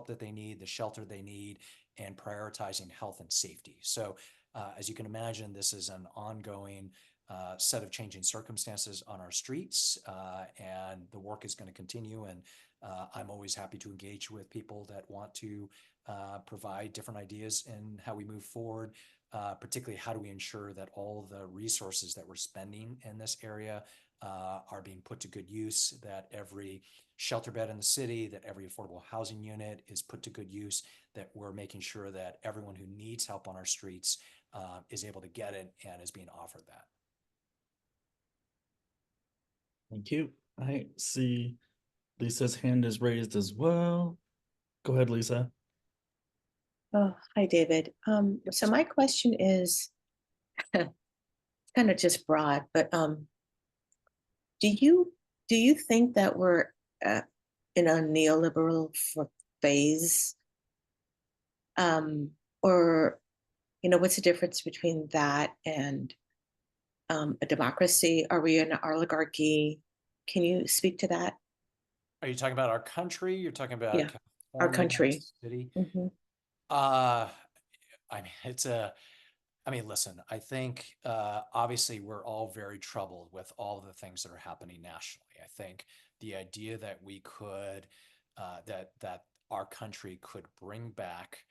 [SPEAKER 12] that they need, the shelter they need, and prioritizing health and safety. So as you can imagine, this is an ongoing set of changing circumstances on our streets, and the work is going to continue. And I'm always happy to engage with people that want to provide different ideas in how we move forward, particularly how do we ensure that all the resources that we're spending in this area are being put to good use, that every shelter bed in the city, that every affordable housing unit is put to good use, that we're making sure that everyone who needs help on our streets is able to get it and is being offered that.
[SPEAKER 1] Thank you. I see Lisa's hand is raised as well. Go ahead, Lisa.
[SPEAKER 4] Oh, hi, David. So my question is kind of just broad, but do you think that we're in a neoliberal phase? Or, what's the difference between that and a democracy? Are we in an oligarchy? Can you speak to that?
[SPEAKER 12] Are you talking about our country? You're talking about
[SPEAKER 4] Yeah, our country.
[SPEAKER 12] City?
[SPEAKER 4] Mhm.
[SPEAKER 12] Listen, I think obviously we're all very troubled with all of the things that are happening nationally. I think the idea that we could, that our country could bring back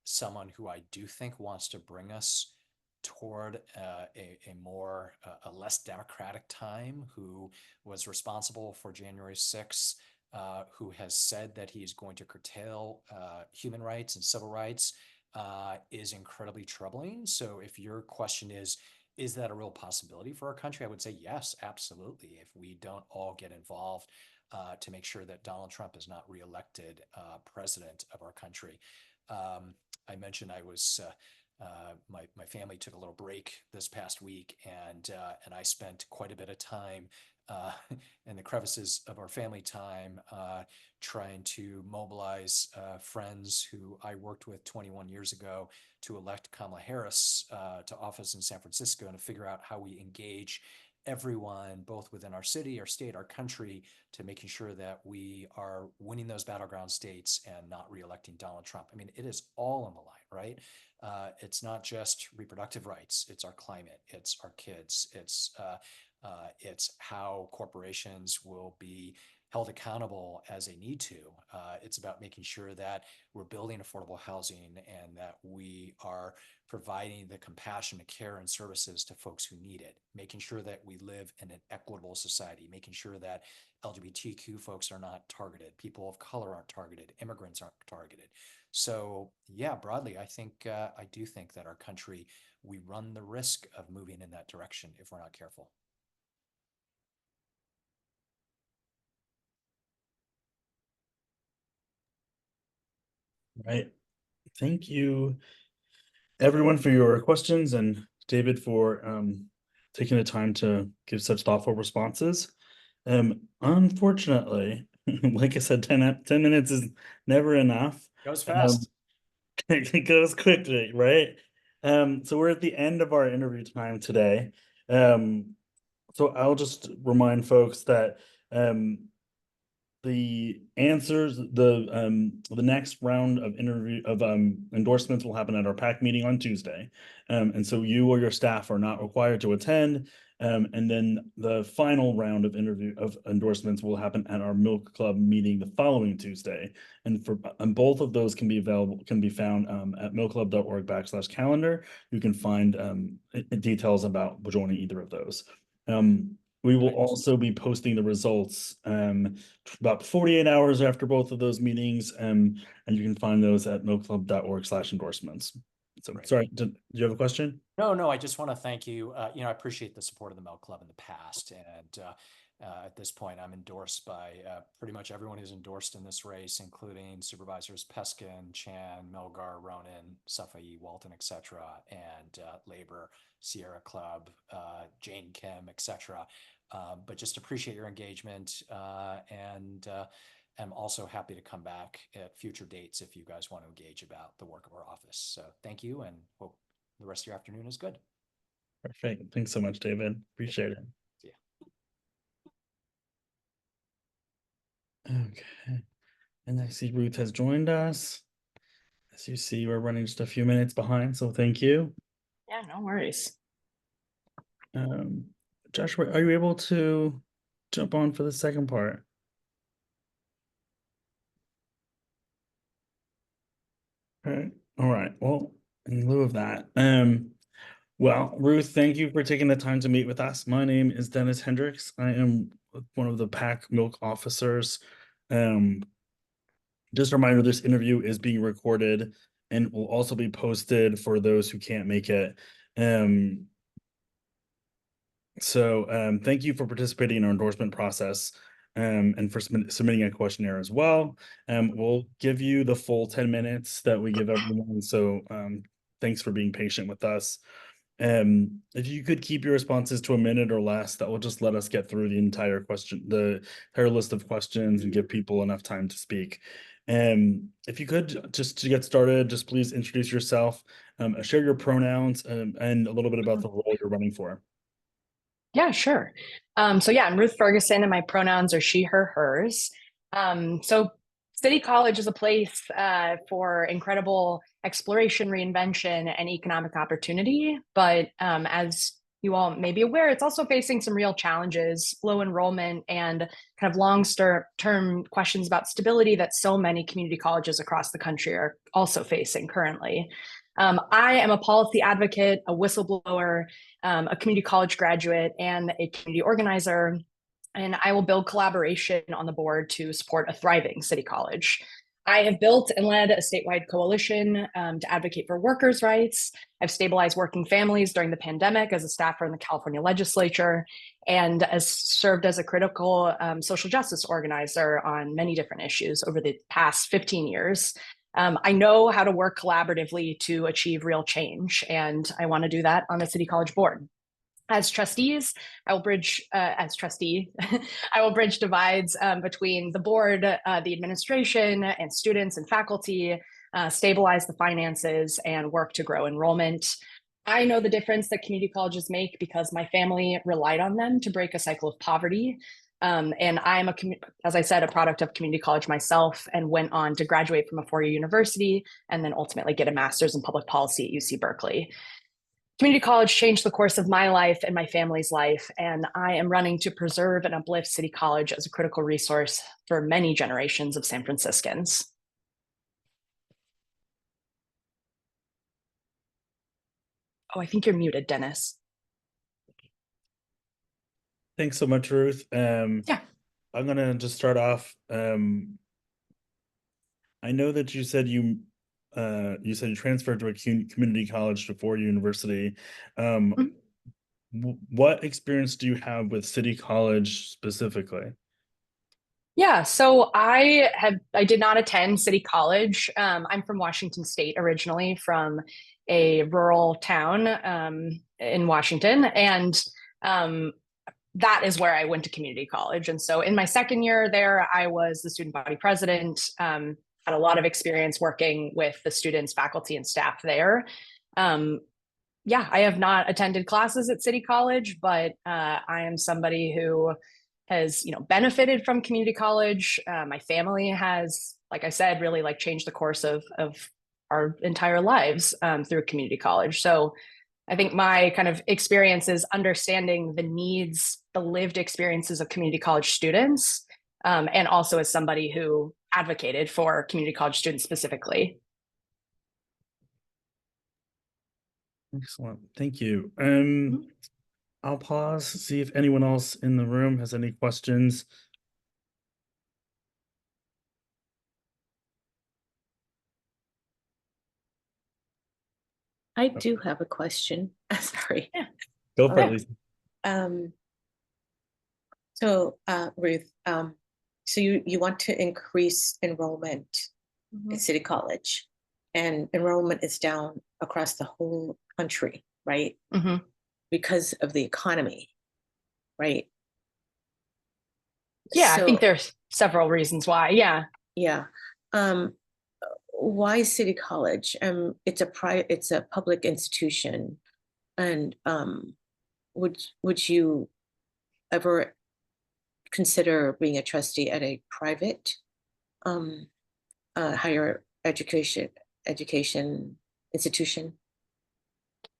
[SPEAKER 12] someone who I do think wants to bring us toward a less democratic time, who was responsible for January 6th, who has said that he is going to curtail human rights and civil rights, is incredibly troubling. So if your question is that a real possibility for our country? I would say yes, absolutely. If we don't all get involved to make sure that Donald Trump is not reelected president of our country. I mentioned I was my family took a little break this past week, and I spent quite a bit of time in the crevices of our family time trying to mobilize friends who I worked with 21 years ago to elect Kamala Harris to office in San Francisco, and to figure out how we engage everyone, both within our city, our state, our country, to making sure that we are winning those battleground states and not reelecting Donald Trump. I mean, it is all on the line, right? It's not just reproductive rights, it's our climate, it's our kids, it's how corporations will be held accountable as they need to. It's about making sure that we're building affordable housing and that we are providing the compassion, the care, and services to folks who need it, making sure that we live in an equitable society, making sure that LGBTQ folks are not targeted, people of color aren't targeted, immigrants aren't targeted. So yeah, broadly, I do think that our country, we run the risk of moving in that direction if we're not careful.
[SPEAKER 1] Right. Thank you, everyone, for your questions, and David for taking the time to give such thoughtful responses. Unfortunately, like I said, 10 minutes is never enough.
[SPEAKER 12] Goes fast.
[SPEAKER 1] It goes quickly, right? So we're at the end of our interview time today. So I'll just remind folks that the answers, the next round of endorsements will happen at our PAC meeting on Tuesday. And so you or your staff are not required to attend. And then the final round of endorsements will happen at our Milk Club meeting the following Tuesday. And both of those can be found at milkclub.org/calendar. You can find details about joining either of those. We will also be posting the results about 48 hours after both of those meetings, and you can find those at milkclub.org/endorsements. So, sorry, do you have a question?
[SPEAKER 12] No, I just want to thank you. I appreciate the support of the Milk Club in the past, and at this point, I'm endorsed by pretty much everyone who's endorsed in this race, including Supervisors Peskin, Chan, Melgar, Ronan, Safai, Walton, etc., and Labor, Sierra Club, Jane Kim, etc. But just appreciate your engagement, and I'm also happy to come back at future dates if you guys want to engage about the work of our office. So thank you, and hope the rest of your afternoon is good.
[SPEAKER 1] Perfect. Thanks so much, David. Appreciate it.
[SPEAKER 12] See ya.
[SPEAKER 1] Okay. And I see Ruth has joined us. As you see, we're running just a few minutes behind, so thank you.
[SPEAKER 14] Yeah, no worries.
[SPEAKER 1] Joshua, are you able to jump on for the second part? All right. Well, in lieu of that, well, Ruth, thank you for taking the time to meet with us. My name is Dennis Hendricks. I am one of the PAC milk officers. Just a reminder, this interview is being recorded and will also be posted for those who can't make it. So thank you for participating in our endorsement process and for submitting a questionnaire as well. We'll give you the full 10 minutes that we give everyone. So thanks for being patient with us. If you could keep your responses to a minute or less, that will just let us get through the entire list of questions and give people enough time to speak. If you could, just to get started, just please introduce yourself, share your pronouns, and a little bit about the role you're running for.
[SPEAKER 14] Yeah, sure. So yeah, I'm Ruth Ferguson and my pronouns are she, her, hers. So City College is a place for incredible exploration, reinvention, and economic opportunity. But as you all may be aware, it's also facing some real challenges, low enrollment, and kind of long-term questions about stability that so many community colleges across the country are also facing currently. I am a policy advocate, a whistleblower, a community college graduate, and a community organizer. And I will build collaboration on the board to support a thriving city college. I have built and led a statewide coalition to advocate for workers' rights. I've stabilized working families during the pandemic as a staffer in the California legislature, and has served as a critical social justice organizer on many different issues over the past 15 years. I know how to work collaboratively to achieve real change, and I want to do that on the City College board. As trustees, I will bridge, I will bridge divides between the board, the administration, and students and faculty, stabilize the finances, and work to grow enrollment. I know the difference that community colleges make because my family relied on them to break a cycle of poverty. And I'm, as I said, a product of community college myself, and went on to graduate from a four-year university and then ultimately get a master's in public policy at UC Berkeley. Community college changed the course of my life and my family's life, and I am running to preserve and uplift City College as a critical resource for many generations of San Franciscans. Oh, I think you're muted, Dennis.
[SPEAKER 1] Thanks so much, Ruth.
[SPEAKER 14] Yeah.
[SPEAKER 1] I'm gonna just start off. I know that you said you transferred to a community college before university. What experience do you have with City College specifically?
[SPEAKER 14] Yeah, so I did not attend City College. I'm from Washington State originally, from a rural town in Washington, and that is where I went to community college. And so in my second year there, I was the student body president, had a lot of experience working with the students, faculty, and staff there. Yeah, I have not attended classes at City College, but I am somebody who has, benefited from community college. My family has, like I said, really changed the course of our entire lives through community college. So I think my kind of experience is understanding the needs, the lived experiences of community college students, and also as somebody who advocated for community college students specifically.
[SPEAKER 1] Excellent. Thank you. I'll pause, see if anyone else in the room has any questions.
[SPEAKER 4] I do have a question. Sorry.
[SPEAKER 14] Yeah.
[SPEAKER 1] Go for
[SPEAKER 14] Yeah.
[SPEAKER 1] it, Lisa.
[SPEAKER 4] Ruth, so you want to increase enrollment at City College, and enrollment is down across the whole country, right? Because of the economy, right?
[SPEAKER 14] Yeah, I think
[SPEAKER 4] So,
[SPEAKER 14] there's several reasons why. Yeah.
[SPEAKER 4] yeah. Why City College? It's a public institution, and would you ever consider being a trustee at a private higher education institution?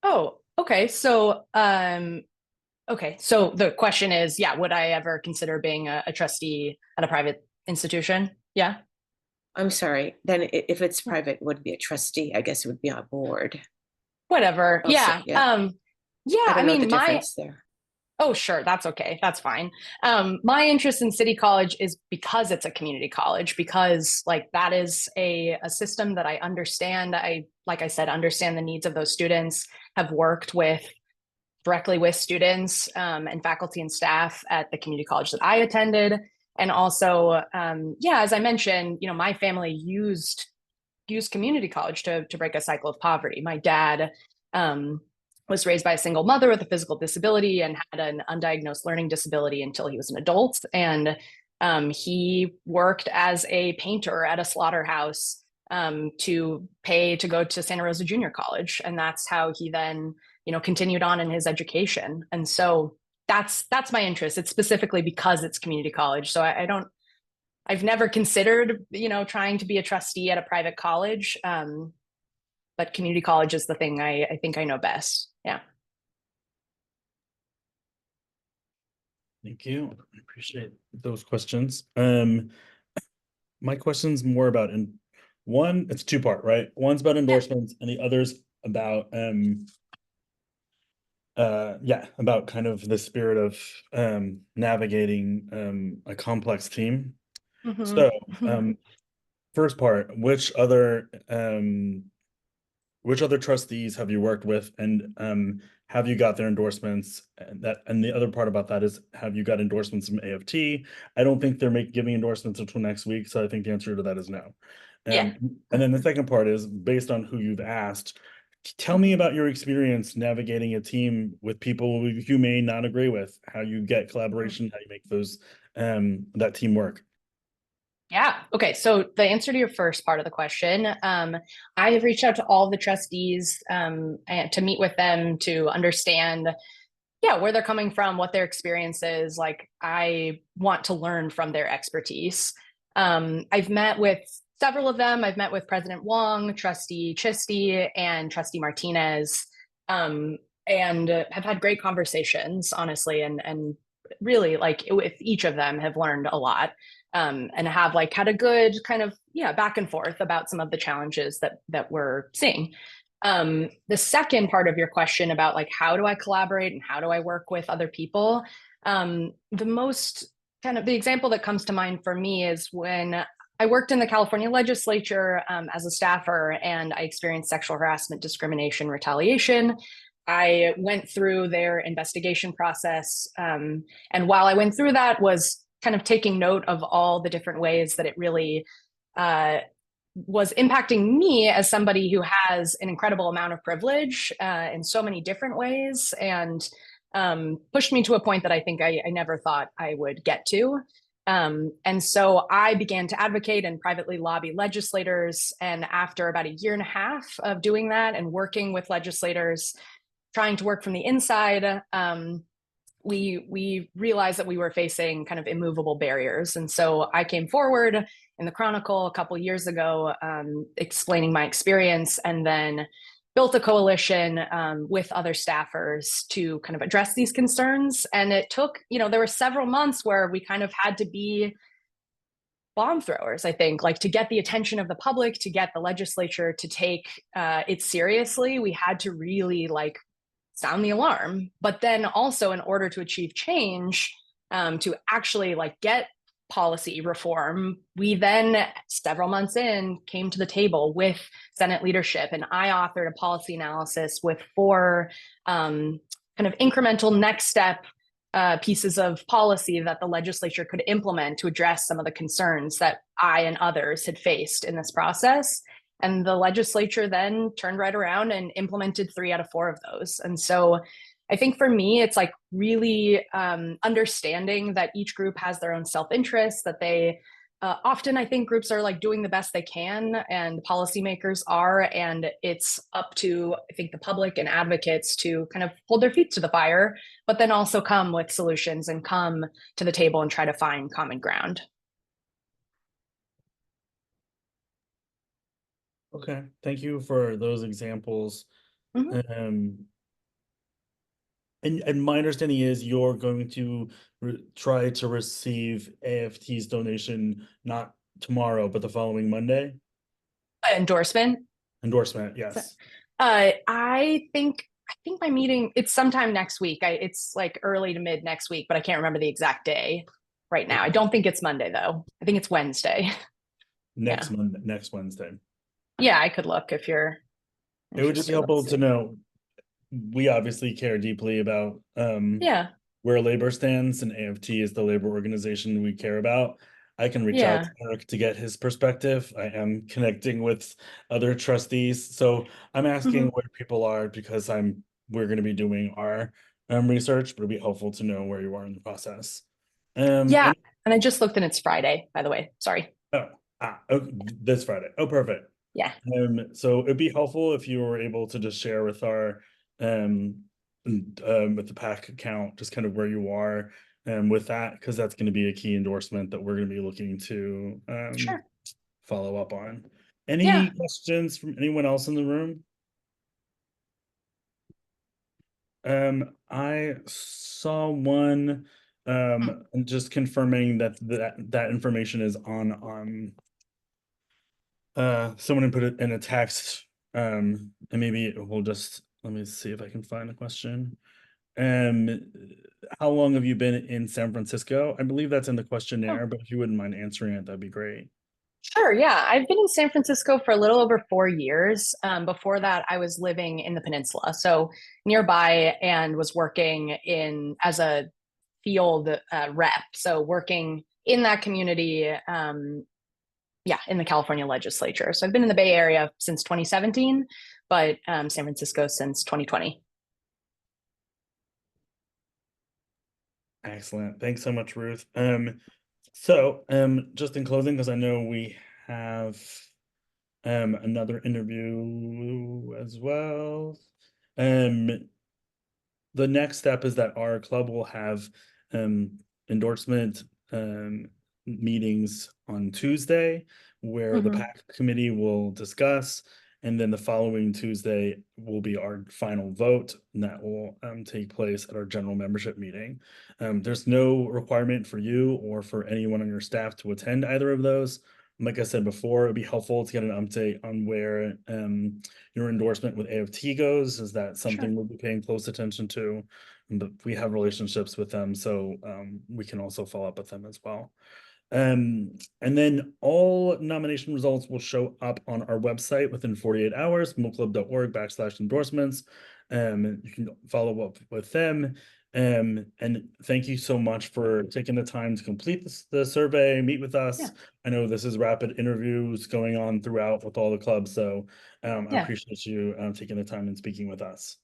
[SPEAKER 14] Oh, okay. So okay. So the question is, yeah, would I ever consider being a trustee at a private institution? Yeah.
[SPEAKER 4] I'm sorry. Then if it's private, it wouldn't be a trustee. I guess it would be on board.
[SPEAKER 14] Whatever.
[SPEAKER 4] Also,
[SPEAKER 14] Yeah.
[SPEAKER 4] yeah.
[SPEAKER 14] Yeah.
[SPEAKER 4] I
[SPEAKER 14] I
[SPEAKER 4] don't know
[SPEAKER 14] mean,
[SPEAKER 4] the difference there.
[SPEAKER 14] Oh, sure. That's okay. That's fine. My interest in City College is because it's a community college, because like that is a system that I understand. Like I said, understand the needs of those students, have worked directly with students and faculty and staff at the community college that I attended. And also, yeah, as I mentioned, my family used community college to break a cycle of poverty. My dad was raised by a single mother with a physical disability and had an undiagnosed learning disability until he was an adult. And he worked as a painter at a slaughterhouse to pay to go to Santa Rosa Junior College. And that's how he then, continued on in his education. And so that's my interest. It's specifically because it's community college. So I've never considered, trying to be a trustee at a private college. But community college is the thing I think I know best. Yeah.
[SPEAKER 1] Thank you. I appreciate those questions. My question's more about one, it's two-part, right? One's about endorsements and the other's about about kind of the spirit of navigating a complex team. So first part, which other trustees have you worked with, and have you got their endorsements? And the other part about that is, have you got endorsements from AFT? I don't think they're giving endorsements until next week, so I think the answer to that is no.
[SPEAKER 14] Yeah.
[SPEAKER 1] And then the second part is, based on who you've asked, tell me about your experience navigating a team with people you may not agree with, how you get collaboration, how you make those that team work.
[SPEAKER 14] Yeah. Okay. So the answer to your first part of the question, I have reached out to all the trustees and to meet with them to understand, where they're coming from, what their experience is. Like, I want to learn from their expertise. I've met with several of them. I've met with President Wong, Trustee Chisty, and Trustee Martinez, and have had great conversations, honestly, and really, like, with each of them have learned a lot. And have had a good kind of back and forth about some of the challenges that we're seeing. The second part of your question about how do I collaborate and how do I work with other people, the most the example that comes to mind for me is when I worked in the California legislature as a staffer, and I experienced sexual harassment, discrimination, retaliation. I went through their investigation process, and while I went through that, was kind of taking note of all the different ways that it really was impacting me as somebody who has an incredible amount of privilege in so many different ways, and pushed me to a point that I think I never thought I would get to. And so I began to advocate and privately lobby legislators. And after about a year and a half of doing that and working with legislators, trying to work from the inside, we realized that we were facing kind of immovable barriers. And so I came forward in the Chronicle a couple of years ago, explaining my experience, and then built a coalition with other staffers to kind of address these concerns. And it took, there were several months where we kind of had to be bomb throwers, I think, like to get the attention of the public, to get the legislature to take it seriously. We had to really like sound the alarm. But then also, in order to achieve change, to actually like get policy reform, we then, several months in, came to the table with Senate leadership, and I authored a policy analysis with 4 kind of incremental next step pieces of policy that the legislature could implement to address some of the concerns that I and others had faced in this process. And the legislature then turned right around and implemented 3 out of 4 of those. And so I think for me, it's like really understanding that each group has their own self-interest, that they often, I think groups are like doing the best they can, and policymakers are, and it's up to, I think, the public and advocates to kind of hold their feet to the fire, but then also come with solutions and come to the table and try to find common ground.
[SPEAKER 1] Okay, thank you for those examples.
[SPEAKER 14] Mhm.
[SPEAKER 1] And my understanding is you're going to try to receive AFT's donation not tomorrow, but the following Monday?
[SPEAKER 14] Endorsement?
[SPEAKER 1] Endorsement, yes.
[SPEAKER 14] I think my meeting, it's sometime next week. It's like early to mid next week, but I can't remember the exact day right now. I don't think it's Monday though. I think it's Wednesday.
[SPEAKER 1] Next Monday, next Wednesday.
[SPEAKER 14] Yeah, I could look if you're
[SPEAKER 1] It would just be helpful to know. We obviously care deeply about where labor stands, and AFT is the labor organization we care about. I can reach out to Eric to get his perspective. I am connecting with other trustees, so I'm asking where people are because we're going to be doing our research, but it'd be helpful to know where you are in the process.
[SPEAKER 14] And I just looked and it's Friday, by the way. Sorry.
[SPEAKER 1] This Friday. Oh, perfect.
[SPEAKER 14] Yeah.
[SPEAKER 1] So it'd be helpful if you were able to just share with our with the PAC account, just kind of where you are with that, because that's going to be a key endorsement that we're going to be looking to follow up on. Any questions from anyone else in the room? I saw one just confirming that information is on someone put it in a text, and maybe it will just, let me see if I can find the question. How long have you been in San Francisco? I believe that's in the questionnaire, but if you wouldn't mind answering it, that'd be great.
[SPEAKER 14] Sure. Yeah. I've been in San Francisco for a little over 4 years. Before that, I was living in the peninsula, so nearby, and was working as a field rep. So working in that community, in the California legislature. So I've been in the Bay Area since 2017, but San Francisco since 2020.
[SPEAKER 1] Excellent. Thanks so much, Ruth. So just in closing, because I know we have another interview as well. The next step is that our club will have endorsement meetings on Tuesday, where the PAC committee will discuss, and then the following Tuesday will be our final vote, and that will take place at our general membership meeting. There's no requirement for you or for anyone on your staff to attend either of those. Like I said before, it'd be helpful to get an update on where your endorsement with AFT goes. Is that something we'll be paying close attention to? But we have relationships with them, so we can also follow up with them as well. And then all nomination results will show up on our website within 48 hours, mooclub.org/endorsements. You can follow up with them. And thank you so much for taking the time to complete the survey, meet with us. I know this is rapid interviews going on throughout with all the clubs, so I appreciate you taking the time and speaking with us.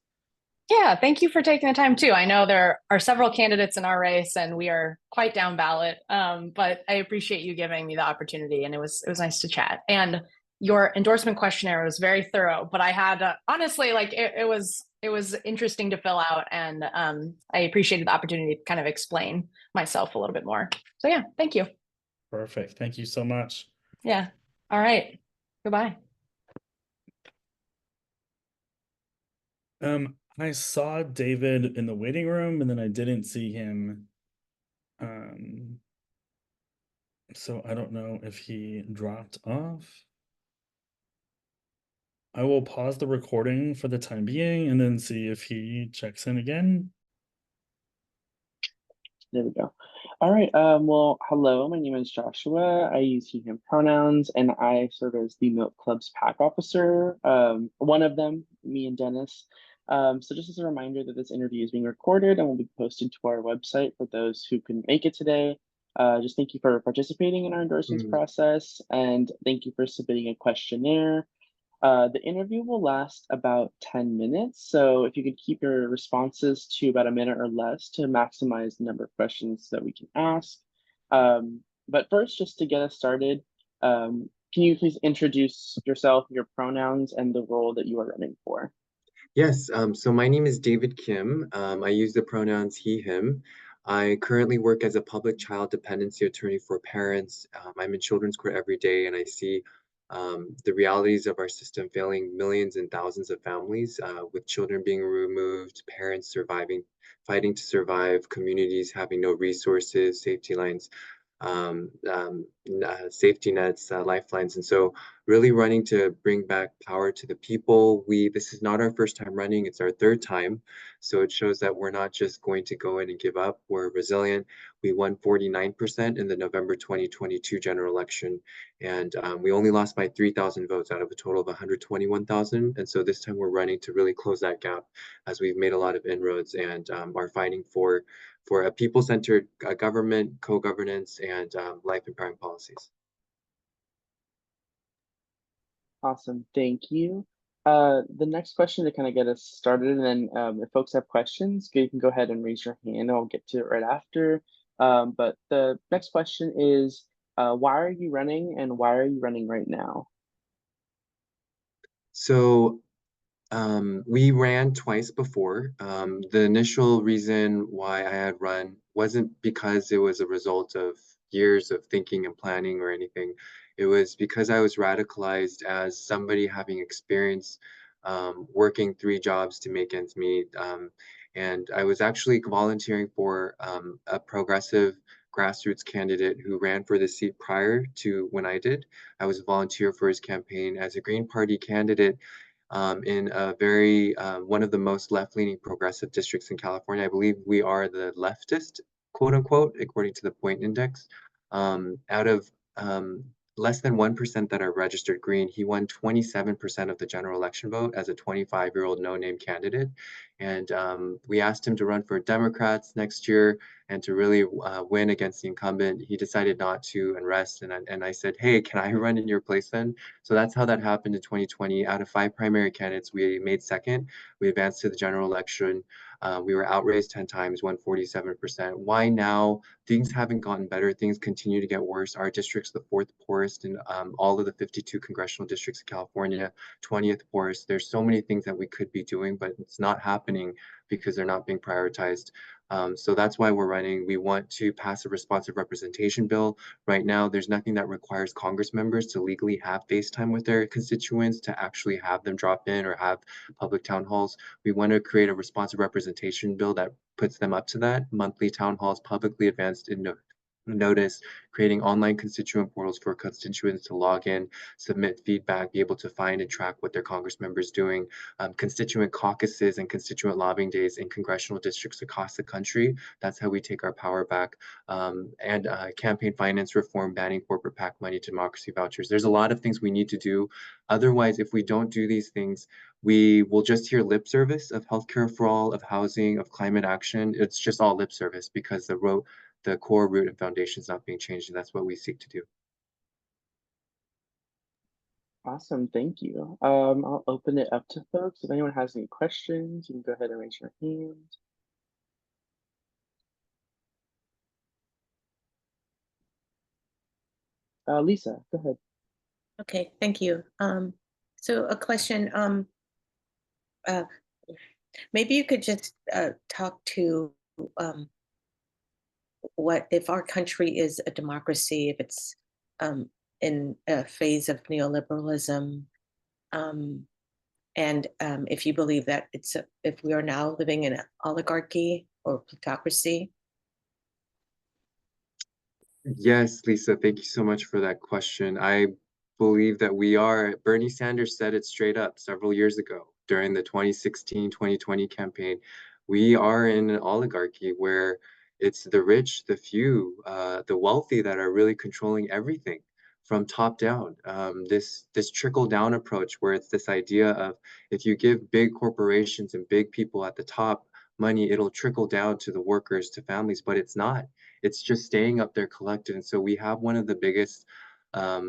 [SPEAKER 14] Yeah, thank you for taking the time too. I know there are several candidates in our race, and we are quite down ballot. But I appreciate you giving me the opportunity, and it was nice to chat. And your endorsement questionnaire was very thorough, but I had honestly, like it was interesting to fill out, and I appreciated the opportunity to kind of explain myself a little bit more. So yeah, thank you.
[SPEAKER 1] Perfect. Thank you so much.
[SPEAKER 14] Yeah. All right. Goodbye.
[SPEAKER 1] I saw David in the waiting room and then I didn't see him. So I don't know if he dropped off. I will pause the recording for the time being and then see if he checks in again.
[SPEAKER 15] There we go. All right. Well, hello. My name is Joshua. I use he, him pronouns, and I serve as the Milk Club's PAC officer. One of them, me and Dennis. So just as a reminder that this interview is being recorded and will be posted to our website for those who couldn't make it today. Just thank you for participating in our endorsements process, and thank you for submitting a questionnaire. The interview will last about 10 minutes, so if you could keep your responses to about a minute or less to maximize the number of questions that we can ask. But first, just to get us started, can you please introduce yourself, your pronouns, and the role that you are running for?
[SPEAKER 16] Yes, so my name is David Kim. I use the pronouns he, him. I currently work as a public child dependency attorney for parents. I'm in children's court every day, and I see the realities of our system failing millions and thousands of families, with children being removed, parents surviving, fighting to survive, communities having no resources, safety lines, safety nets, lifelines. And so really running to bring back power to the people. This is not our first time running, it's our third time. So it shows that we're not just going to go in and give up, we're resilient. We won 49% in the November 2022 general election. And we only lost by 3,000 votes out of a total of 121,000. And so this time we're running to really close that gap as we've made a lot of inroads and are fighting for a people-centered government, co-governance, and life-empowering policies.
[SPEAKER 15] Awesome, thank you. The next question to kind of get us started, and then if folks have questions, you can go ahead and raise your hand. I'll get to it right after. But the next question is, why are you running, and why are you running right now?
[SPEAKER 16] So we ran twice before. The initial reason why I had run wasn't because it was a result of years of thinking and planning or anything. It was because I was radicalized as somebody having experience working 3 jobs to make ends meet. And I was actually volunteering for a progressive grassroots candidate who ran for the seat prior to when I did. I was a volunteer for his campaign as a Green Party candidate in a very one of the most left-leaning progressive districts in California. I believe we are the leftist, quote unquote, according to the Point Index. Out of less than 1% that are registered green, he won 27% of the general election vote as a 25-year-old no-name candidate. And we asked him to run for Democrats next year and to really win against the incumbent. He decided not to and rest. And I said, hey, can I run in your place then? So that's how that happened in 2020. Out of 5 primary candidates, we made second. We advanced to the general election. We were outraised 10 times, won 47%. Why now? Things haven't gotten better. Things continue to get worse. Our district's the 4th poorest in all of the 52 congressional districts in California, 20th poorest. There's so many things that we could be doing, but it's not happening because they're not being prioritized. So that's why we're running. We want to pass a responsive representation bill. Right now, there's nothing that requires Congress members to legally have FaceTime with their constituents, to actually have them drop in or have public town halls. We want to create a responsive representation bill that puts them up to that. Monthly town halls, publicly advanced in notice, creating online constituent portals for constituents to log in, submit feedback, be able to find and track what their Congress members doing, constituent caucuses and constituent lobbying days in congressional districts across the country. That's how we take our power back. And campaign finance reform, banning corporate PAC money, democracy vouchers. There's a lot of things we need to do. Otherwise, if we don't do these things, we will just hear lip service of healthcare for all, of housing, of climate action. It's just all lip service because the core root and foundation is not being changed, and that's what we seek to do.
[SPEAKER 15] Awesome, thank you. I'll open it up to folks. If anyone has any questions, you can go ahead and raise your hand. Lisa, go ahead.
[SPEAKER 4] Okay, thank you. So a question, maybe you could just talk to what if our country is a democracy, if it's in a phase of neoliberalism, And if you believe that if we are now living in an oligarchy or plutocracy.
[SPEAKER 16] Yes, Lisa, thank you so much for that question. I believe that we are. Bernie Sanders said it straight up several years ago during the 2016-2020 campaign. We are in an oligarchy where it's the rich, the few, the wealthy that are really controlling everything from top down. This trickle down approach where it's this idea of if you give big corporations and big people at the top money, it'll trickle down to the workers, to families, but it's not. It's just staying up there collected. And so we have one of the biggest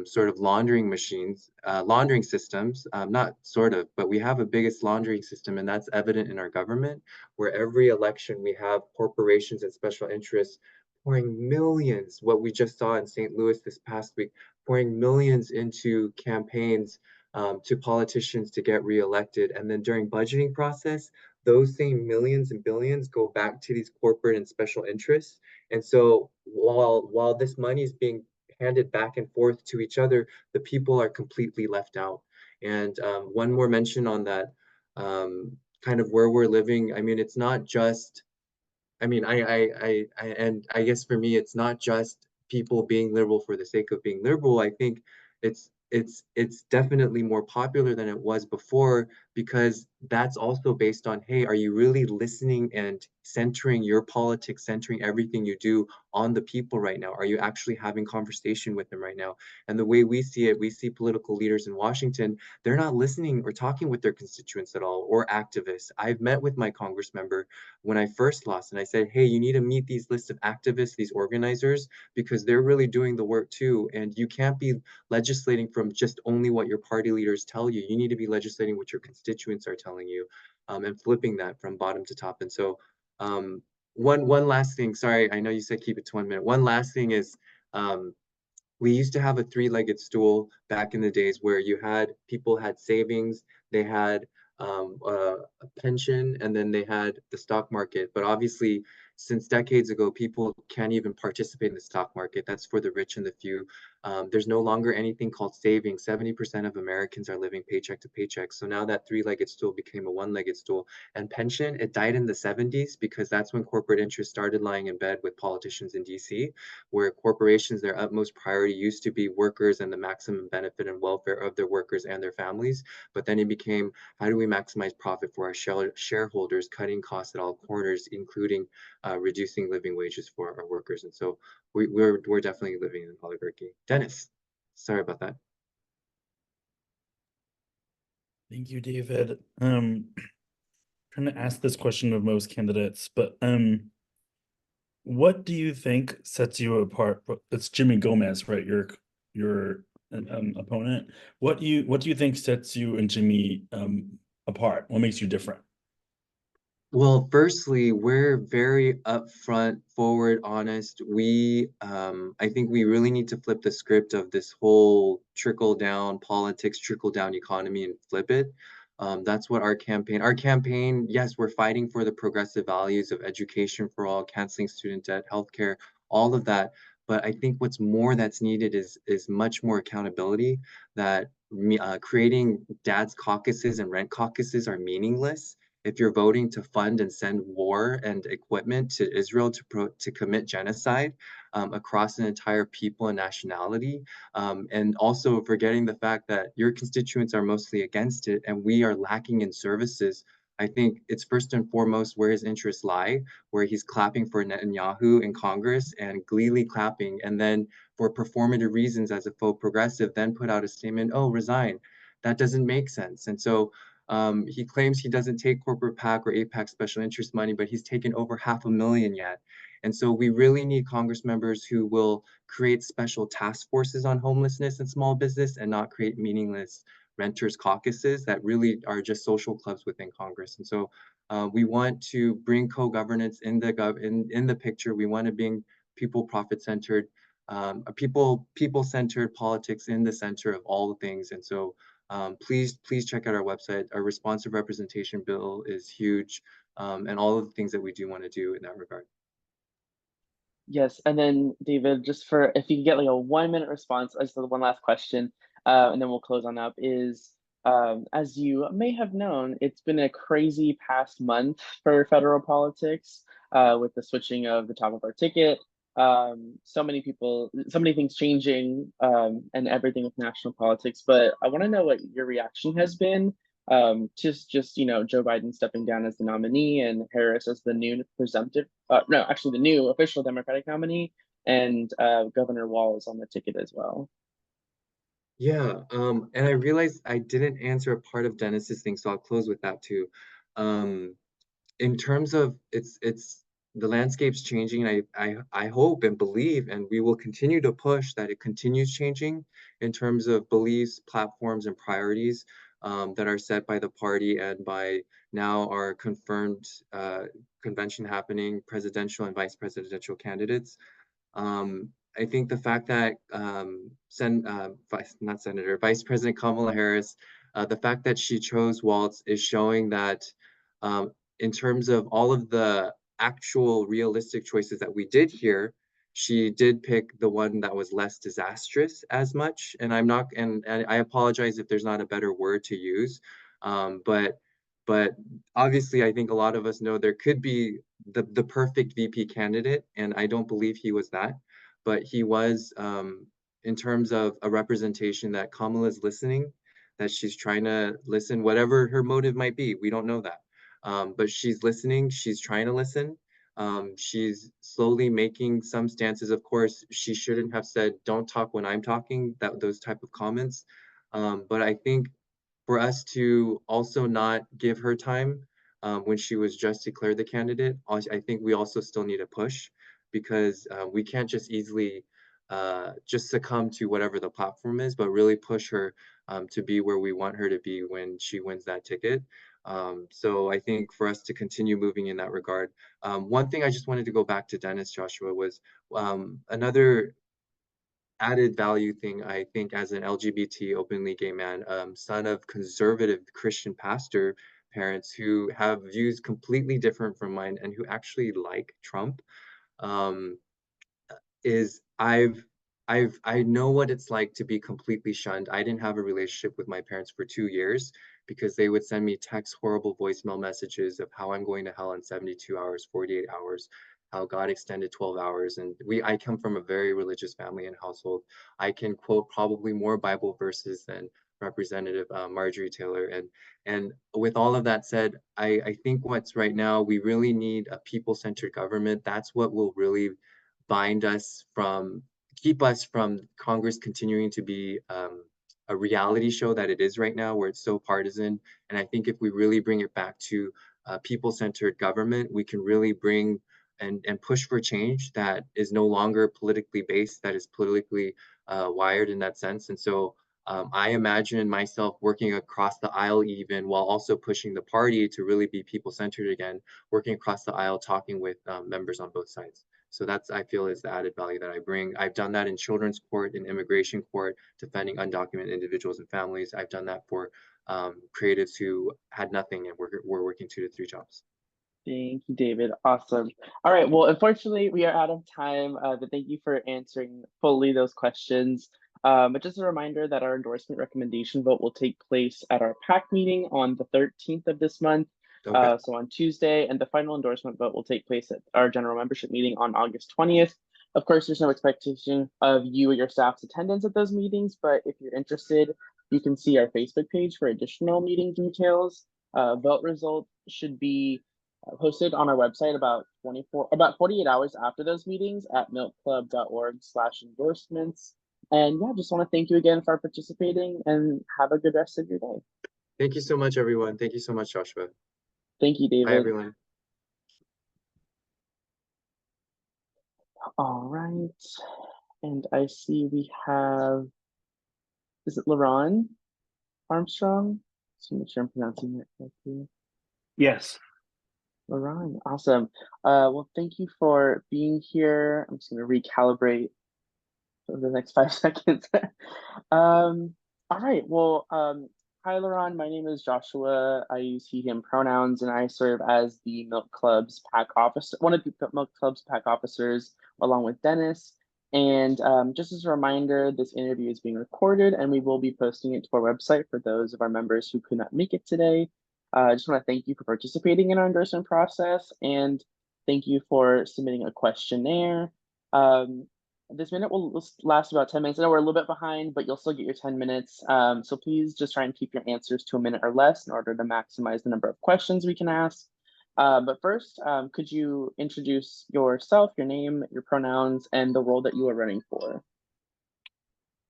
[SPEAKER 16] sort of laundering machines, laundering systems, not sort of, but we have a biggest laundering system, and that's evident in our government, where every election we have corporations and special interests pouring millions, what we just saw in St. Louis this past week, pouring millions into campaigns to politicians to get reelected. And then during budgeting process, those same millions and billions go back to these corporate and special interests. And so while this money is being handed back and forth to each other, the people are completely left out. And one more mention on that, kind of where we're living. I mean, it's not just, I mean, and I guess for me, it's not just people being liberal for the sake of being liberal. I think it's definitely more popular than it was before, because that's also based on, hey, are you really listening and centering your politics, centering everything you do on the people right now? Are you actually having conversation with them right now? And the way we see it, we see political leaders in Washington, they're not listening or talking with their constituents at all, or activists. I've met with my Congress member when I first lost, and I said, hey, you need to meet these lists of activists, these organizers, because they're really doing the work too. And you can't be legislating from just only what your party leaders tell you. You need to be legislating what your constituents are telling you, and flipping that from bottom to top. And so one last thing, sorry, I know you said keep it to 1 minute. One last thing is, we used to have a three-legged stool back in the days where you had people had savings, they had a pension, and then they had the stock market. But obviously, since decades ago, people can't even participate in the stock market. That's for the rich and the few. There's no longer anything called savings. 70% of Americans are living paycheck to paycheck. So now that three-legged stool became a one-legged stool. And pension, it died in the 70s because that's when corporate interests started lying in bed with politicians in DC, where corporations, their utmost priority used to be workers and the maximum benefit and welfare of their workers and their families. But then it became, how do we maximize profit for our shareholders, cutting costs at all corners, including reducing living wages for our workers. And so we're definitely living in an oligarchy. Dennis, sorry about that.
[SPEAKER 1] Thank you, David. Trying to ask this question of most candidates, but what do you think sets you apart? It's Jimmy Gomez, right? Your opponent. What do you think sets you and Jimmy apart? What makes you different?
[SPEAKER 16] Well, firstly, we're very upfront, forward, honest. I think we really need to flip the script of this whole trickle down politics, trickle down economy, and flip it. That's what our campaign, yes, we're fighting for the progressive values of education for all, canceling student debt, healthcare, all of that. But I think what's more that's needed is much more accountability, that creating dad's caucuses and rent caucuses are meaningless if you're voting to fund and send war and equipment to Israel to commit genocide across an entire people and nationality, and also forgetting the fact that your constituents are mostly against it and we are lacking in services. I think it's first and foremost where his interests lie, where he's clapping for Netanyahu in Congress and gleefully clapping, and then for performative reasons as a faux progressive, then put out a statement, oh, resign. That doesn't make sense. And so he claims he doesn't take corporate PAC or APAC special interest money, but he's taken over $500,000 yet. And so we really need Congress members who will create special task forces on homelessness and small business and not create meaningless renters caucuses that really are just social clubs within Congress. And so we want to bring co-governance in the picture. We want to bring people profit-centered, people-centered politics in the center of all the things. And so please check out our website. Our responsive representation bill is huge, and all of the things that we do want to do in that regard.
[SPEAKER 15] Yes, and then David, just for if you can get like a 1 minute response as to the one last question, and then we'll close on up, is As you may have known, it's been a crazy past month for federal politics with the switching of the top of our ticket. So many people, so many things changing and everything with national politics. But I want to know what your reaction has been. Just Joe Biden stepping down as the nominee and Harris as the new presumptive, no, actually the new official Democratic nominee, and Governor Walz on the ticket as well.
[SPEAKER 16] Yeah, and I realized I didn't answer a part of Dennis's thing, so I'll close with that too. Um, in terms of it's the landscape's changing, and I hope and believe, and we will continue to push that it continues changing in terms of beliefs, platforms, and priorities that are set by the party and by now our confirmed convention happening, presidential and vice presidential candidates. I think the fact that Vice President Kamala Harris, the fact that she chose Waltz is showing that in terms of all of the actual realistic choices that we did hear, she did pick the one that was less disastrous as much. And I'm not, and I apologize if there's not a better word to use, but obviously I think a lot of us know there could be the perfect VP candidate, and I don't believe he was that, but he was in terms of a representation that Kamala's listening, that she's trying to listen, whatever her motive might be. We don't know that. But she's listening, she's trying to listen. She's slowly making some stances. Of course, she shouldn't have said, "Don't talk when I'm talking," those type of comments. But I think for us to also not give her time when she was just declared the candidate, I think we also still need to push, because we can't just easily just succumb to whatever the platform is, but really push her to be where we want her to be when she wins that ticket. So I think for us to continue moving in that regard. One thing I just wanted to go back to Dennis, Joshua, was another added value thing, I think, as an LGBT openly gay man, son of conservative Christian pastor parents who have views completely different from mine and who actually like Trump, um, is I know what it's like to be completely shunned. I didn't have a relationship with my parents for 2 years because they would send me text horrible voicemail messages of how I'm going to hell in 72 hours, 48 hours, how God extended 12 hours. And I come from a very religious family and household. I can quote probably more Bible verses than Representative Marjorie Taylor. And with all of that said, I think what's right now, we really need a people-centered government. That's what will really bind us from, keep us from Congress continuing to be a reality show that it is right now, where it's so partisan. And I think if we really bring it back to people-centered government, we can really bring and push for change that is no longer politically based, that is politically wired in that sense. And so I imagine myself working across the aisle, even while also pushing the party to really be people-centered again, working across the aisle, talking with members on both sides. So that's, I feel, is the added value that I bring. I've done that in children's court, in immigration court, defending undocumented individuals and families. I've done that for creatives who had nothing and were working 2 to 3 jobs.
[SPEAKER 15] Thank you, David. Awesome. All right. Well, unfortunately, we are out of time, but thank you for answering fully those questions. But just a reminder that our endorsement recommendation vote will take place at our PAC meeting on the 13th of this month.
[SPEAKER 16] Okay.
[SPEAKER 15] So on Tuesday, and the final endorsement vote will take place at our general membership meeting on August 20th. Of course, there's no expectation of you or your staff's attendance at those meetings, but if you're interested, you can see our Facebook page for additional meeting details. Vote results should be posted on our website about 48 hours after those meetings at milkclub.org/endorsements. And yeah, just want to thank you again for participating and have a good rest of your day.
[SPEAKER 16] Thank you so much, everyone. Thank you so much, Joshua.
[SPEAKER 15] Thank you, David.
[SPEAKER 16] Bye, everyone.
[SPEAKER 15] All right. And I see we have, is it LaRon Armstrong? Just make sure I'm pronouncing it correctly.
[SPEAKER 1] Yes.
[SPEAKER 15] LaRon, awesome. Well, thank you for being here. I'm just going to recalibrate for the next 5 seconds. All right. Well, hi, LaRon. My name is Joshua. I use he, him pronouns, and I serve as the Milk Club's PAC officer, one of the Milk Club's PAC officers, along with Dennis. And just as a reminder, this interview is being recorded and we will be posting it to our website for those of our members who could not make it today. I just want to thank you for participating in our endorsement process and thank you for submitting a questionnaire. This minute will last about 10 minutes. I know we're a little bit behind, but you'll still get your 10 minutes. So please just try and keep your answers to a minute or less in order to maximize the number of questions we can ask. But first, could you introduce yourself, your name, your pronouns, and the role that you are running for?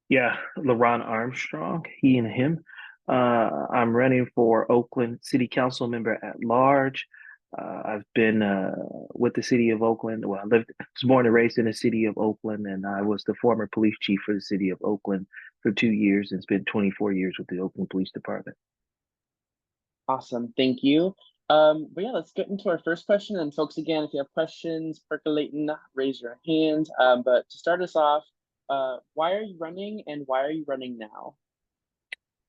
[SPEAKER 17] Yeah, LaRon Armstrong, he and him. I'm running for Oakland City Council member at large. I've been with the city of Oakland. Well, I was born and raised in the city of Oakland, and I was the former police chief for the city of Oakland for 2 years and spent 24 years with the Oakland Police Department.
[SPEAKER 15] Awesome, thank you. But yeah, let's get into our first question. And folks, again, if you have questions percolating, raise your hand. But to start us off, why are you running and why are you running now?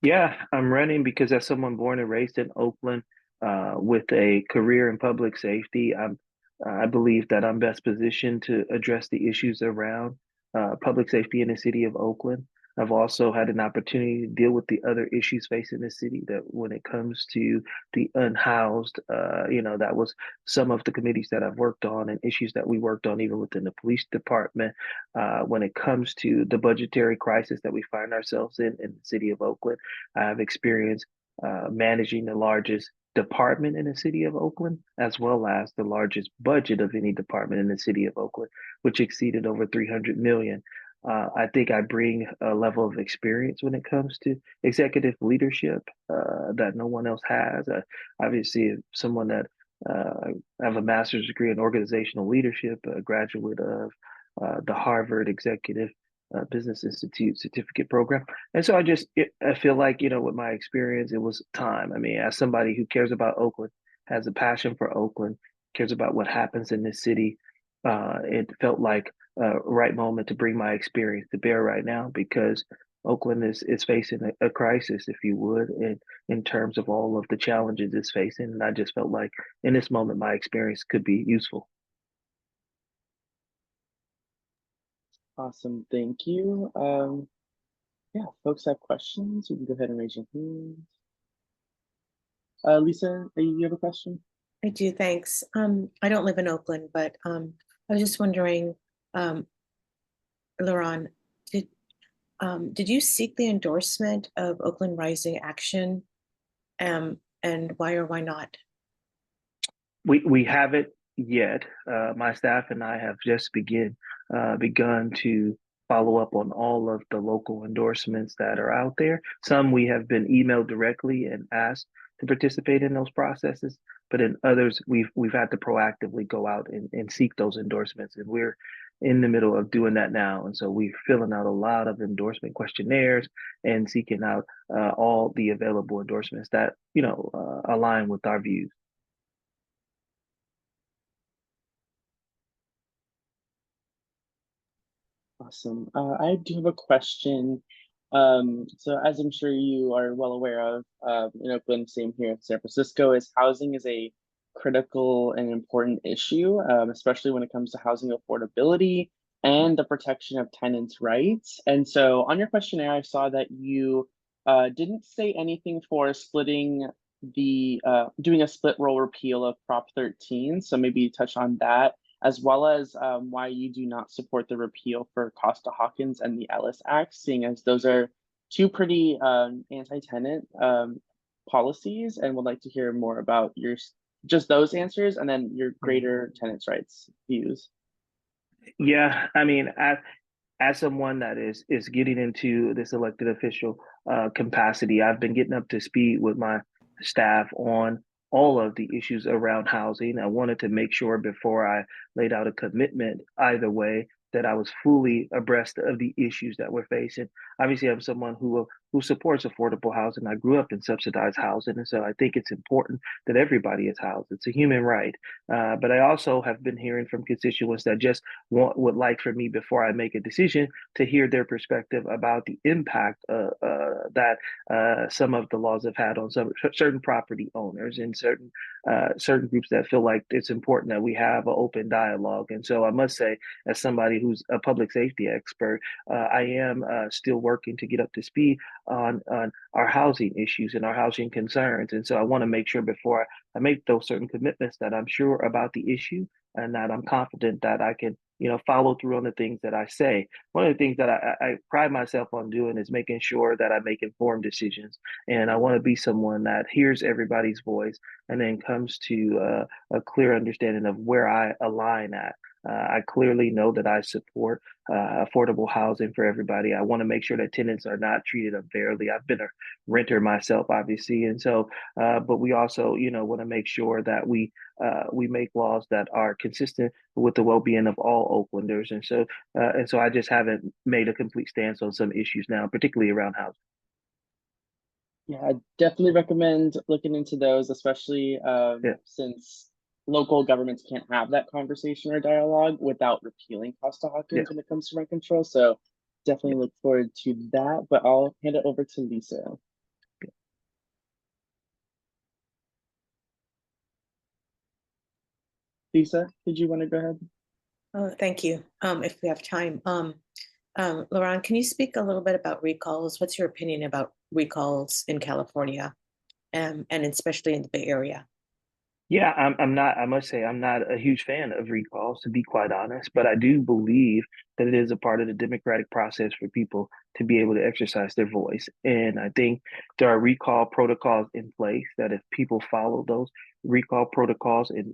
[SPEAKER 17] Yeah, I'm running because as someone born and raised in Oakland, with a career in public safety, I believe that I'm best positioned to address the issues around public safety in the city of Oakland. I've also had an opportunity to deal with the other issues facing the city that when it comes to the unhoused, that was some of the committees that I've worked on and issues that we worked on even within the police department. When it comes to the budgetary crisis that we find ourselves in the city of Oakland, I have experience managing the largest department in the city of Oakland, as well as the largest budget of any department in the city of Oakland, which exceeded over 300 million. I think I bring a level of experience when it comes to executive leadership that no one else has. Obviously, someone that I have a master's degree in organizational leadership, a graduate of the Harvard Executive Business Institute certificate program. And so I feel like, with my experience, it was time. I mean, as somebody who cares about Oakland, has a passion for Oakland, cares about what happens in this city, it felt like right moment to bring my experience to bear right now because Oakland is facing a crisis, if you would, in terms of all of the challenges it's facing. And I just felt like in this moment, my experience could be useful.
[SPEAKER 15] Awesome, thank you. Yeah, folks have questions. You can go ahead and raise your hand. Lisa, you have a question?
[SPEAKER 4] I do, thanks. I don't live in Oakland, but I was just wondering, Laurent, did you seek the endorsement of Oakland Rising Action? And why or why not?
[SPEAKER 17] We haven't yet. My staff and I have just begun to follow up on all of the local endorsements that are out there. Some we have been emailed directly and asked to participate in those processes, but in others we've had to proactively go out and seek those endorsements, and we're in the middle of doing that now. And so we're filling out a lot of endorsement questionnaires and seeking out all the available endorsements that align with our views.
[SPEAKER 15] Awesome. I do have a question. So as I'm sure you are well aware of, in Oakland, same here in San Francisco, is housing is a critical and important issue, especially when it comes to housing affordability and the protection of tenants' rights. And so on your questionnaire, I saw that you didn't say anything for splitting doing a split roll repeal of Prop 13. So maybe touch on that, as well as why you do not support the repeal for Costa-Hawkins and the Ellis Act, seeing as those are two pretty anti-tenant policies, and would like to hear more about just those answers and then your greater tenants' rights views.
[SPEAKER 17] Yeah, I mean, as someone that is getting into this elected official capacity, I've been getting up to speed with my staff on all of the issues around housing. I wanted to make sure before I laid out a commitment either way that I was fully abreast of the issues that we're facing. Obviously, I'm someone who who supports affordable housing. I grew up in subsidized housing, and so I think it's important that everybody is housed. It's a human right. But I also have been hearing from constituents that just would like for me, before I make a decision, to hear their perspective about the impact that some of the laws have had on some certain property owners and certain groups that feel like it's important that we have an open dialogue. And so I must say, as somebody who's a public safety expert, I am still working to get up to speed on our housing issues and our housing concerns. And so I want to make sure before I make those certain commitments that I'm sure about the issue and that I'm confident that I can, follow through on the things that I say. One of the things that I pride myself on doing is making sure that I make informed decisions. And I want to be someone that hears everybody's voice and then comes to a clear understanding of where I align at. I clearly know that I support affordable housing for everybody. I want to make sure that tenants are not treated unfairly. I've been a renter myself, obviously, and so, but we also, want to make sure that we make laws that are consistent with the well-being of all Oaklanders. And so I just haven't made a complete stance on some issues now, particularly around housing.
[SPEAKER 15] Yeah, I definitely recommend looking into those, especially since local governments can't have that conversation or dialogue without repealing Costa-Hawkins when it comes to rent control. So definitely look forward to that. But I'll hand it over to Lisa. Lisa, did you want to go ahead?
[SPEAKER 4] Oh, thank you. If we have time, Laurent, can you speak a little bit about recalls? What's your opinion about recalls in California, and especially in the Bay Area?
[SPEAKER 17] Yeah, I'm not, I must say, I'm not a huge fan of recalls, to be quite honest, but I do believe that it is a part of the democratic process for people to be able to exercise their voice. And I think there are recall protocols in place that if people follow those recall protocols and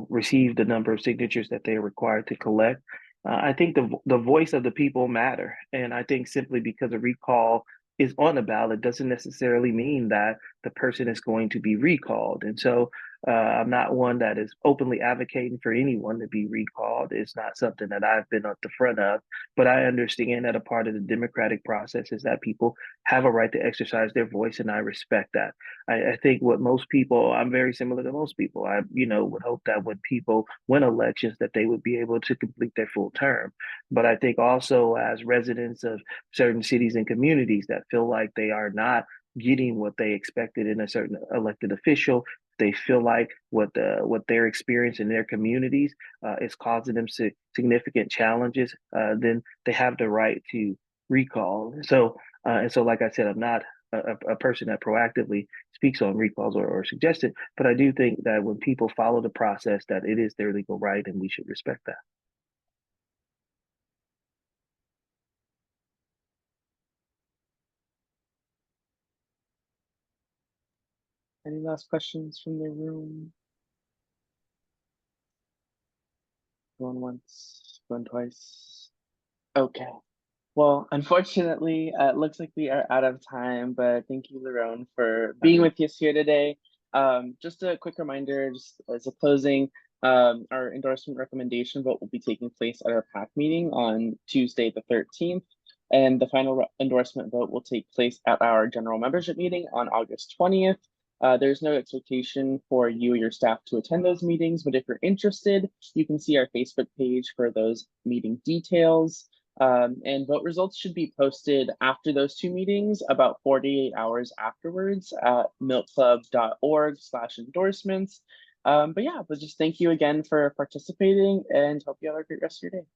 [SPEAKER 17] receive the number of signatures that they are required to collect, I think the voice of the people matter. And I think simply because a recall is on a ballot doesn't necessarily mean that the person is going to be recalled. And so I'm not one that is openly advocating for anyone to be recalled. It's not something that I've been at the front of, but I understand that a part of the democratic process is that people have a right to exercise their voice, and I respect that. I think what most people, I'm very similar to most people. I, would hope that when people win elections, that they would be able to complete their full term. But I think also as residents of certain cities and communities that feel like they are not getting what they expected in a certain elected official, they feel like what their experience in their communities is causing them significant challenges, then they have the right to recall. So and so, like I said, I'm not a person that proactively speaks on recalls or suggests it, but I do think that when people follow the process, that it is their legal right, and we should respect that.
[SPEAKER 15] Any last questions from the room? Going once, going twice. Okay. Well, unfortunately, it looks like we are out of time, but thank you, Lerone, for being with us here today. Just a quick reminder, just as a closing, our endorsement recommendation vote will be taking place at our PAC meeting on Tuesday, the 13th, and the final endorsement vote will take place at our general membership meeting on August 20th. There's no expectation for you or your staff to attend those meetings, but if you're interested, you can see our Facebook page for those meeting details. And vote results should be posted after those two meetings, about 48 hours afterwards at milkclub.org/endorsements. But just thank you again for participating, and hope you have a great rest of your day.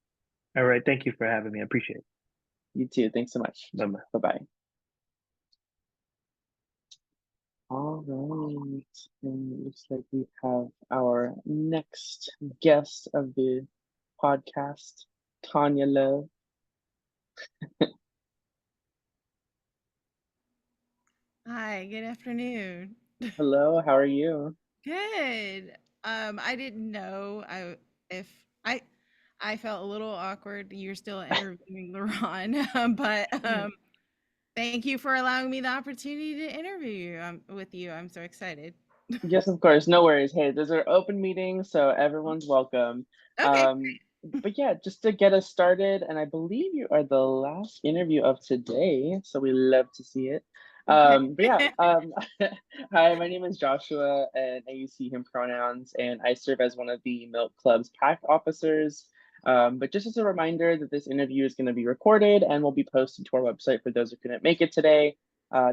[SPEAKER 17] All right. Thank you for having me. I appreciate it.
[SPEAKER 15] You too. Thanks so much.
[SPEAKER 17] Bye-bye.
[SPEAKER 15] Bye-bye. All right. And it looks like we have our next guest of the podcast, Tanya Love.
[SPEAKER 18] Hi, good afternoon.
[SPEAKER 15] Hello, how are you?
[SPEAKER 18] Good. I didn't know I felt a little awkward. You're still interviewing Laron, but thank you for allowing me the opportunity to interview you with you. I'm so excited.
[SPEAKER 15] Yes, of course. No worries. Hey, those are open meetings, so everyone's welcome.
[SPEAKER 18] Okay.
[SPEAKER 15] but yeah, just to get us started, and I believe you are the last interview of today, so we love to see it.
[SPEAKER 18] Okay.
[SPEAKER 15] But yeah, hi, my name is Joshua, and I use he, him pronouns, and I serve as one of the Milk Club's PAC officers. But just as a reminder that this interview is going to be recorded and will be posted to our website for those who couldn't make it today.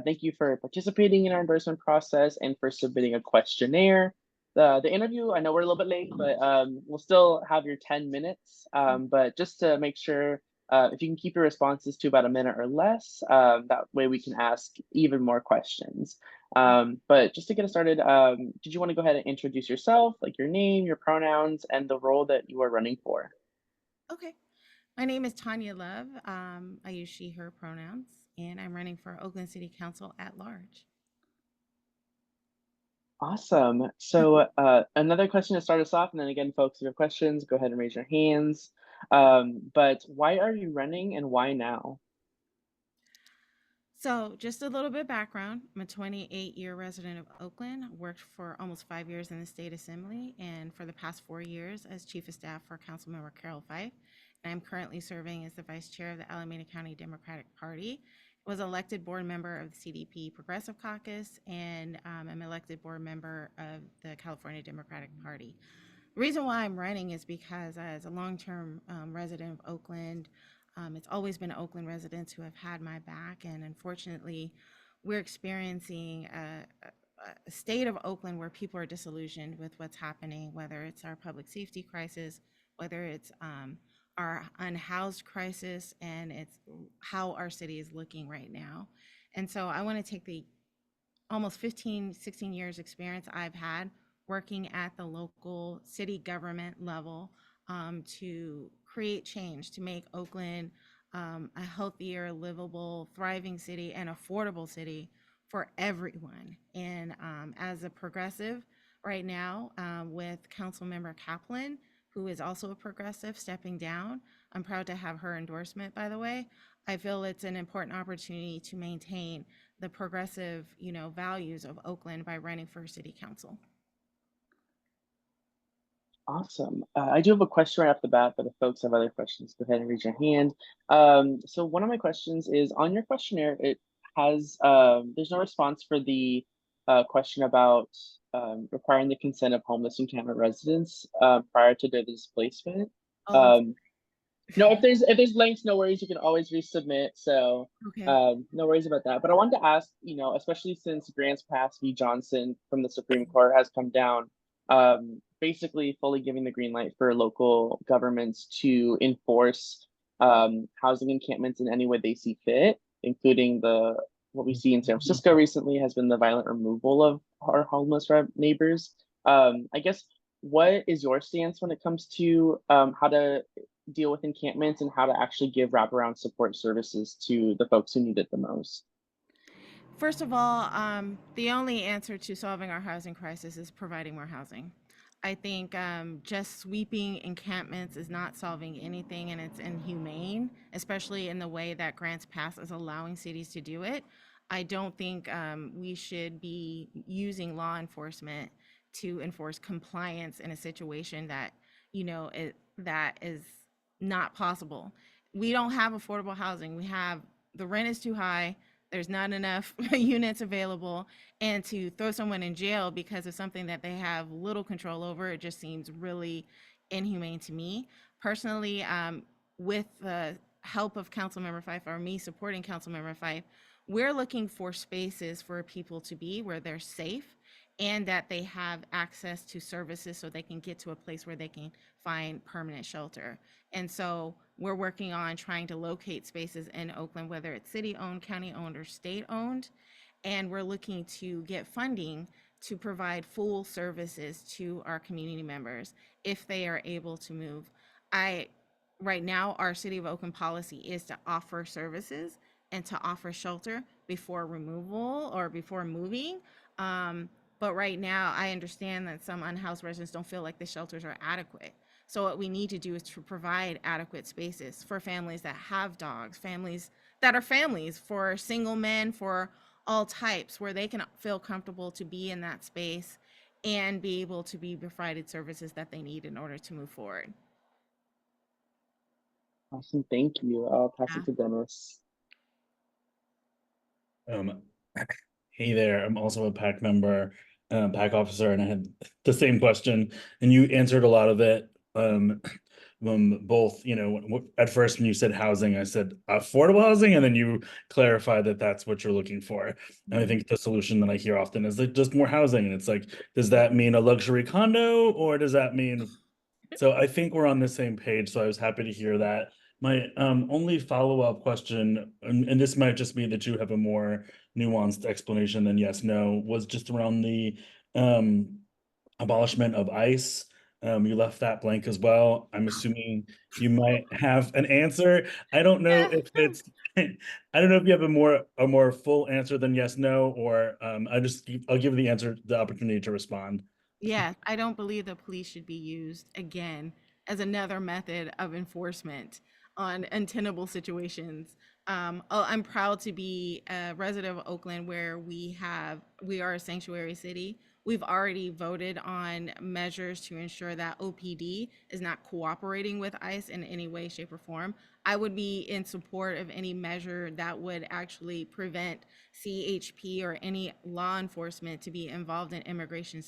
[SPEAKER 15] Thank you for participating in our endorsement process and for submitting a questionnaire. The interview, I know we're a little bit late, but we'll still have your 10 minutes. But just to make sure, if you can keep your responses to about a minute or less, that way we can ask even more questions. But just to get us started, did you want to go ahead and introduce yourself, like your name, your pronouns, and the role that you are running for?
[SPEAKER 18] Okay. My name is Tanya Love. I use she, her pronouns, and I'm running for Oakland City Council at large.
[SPEAKER 15] Awesome. So another question to start us off, and then again, folks, if you have questions, go ahead and raise your hands. But why are you running and why now?
[SPEAKER 18] So, just a little bit background. I'm a 28-year resident of Oakland, worked for almost 5 years in the state assembly, and for the past 4 years as chief of staff for Councilmember Carol Fife. And I'm currently serving as the vice chair of the Alameda County Democratic Party. Was elected board member of the CDP Progressive Caucus, and I'm elected board member of the California Democratic Party. The reason why I'm running is because as a long-term resident of Oakland, it's always been Oakland residents who have had my back, and unfortunately, we're experiencing a state of Oakland where people are disillusioned with what's happening, whether it's our public safety crisis, whether it's our unhoused crisis, and it's how our city is looking right now. And so I want to take the almost 15, 16 years experience I've had working at the local city government level to create change, to make Oakland a healthier, livable, thriving city and affordable city for everyone. And as a progressive right now with Councilmember Kaplan, who is also a progressive stepping down, I'm proud to have her endorsement, by the way. I feel it's an important opportunity to maintain the progressive, values of Oakland by running for city council.
[SPEAKER 15] Awesome. I do have a question right off the bat, but if folks have other questions, go ahead and raise your hand. So one of my questions is on your questionnaire, it has, there's no response for the question about requiring the consent of homeless encampment residents prior to their displacement. No, if there's blanks, no worries. You can always resubmit. So
[SPEAKER 18] Okay.
[SPEAKER 15] no worries about that. But I wanted to ask, especially since Grants Pass v. Johnson from the Supreme Court has come down, basically fully giving the green light for local governments to enforce housing encampments in any way they see fit, including what we see in San Francisco recently has been the violent removal of our homeless neighbors. I guess, what is your stance when it comes to how to deal with encampments and how to actually give wraparound support services to the folks who need it the most?
[SPEAKER 18] First of all, the only answer to solving our housing crisis is providing more housing. I think just sweeping encampments is not solving anything, and it's inhumane, especially in the way that Grants Pass is allowing cities to do it. I don't think we should be using law enforcement to enforce compliance in a situation that, that is not possible. We don't have affordable housing. The rent is too high. There's not enough units available, and to throw someone in jail because of something that they have little control over, it just seems really inhumane to me. Personally, with the help of Councilmember Fife, or me supporting Councilmember Fife, we're looking for spaces for people to be where they're safe and that they have access to services so they can get to a place where they can find permanent shelter. And so we're working on trying to locate spaces in Oakland, whether it's city-owned, county-owned, or state-owned. And we're looking to get funding to provide full services to our community members if they are able to move. Right now, our City of Oakland policy is to offer services and to offer shelter before removal or before moving. But right now, I understand that some unhoused residents don't feel like the shelters are adequate. So what we need to do is to provide adequate spaces for families that have dogs, families that are families, for single men, for all types, where they can feel comfortable to be in that space and be able to be provided services that they need in order to move forward.
[SPEAKER 15] Awesome, thank you. I'll pass
[SPEAKER 18] Yeah.
[SPEAKER 15] it to Dennis.
[SPEAKER 1] Um, hey there, I'm also a PAC member, PAC officer, and I had the same question, and you answered a lot of it. Both, at first when you said housing, I said affordable housing, and then you clarified that that's what you're looking for. And I think the solution that I hear often is like just more housing, and it's like, does that mean a luxury condo, or does that mean? So I think we're on the same page. So I was happy to hear that. My only follow-up question, and this might just be that you have a more nuanced explanation than yes, no, was just around the abolishment of ICE. You left that blank as well. I'm assuming you might have an answer. I don't know if it's I don't know if you have a more full answer than yes, no, or I'll give the answer the opportunity to respond.
[SPEAKER 18] Yeah, I don't believe the police should be used again as another method of enforcement on untenable situations. I'm proud to be a resident of Oakland, where we are a sanctuary city. We've already voted on measures to ensure that OPD is not cooperating with ICE in any way, shape, or form. I would be in support of any measure that would actually prevent CHP or any law enforcement to be involved in immigration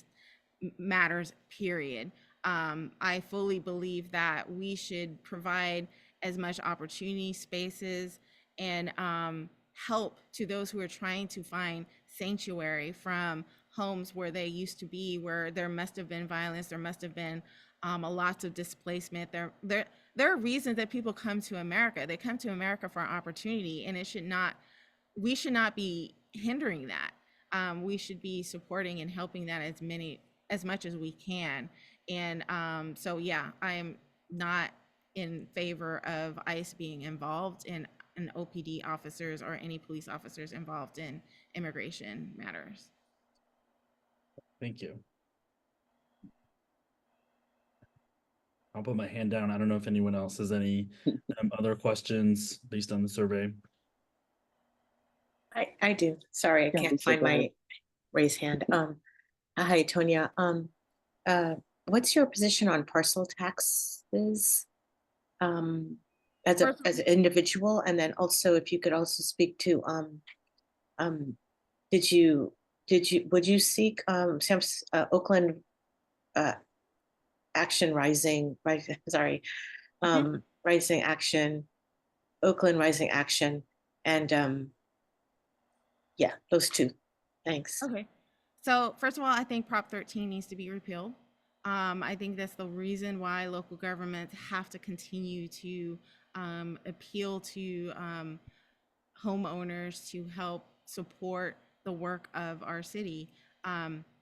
[SPEAKER 18] matters, period. I fully believe that we should provide as much opportunity, spaces, and help to those who are trying to find sanctuary from homes where they used to be, where there must have been violence, there must have been a lots of displacement. There are reasons that people come to America. They come to America for opportunity, and we should not be hindering that. We should be supporting and helping that as much as we can. And so yeah, I am not in favor of ICE being involved in OPD officers or any police officers involved in immigration matters.
[SPEAKER 1] Thank you. I'll put my hand down. I don't know if anyone else has any other questions based on the survey.
[SPEAKER 4] I do. Sorry, I
[SPEAKER 15] Yeah,
[SPEAKER 4] can't
[SPEAKER 15] Lisa,
[SPEAKER 4] find
[SPEAKER 15] go ahead.
[SPEAKER 4] my raised hand. Hi, Tonya. What's your position on parcel taxes? As an individual, and then also if you could also speak to would you seek Oakland Action Rising, right? Sorry, Rising Action, Oakland Rising Action, and yeah, those two. Thanks.
[SPEAKER 18] Okay. So first of all, I think Prop 13 needs to be repealed. I think that's the reason why local governments have to continue to appeal to homeowners to help support the work of our city.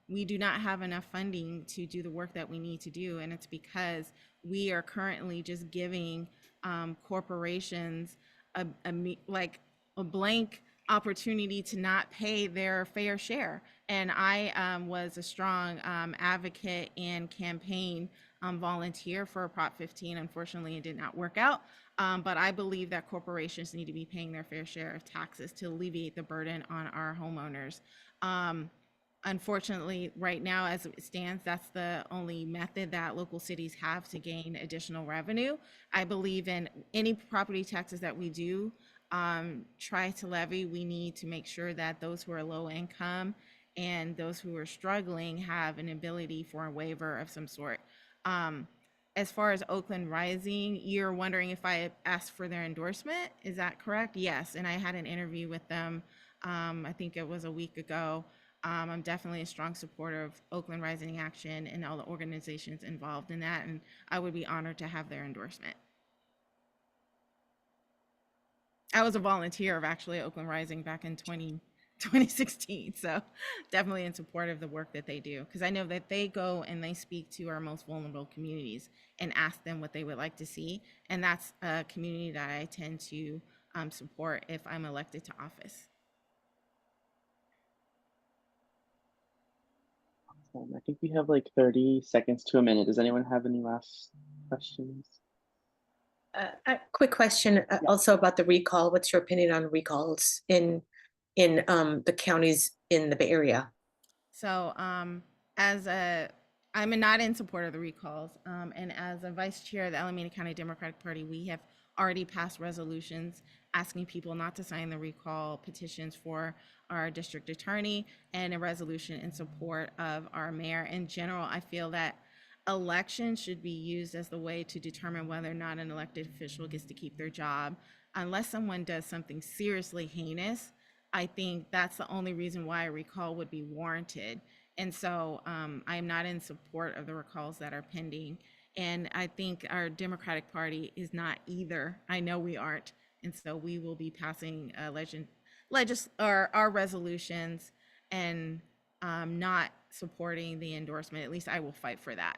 [SPEAKER 18] We do not have enough funding to do the work that we need to do, and it's because we are currently just giving corporations like a blank opportunity to not pay their fair share. And I was a strong advocate and campaign volunteer for Prop 15. Unfortunately, it did not work out. But I believe that corporations need to be paying their fair share of taxes to alleviate the burden on our homeowners. Unfortunately, right now, as it stands, that's the only method that local cities have to gain additional revenue. I believe in any property taxes that we do try to levy, we need to make sure that those who are low income and those who are struggling have an ability for a waiver of some sort. As far as Oakland Rising, you're wondering if I asked for their endorsement. Is that correct? Yes. And I had an interview with them, I think it was a week ago. I'm definitely a strong supporter of Oakland Rising Action and all the organizations involved in that. And I would be honored to have their endorsement. I was a volunteer of actually Oakland Rising back in 2016. So definitely in support of the work that they do, because I know that they go and they speak to our most vulnerable communities and ask them what they would like to see. And that's a community that I tend to support if I'm elected to office.
[SPEAKER 15] I think we have like 30 seconds to a minute. Does anyone have any last questions?
[SPEAKER 4] A quick question also about the recall. What's your opinion on recalls in the counties in the Bay Area?
[SPEAKER 18] So I'm not in support of the recalls. And as a vice chair of the Alameda County Democratic Party, we have already passed resolutions asking people not to sign the recall petitions for our district attorney, and a resolution in support of our mayor. In general, I feel that elections should be used as the way to determine whether or not an elected official gets to keep their job. Unless someone does something seriously heinous, I think that's the only reason why a recall would be warranted. And so I am not in support of the recalls that are pending. And I think our Democratic Party is not either. I know we aren't. And so we will be passing our resolutions and not supporting the endorsement. At least I will fight for that.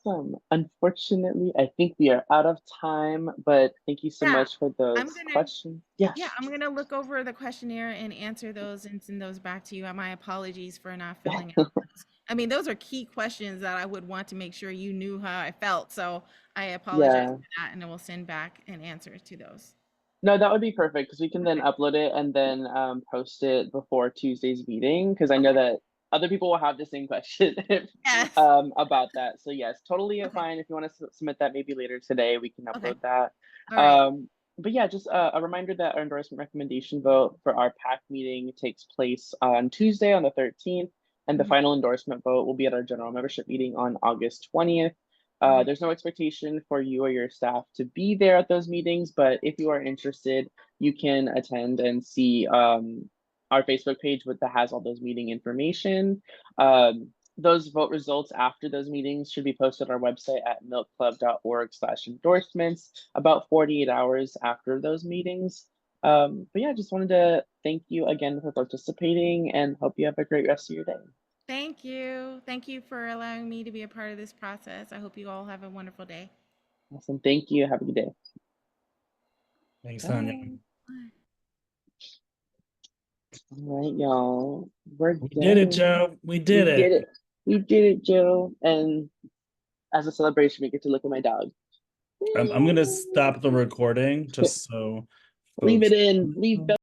[SPEAKER 15] Awesome. Unfortunately, I think we are out of time, but thank you so much for those questions. Yes.
[SPEAKER 18] Yeah, I'm gonna look over the questionnaire and answer those and send those back to you. My apologies for not filling out those. I mean, those are key questions that I would want to make sure you knew how I felt. So I apologize for that, and I will send back an answer to those.
[SPEAKER 15] No, that would be perfect because we can then upload it and then post it before Tuesday's meeting, because I know that other people will have the same question about that. So yes, totally fine. If you want to submit that maybe later today, we can upload that. But yeah, just a reminder that our endorsement recommendation vote for our PAC meeting takes place on Tuesday on the 13th, and the final endorsement vote will be at our general membership meeting on August 20th. There's no expectation for you or your staff to be there at those meetings, but if you are interested, you can attend and see our Facebook page that has all those meeting information. Those vote results after those meetings should be posted on our website at milkclub.org/endorsements about 48 hours after those meetings. But yeah, just wanted to thank you again for participating and hope you have a great rest of your day.
[SPEAKER 18] Thank you. Thank you for allowing me to be a part of this process. I hope you all have a wonderful day.
[SPEAKER 15] Awesome. Thank you. Have a good day.
[SPEAKER 1] Thanks, Tanya.
[SPEAKER 15] All right, y'all. We
[SPEAKER 1] did it, Joe. We did it.
[SPEAKER 15] We did it, Joe. And as a celebration, we get to look at my dog.
[SPEAKER 1] I'm gonna stop the recording just so
[SPEAKER 15] leave it in. Leave